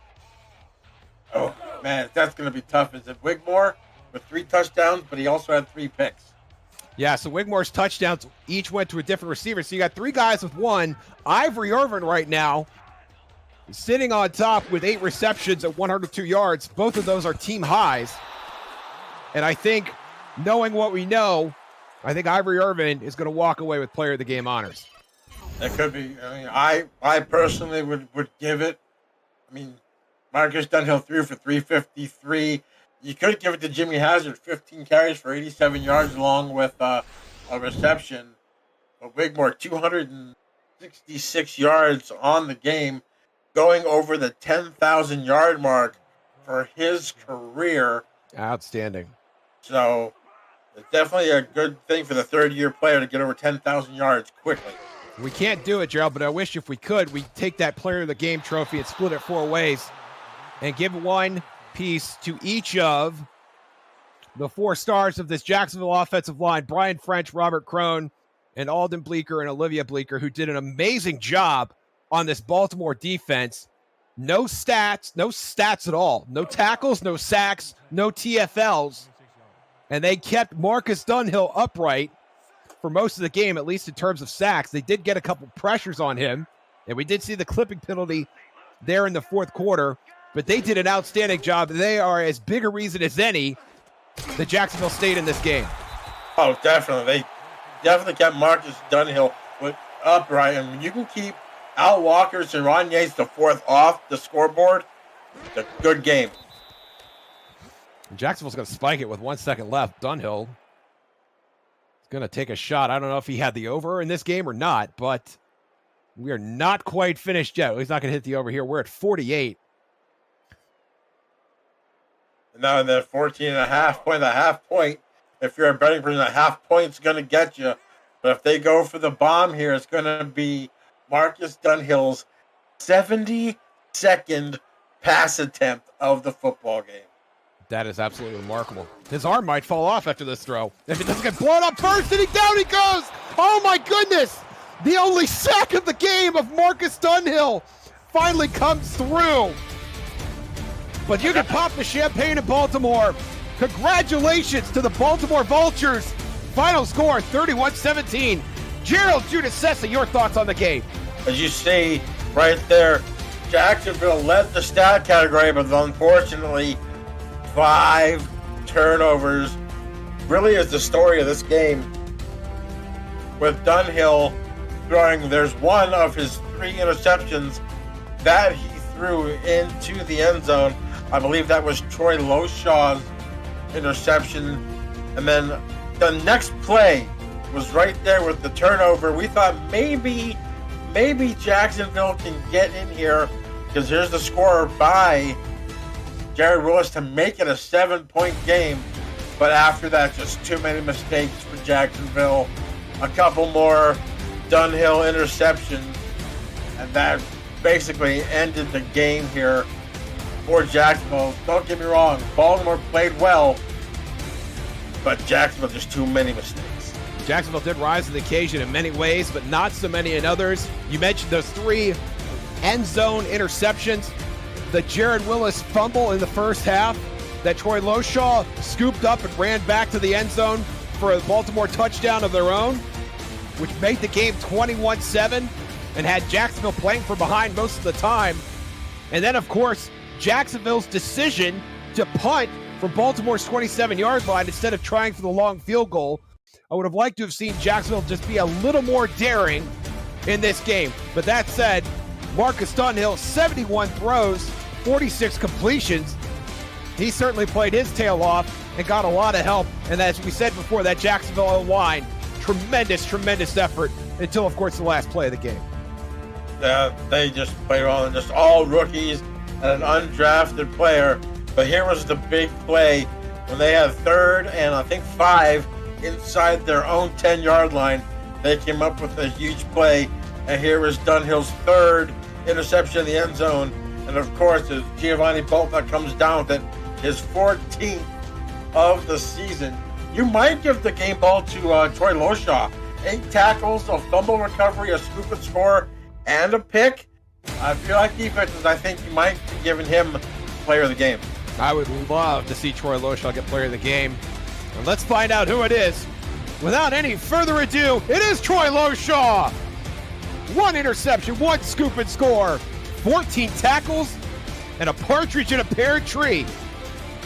Oh, man, that's going to be tough. Is it Wigmore with 3 touchdowns, but he also had 3 picks? Yeah, so Wigmore's touchdowns each went to a different receiver. So you got 3 guys with 1. Ivory Irvin right now is sitting on top with 8 receptions at 102 yards. Both of those are team highs. And I think, knowing what we know, I think Ivory Irvin is going to walk away with player of the game honors. That could be. I mean, I personally would give it. I mean, Marcus Dunhill threw for 353. You could give it to Jimmy Hazard, 15 carries for 87 yards along with a reception. But Wigmore, 266 yards on the game, going over the 10,000-yard mark for his career. Outstanding. So it's definitely a good thing for the third-year player to get over 10,000 yards quickly. We can't do it, Gerald, but I wish if we could, we'd take that player of the game trophy and split it 4 ways and give one piece to each of the 4 stars of this Jacksonville offensive line, Brian French, Robert Crone, and Alden Bleeker and Olivia Bleeker, who did an amazing job on this Baltimore defense. No stats at all. No tackles, no sacks, no TFLs. and they kept Marcus Dunhill upright for most of the game, at least in terms of sacks. They did get a couple pressures on him, and we did see the clipping penalty there in the fourth quarter, but they did an outstanding job. They are as big a reason as any that Jacksonville stayed in this game. Oh, definitely. They definitely kept Marcus Dunhill upright. And when you can keep Al Walker's and Ron Yates the fourth off the scoreboard, it's a good game. Jacksonville's going to spike it with 1 second left. Dunhill is going to take a shot. I don't know if he had the over in this game or not, but we are not quite finished yet. He's not going to hit the over here. We're at 48. And now in the 14.5 point, the half point, if you're a betting person, a half point's going to get you. But if they go for the bomb here, it's going to be Marcus Dunhill's 72nd pass attempt of the football game. That is absolutely remarkable. His arm might fall off after this throw. If it doesn't get blown up first, and down he goes. Oh my goodness. The only sack of the game of Marcus Dunhill finally comes through. But you can pop the champagne in Baltimore. Congratulations to the Baltimore Vultures. Final score, 31-17. Gerald Giudice, your thoughts on the game? As you see right there, Jacksonville led the stat category, but unfortunately, 5 turnovers really is the story of this game. With Dunhill throwing, there's one of his 3 interceptions that he threw into the end zone. I believe that was Troy Loshaw's interception. And then the next play was right there with the turnover. We thought maybe Jacksonville can get in here because here's the score by Jared Willis to make it a 7-point game. But after that, just too many mistakes for Jacksonville. A couple more Dunhill interceptions, and that basically ended the game here for Jacksonville. Don't get me wrong, Baltimore played well, but Jacksonville just too many mistakes. Jacksonville did rise to the occasion in many ways, but not so many in others. You mentioned those 3 end zone interceptions. The Jared Willis fumble in the first half that Troy Loshaw scooped up and ran back to the end zone for a Baltimore touchdown of their own, which made the game 21-7 and had Jacksonville playing from behind most of the time. And then, of course, Jacksonville's decision to punt from Baltimore's 27-yard line instead of trying for the long field goal. I would have liked to have seen Jacksonville just be a little more daring in this game. But that said, Marcus Dunhill, 71 throws, 46 completions. He certainly played his tail off and got a lot of help. And as we said before, that Jacksonville O-line, tremendous effort until, of course, the last play of the game. Yeah, they just played well, and just all rookies and an undrafted player. But here was the big play when they had 3rd and I think 5 inside their own 10-yard line. They came up with a huge play, and here was Dunhill's 3rd interception in the end zone. And of course, it's Giovanni Bolt that comes down with it, his 14th of the season. You might give the game ball to Troy Loshaw. 8 tackles, a fumble recovery, a scoop and score, and a pick. I feel like defenses, I think you might be giving him player of the game. I would love to see Troy Loshaw get player of the game. And let's find out who it is. Without any further ado, it is Troy Loshaw. 1 interception, 1 scoop and score, 14 tackles, and a partridge in a pear tree.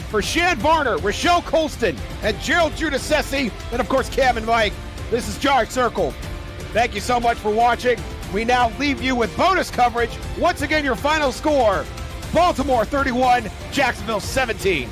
For Shan Varner, Rochelle Colston, and Gerald Giudice, and of course Cam and Mike, this is Jar Circle. Thank you so much for watching. We now leave you with bonus coverage. Once again, your final score, Baltimore 31, Jacksonville 17.